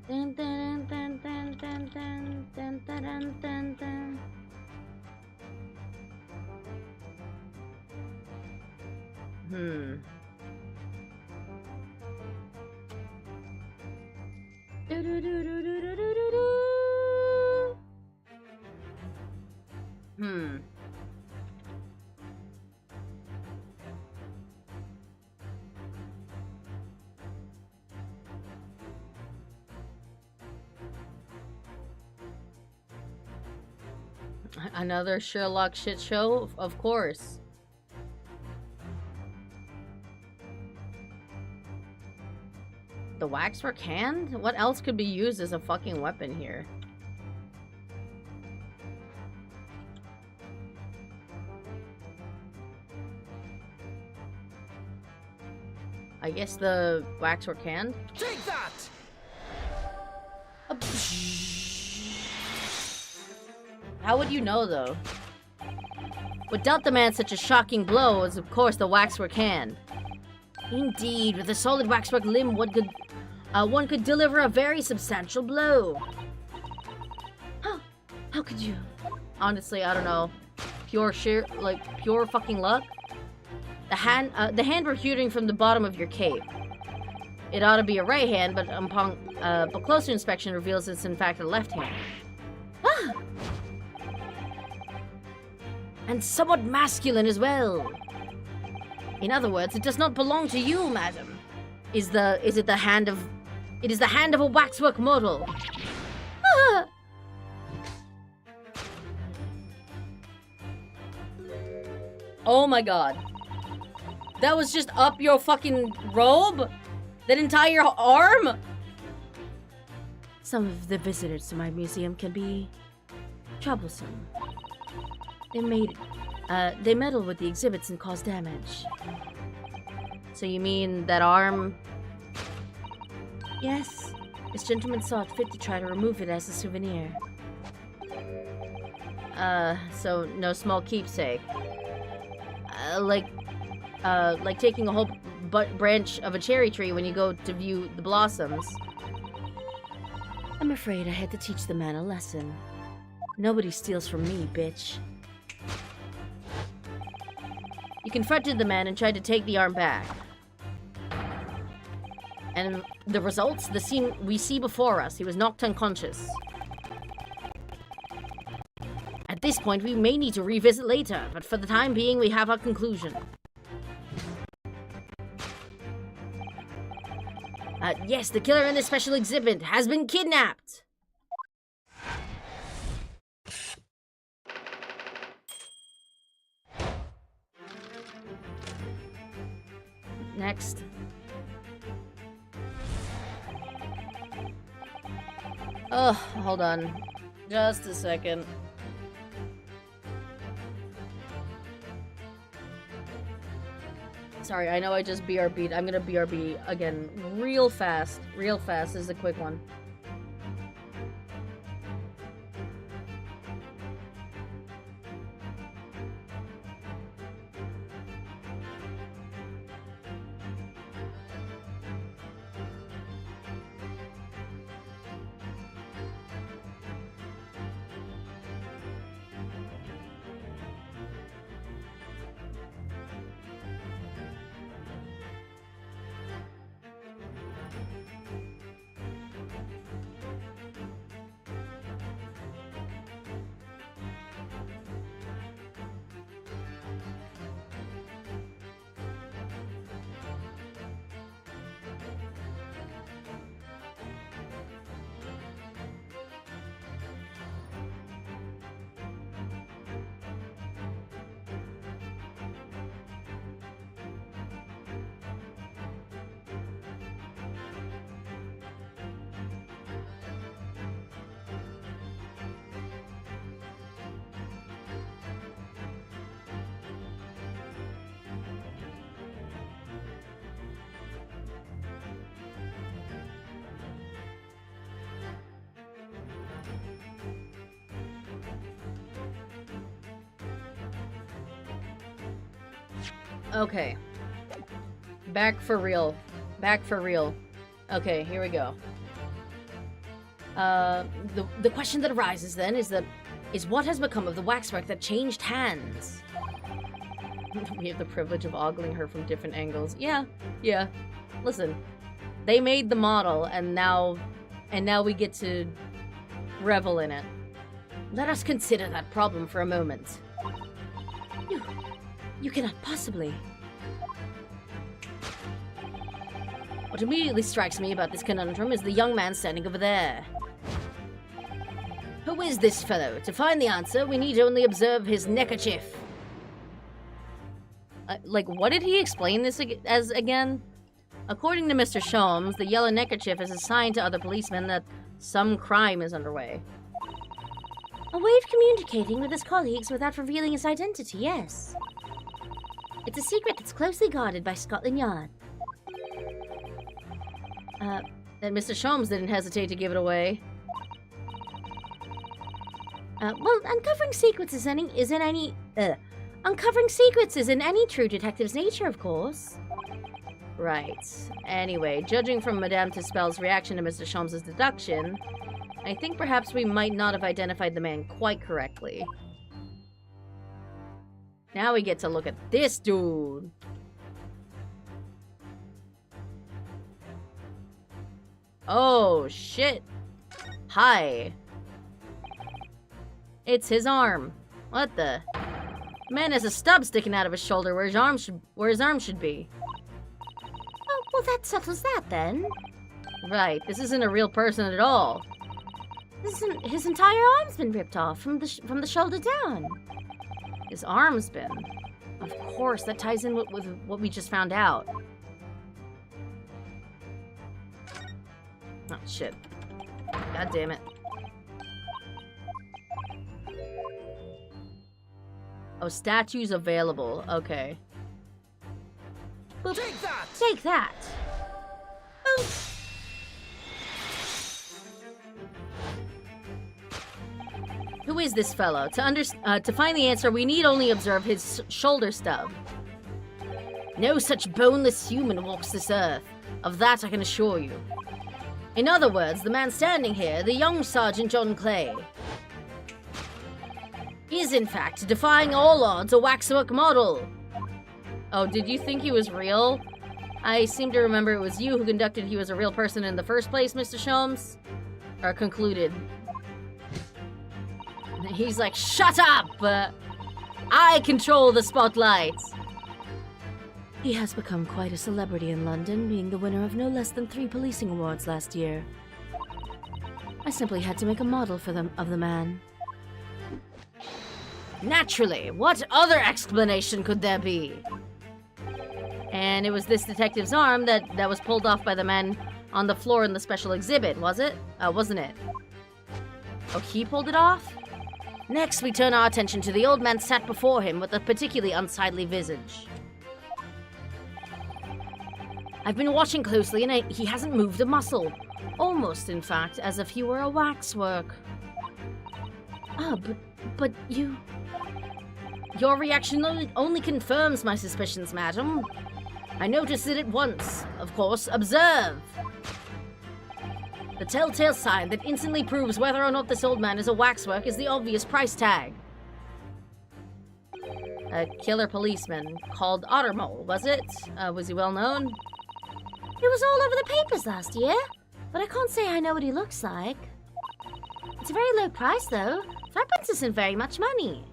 Dun, dun, dun, dun, dun, dun, dun, dun, dun, dun. Another Sherlock shit show? Of course. The waxwork hand? What else could be used as a fucking weapon here? I guess the waxwork hand? Take that! How would you know, though? What dealt the man such a shocking blow was, of course, the waxwork hand. Indeed, with a solid waxwork limb, one could deliver a very substantial blow. How could you? Honestly, I don't know. Pure fucking luck. The hand protruding from the bottom of your cape. It ought to be a right hand, but but closer inspection reveals it's in fact a left hand. And somewhat masculine as well. In other words, it does not belong to you, madam. It is the hand of a waxwork model. Oh my god. That was just up your fucking robe? That entire arm? Some of the visitors to my museum can be troublesome. They meddle with the exhibits and cause damage. So you mean that arm? Yes. This gentleman saw it fit to try to remove it as a souvenir. So no small keepsake. Like taking a whole branch of a cherry tree when you go to view the blossoms. I'm afraid I had to teach the man a lesson. Nobody steals from me, bitch. You confronted the man and tried to take the arm back. And the results? The scene we see before us. He was knocked unconscious. At this point, we may need to revisit later, but for the time being, we have our conclusion. Yes, the killer in this special exhibit has been kidnapped! Next. Oh, hold on. Just a second. Sorry, I know I just BRB'd. I'm gonna BRB again real fast. Real fast. This is a quick one. Okay. Back for real. Back for real. Okay, here we go. The question that arises then is what has become of the waxwork that changed hands? We have the privilege of ogling her from different angles. Yeah. Listen, they made the model, and now we get to revel in it. Let us consider that problem for a moment. You cannot possibly. What immediately strikes me about this conundrum is the young man standing over there. Who is this fellow? To find the answer, we need only observe his neckerchief. Like, what did he explain this as again? According to Mr. Sholmes, the yellow neckerchief is a sign to other policemen that some crime is underway. A way of communicating with his colleagues without revealing his identity, yes. It's a secret that's closely guarded by Scotland Yard. And Mr. Sholmes didn't hesitate to give it away. Well, uncovering secrets is in any true detective's nature, of course. Right. Anyway, judging from Madame Tispel's reaction to Mr. Sholmes' deduction, I think perhaps we might not have identified the man quite correctly. Now we get to look at this dude. Oh, shit. Hi. It's his arm. What the? The man has a stub sticking out of his shoulder where his arm should be. Oh, well, that settles that then. Right, this isn't a real person at all. His entire arm's been ripped off from the shoulder down. His arm's been. Of course, that ties in with what we just found out. Oh, shit. God damn it. Oh, statues available. Okay. Boop. Take that! Boop. Who is this fellow? To find the answer, we need only observe his shoulder stub. No such boneless human walks this earth. Of that I can assure you. In other words, the man standing here, the young Sergeant John Clay, is in fact, defying all odds, a waxwork model. Oh, did you think he was real? I seem to remember it was you who conducted he was a real person in the first place, Mr. Sholmes. Or concluded. He's like, shut up! I control the spotlight. He has become quite a celebrity in London, being the winner of no less than 3 policing awards last year. I simply had to make a model for them of the man. Naturally, what other explanation could there be? And it was this detective's arm that was pulled off by the man on the floor in the special exhibit, was it? Wasn't it? Oh, he pulled it off? Next, we turn our attention to the old man sat before him with a particularly unsightly visage. I've been watching closely, and he hasn't moved a muscle. Almost, in fact, as if he were a waxwork. Ah, but you... Your reaction only confirms my suspicions, madam. I noticed it at once. Of course, observe. The telltale sign that instantly proves whether or not this old man is a waxwork is the obvious price tag. A killer policeman called Ottermole, was it? Was he well known? It was all over the papers last year, but I can't say I know what he looks like. It's a very low price, though. 5 isn't very much money.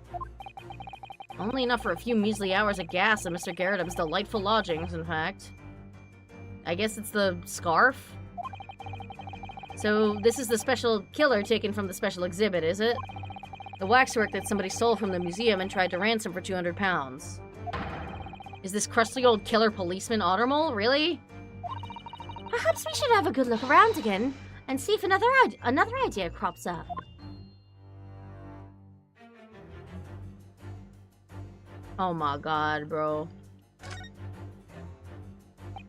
Only enough for a few measly hours of gas at Mr. Garrett's delightful lodgings, in fact. I guess it's the scarf? So, this is the special killer taken from the special exhibit, is it? The waxwork that somebody stole from the museum and tried to ransom for 200 pounds. Is this crusty old killer policeman Ottermole? Really? Perhaps we should have a good look around again and see if another idea crops up. Oh my god, bro.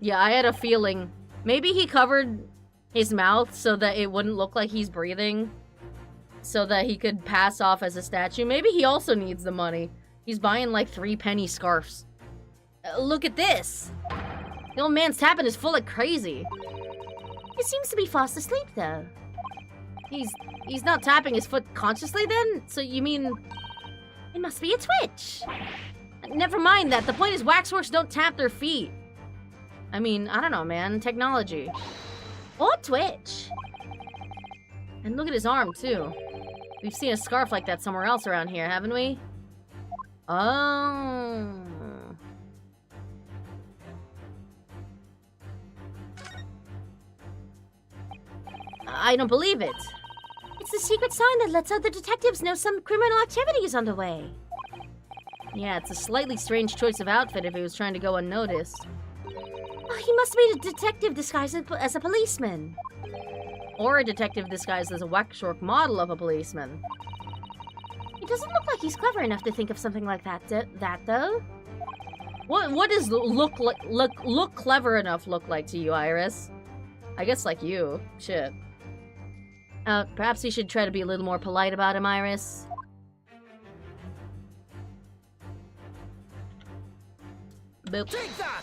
Yeah, I had a feeling. Maybe he covered his mouth so that it wouldn't look like he's breathing. So that he could pass off as a statue. Maybe he also needs the money. He's buying like 3 penny scarves. Look at this. The old man's tapping his foot like crazy. He seems to be fast asleep, though. He's not tapping his foot consciously then? So you mean... It must be a twitch. Never mind that. The point is waxworks don't tap their feet. I mean, I don't know, man. Technology. Or twitch. And look at his arm, too. We've seen a scarf like that somewhere else around here, haven't we? Oh. I don't believe it. It's the secret sign that lets other detectives know some criminal activity is underway. Yeah, it's a slightly strange choice of outfit if he was trying to go unnoticed. Oh, he must be a detective disguised as a policeman. Or a detective disguised as a waxwork model of a policeman. It doesn't look like he's clever enough to think of something like that, though. What does look clever enough look like to you, Iris? I guess like you. Shit. Perhaps we should try to be a little more polite about him, Iris. Boop. Take that!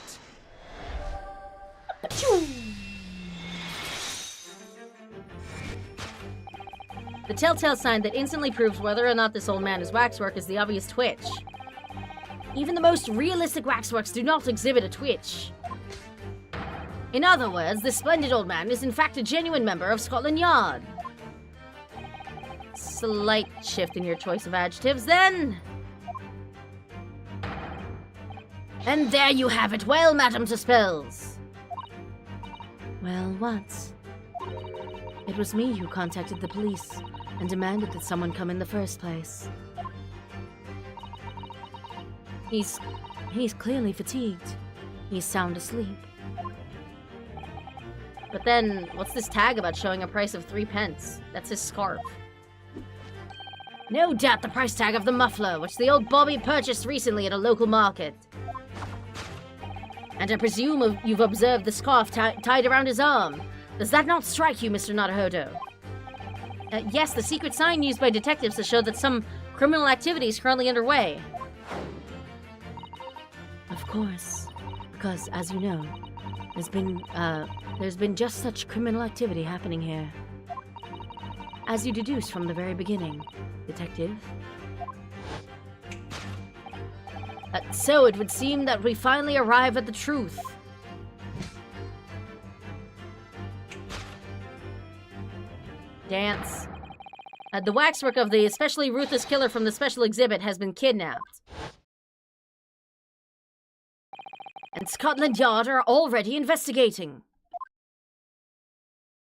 The telltale sign that instantly proves whether or not this old man is waxwork is the obvious twitch. Even the most realistic waxworks do not exhibit a twitch. In other words, this splendid old man is in fact a genuine member of Scotland Yard. Slight shift in your choice of adjectives, then. And there you have it. Well, Madame Tuspels. Well, what? It was me who contacted the police and demanded that someone come in the first place. He's clearly fatigued. He's sound asleep. But then, what's this tag about showing a price of 3 pence? That's his scarf. No doubt the price tag of the muffler, which the old Bobby purchased recently at a local market. And I presume you've observed the scarf tied around his arm. Does that not strike you, Mr. Naruhodo? Yes, the secret sign used by detectives to show that some criminal activity is currently underway. Of course, because as you know, there's been just such criminal activity happening here. As you deduced from the very beginning, Detective. So it would seem that we finally arrive at the truth. Dance. The waxwork of the especially ruthless killer from the special exhibit has been kidnapped. And Scotland Yard are already investigating.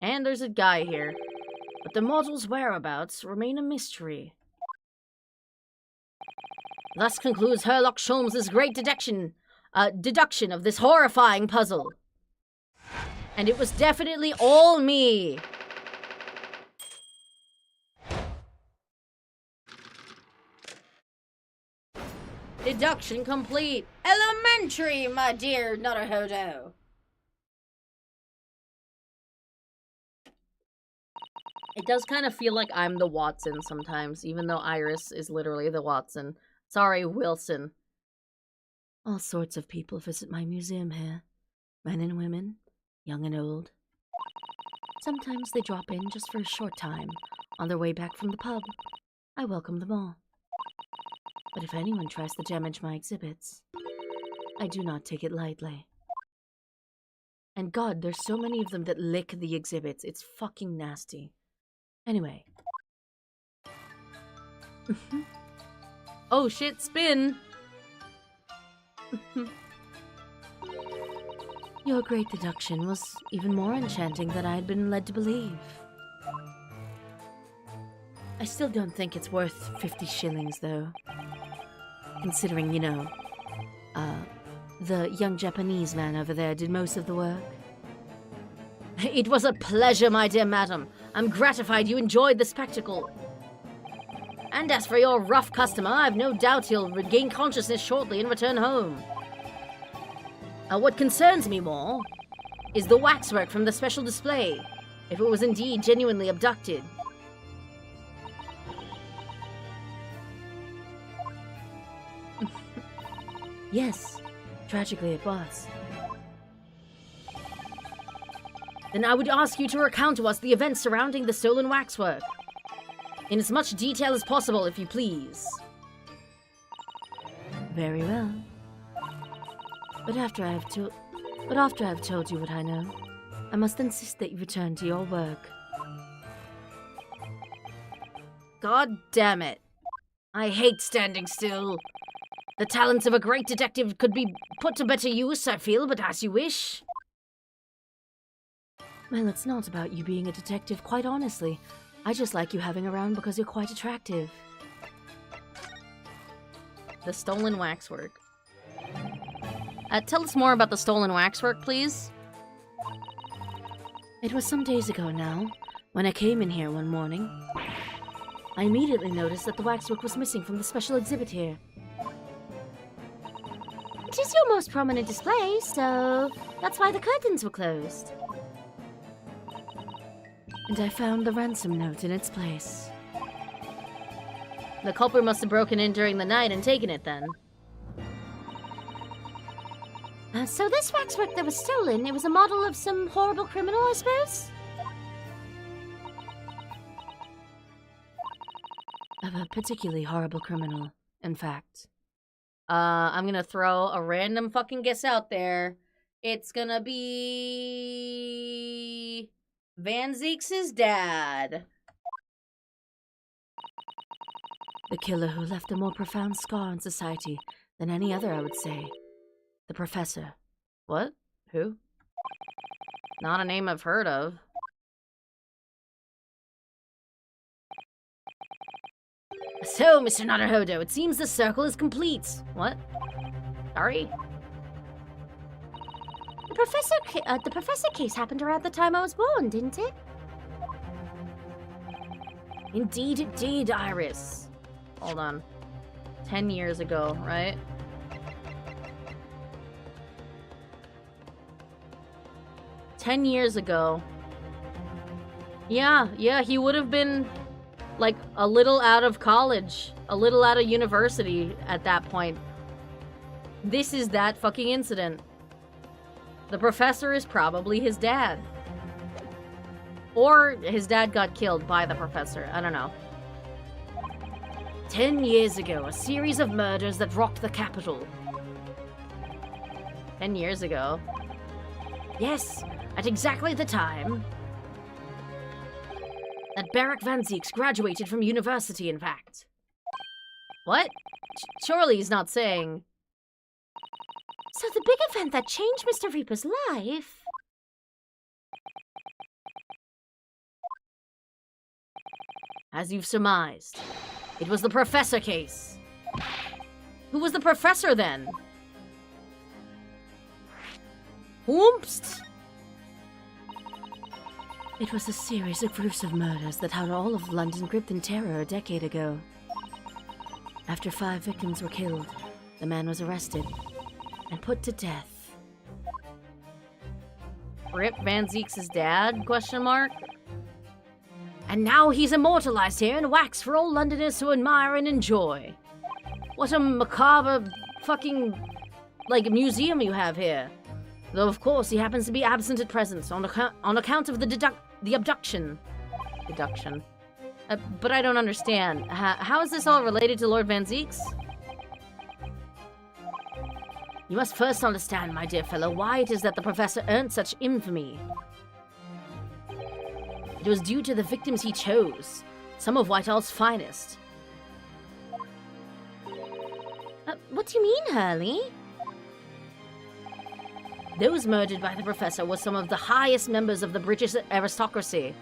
And there's a guy here. But the model's whereabouts remain a mystery. Thus concludes Sherlock Holmes's great deduction of this horrifying puzzle. And it was definitely all me. Deduction complete. Elementary, my dear Naruhodo. It does kind of feel like I'm the Watson sometimes, even though Iris is literally the Watson. Sorry, Wilson. All sorts of people visit my museum here. Men and women, young and old. Sometimes they drop in just for a short time, on their way back from the pub. I welcome them all. But if anyone tries to damage my exhibits, I do not take it lightly. And God, there's so many of them that lick the exhibits. It's fucking nasty. Anyway. Oh shit, spin! Your great deduction was even more enchanting than I had been led to believe. I still don't think it's worth 50 shillings, though. Considering, you know, the young Japanese man over there did most of the work. It was a pleasure, my dear madam. I'm gratified you enjoyed the spectacle. And as for your rough customer, I've no doubt he'll regain consciousness shortly and return home. What concerns me more is the waxwork from the special display, if it was indeed genuinely abducted. Yes, Tragically, it was. Then I would ask you to recount to us the events surrounding the stolen waxwork. In as much detail as possible, if you please. Very well. But after I have told you what I know, I must insist that you return to your work. God damn it. I hate standing still. The talents of a great detective could be put to better use, I feel, but as you wish. Well, it's not about you being a detective, quite honestly. I just like you having around because you're quite attractive. The stolen waxwork. Tell us more about the stolen waxwork, please. It was some days ago now, when I came in here one morning. I immediately noticed that the waxwork was missing from the special exhibit here. It is your most prominent display, so that's why the curtains were closed. And I found the ransom note in its place. The culprit must have broken in during the night and taken it then. So this waxwork that was stolen, it was a model of some horrible criminal, I suppose? Of a particularly horrible criminal, in fact. I'm gonna throw a random fucking guess out there. It's gonna be... Van Zeeks' dad. The killer who left a more profound scar on society than any other, I would say. The professor. What? Who? Not a name I've heard of. So, Mr. Naruhodo, it seems the circle is complete. What? Sorry? The professor case happened around the time I was born, didn't it? Indeed it did, Iris. Hold on. 10 years ago, right? "10 years ago. Yeah, he would have been, like, a little out of college, a little out of university at that point. This is that fucking incident. The professor is probably his dad. Or his dad got killed by the professor, I don't know. 10 years ago, a series of murders that rocked the capital. 10 years ago? Yes, at exactly the time that Barrack Van Zeeks graduated from university, in fact. What? Surely he's not saying... So the big event that changed Mr. Reaper's life... As you've surmised, it was the professor case. Who was the professor then? Whoomst! It was a series of gruesome murders that had all of London gripped in terror a decade ago. After 5 victims were killed, the man was arrested and put to death. Rip Van Zeeks' dad? Question mark. And now he's immortalized here in wax for all Londoners to admire and enjoy. What a macabre fucking, like, museum you have here. Though, of course, he happens to be absent at present on account of the abduction. Deduction. But I don't understand. How is this all related to Lord Van Zeeks? You must first understand, my dear fellow, why it is that the professor earned such infamy. It was due to the victims he chose, some of Whitehall's finest. What do you mean, Hurley? Those murdered by the professor were some of the highest members of the British aristocracy.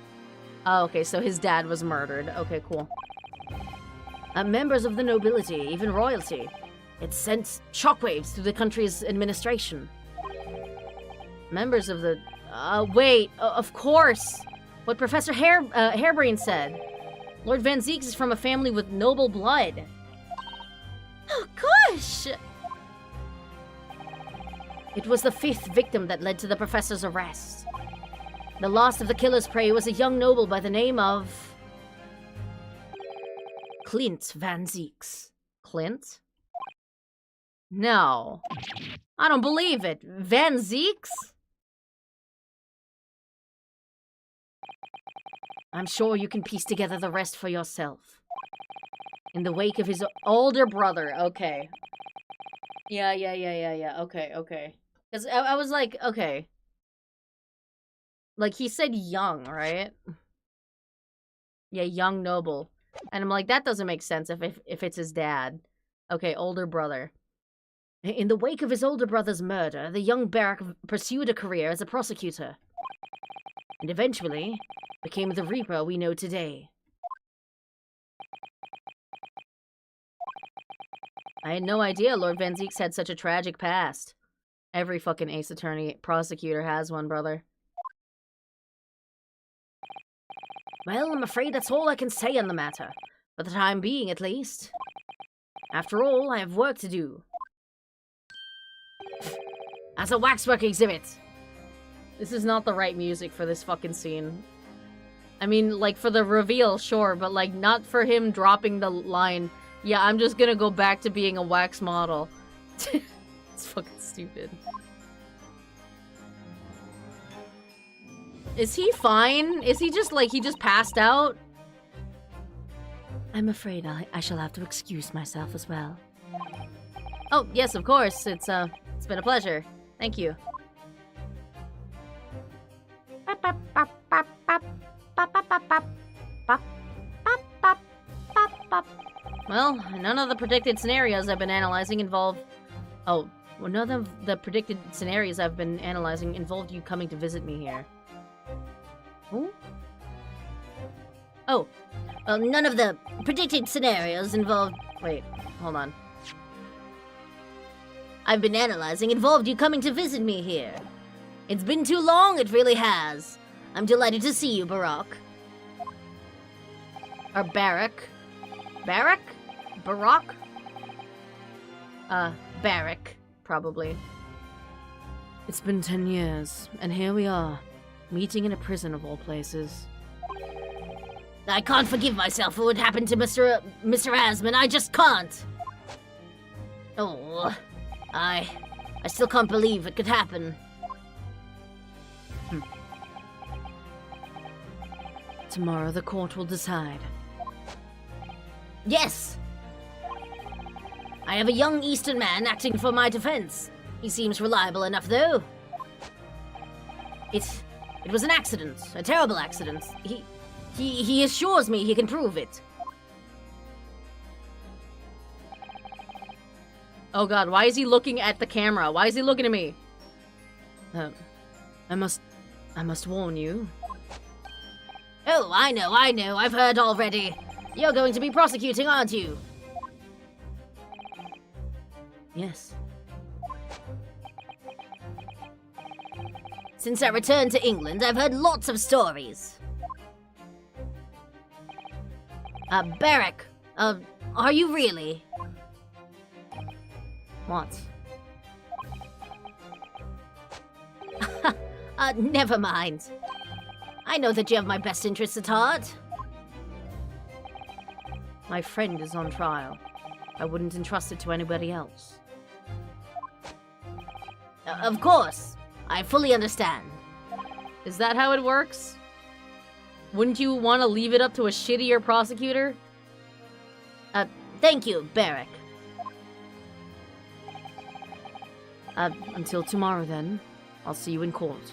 Oh, okay, so his dad was murdered. Okay, cool. Members of the nobility, even royalty. It sent shockwaves through the country's administration. Members of the... wait, of course! What Professor Harebrain said. Lord Van Zeeks is from a family with noble blood. Oh, gosh! It was the 5th victim that led to the professor's arrest. The last of the killer's prey was a young noble by the name of... Clint Van Zeeks. Clint? No. I don't believe it. Van Zeeks? I'm sure you can piece together the rest for yourself. In the wake of his older brother. Okay. Yeah. Okay. Because I was like, okay. Like, he said young, right? Yeah, young noble. And I'm like, that doesn't make sense if it's his dad. Okay, older brother. In the wake of his older brother's murder, the young Barak pursued a career as a prosecutor. And eventually became the Reaper we know today. I had no idea Lord Van Zeeks had such a tragic past. Every fucking Ace Attorney prosecutor has one, brother. Well, I'm afraid that's all I can say on the matter. For the time being, at least. After all, I have work to do. As a waxwork exhibit. This is not the right music for this fucking scene. I mean, like, for the reveal, sure, but, like, not for him dropping the line, yeah, I'm just gonna go back to being a wax model. It's fucking stupid. Is he fine? Is he just, like, he just passed out? I'm afraid I shall have to excuse myself as well. Oh, yes, of course. It's been a pleasure. Thank you. Well, none of the predicted scenarios I've been analyzing involve... Oh, well, none of the predicted scenarios I've been analyzing involved you coming to visit me here. Who? Oh. Well, none of the predicted scenarios involved... Wait, hold on. I've been analyzing involved you coming to visit me here. It's been too long, it really has. I'm delighted to see you, Barak. Or Barak. Barak? Barak? Barak, probably. It's been 10 years, and here we are, meeting in a prison of all places. I can't forgive myself for what happened to Mr. Asman. I just can't. Oh, I still can't believe it could happen. Tomorrow the court will decide. Yes! I have a young Eastern man acting for my defense. He seems reliable enough, though. It was an accident, a terrible accident. He assures me he can prove it. Oh god, why is he looking at the camera? Why is he looking at me? I must warn you. Oh, I know, I've heard already. You're going to be prosecuting, aren't you? Yes. Since I returned to England, I've heard lots of stories. Barak, are you really? What? Never mind. I know that you have my best interests at heart. My friend is on trial. I wouldn't entrust it to anybody else. Of course. I fully understand. Is that how it works? Wouldn't you want to leave it up to a shittier prosecutor? Thank you, Barak. Until tomorrow then. I'll see you in court.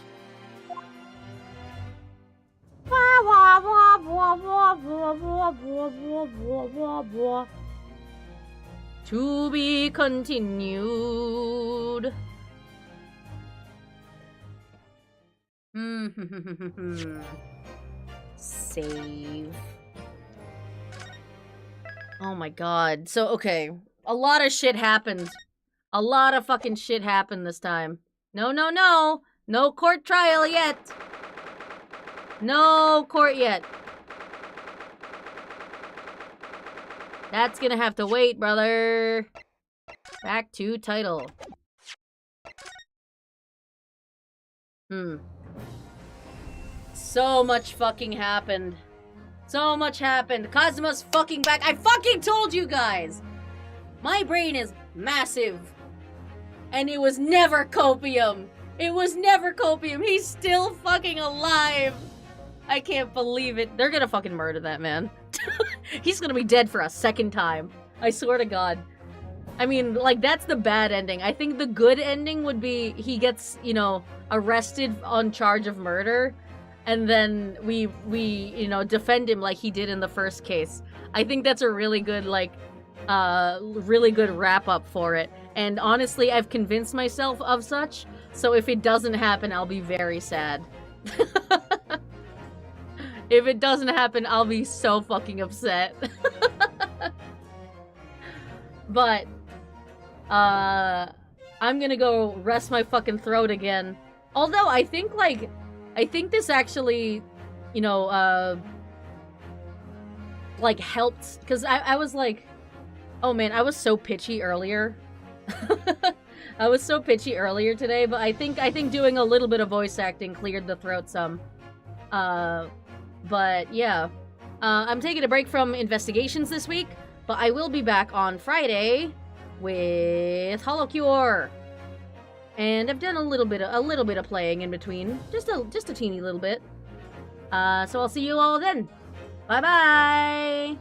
To be continued. Save. Oh my god. So, okay. A lot of shit happened. A lot of fucking shit happened this time. No. No court trial yet. No court yet. That's gonna have to wait, brother. Back to title. So much fucking happened. So much happened. KAZUMA'S fucking back. I fucking told you guys! My brain is massive. And it was never copium. It was never copium. He's still fucking alive. I can't believe it. They're gonna fucking murder that man. He's gonna be dead for a second time. I swear to God. I mean, like, that's the bad ending. I think the good ending would be he gets, you know, arrested on charge of murder, and then we you know, defend him like he did in the first case. I think that's a really good, like, really good wrap-up for it. And honestly, I've convinced myself of such, so if it doesn't happen, I'll be very sad. If it doesn't happen, I'll be so fucking upset. But, I'm gonna go rest my fucking throat again. Although, I think this actually, you know, like, helped, because I was like, oh man, I was so pitchy earlier. I was so pitchy earlier today, but I think doing a little bit of voice acting cleared the throat some. But yeah, I'm taking a break from investigations this week, but I will be back on Friday with HoloCure. And I've done a little bit of playing in between, just a teeny little bit. So I'll see you all then. Bye bye.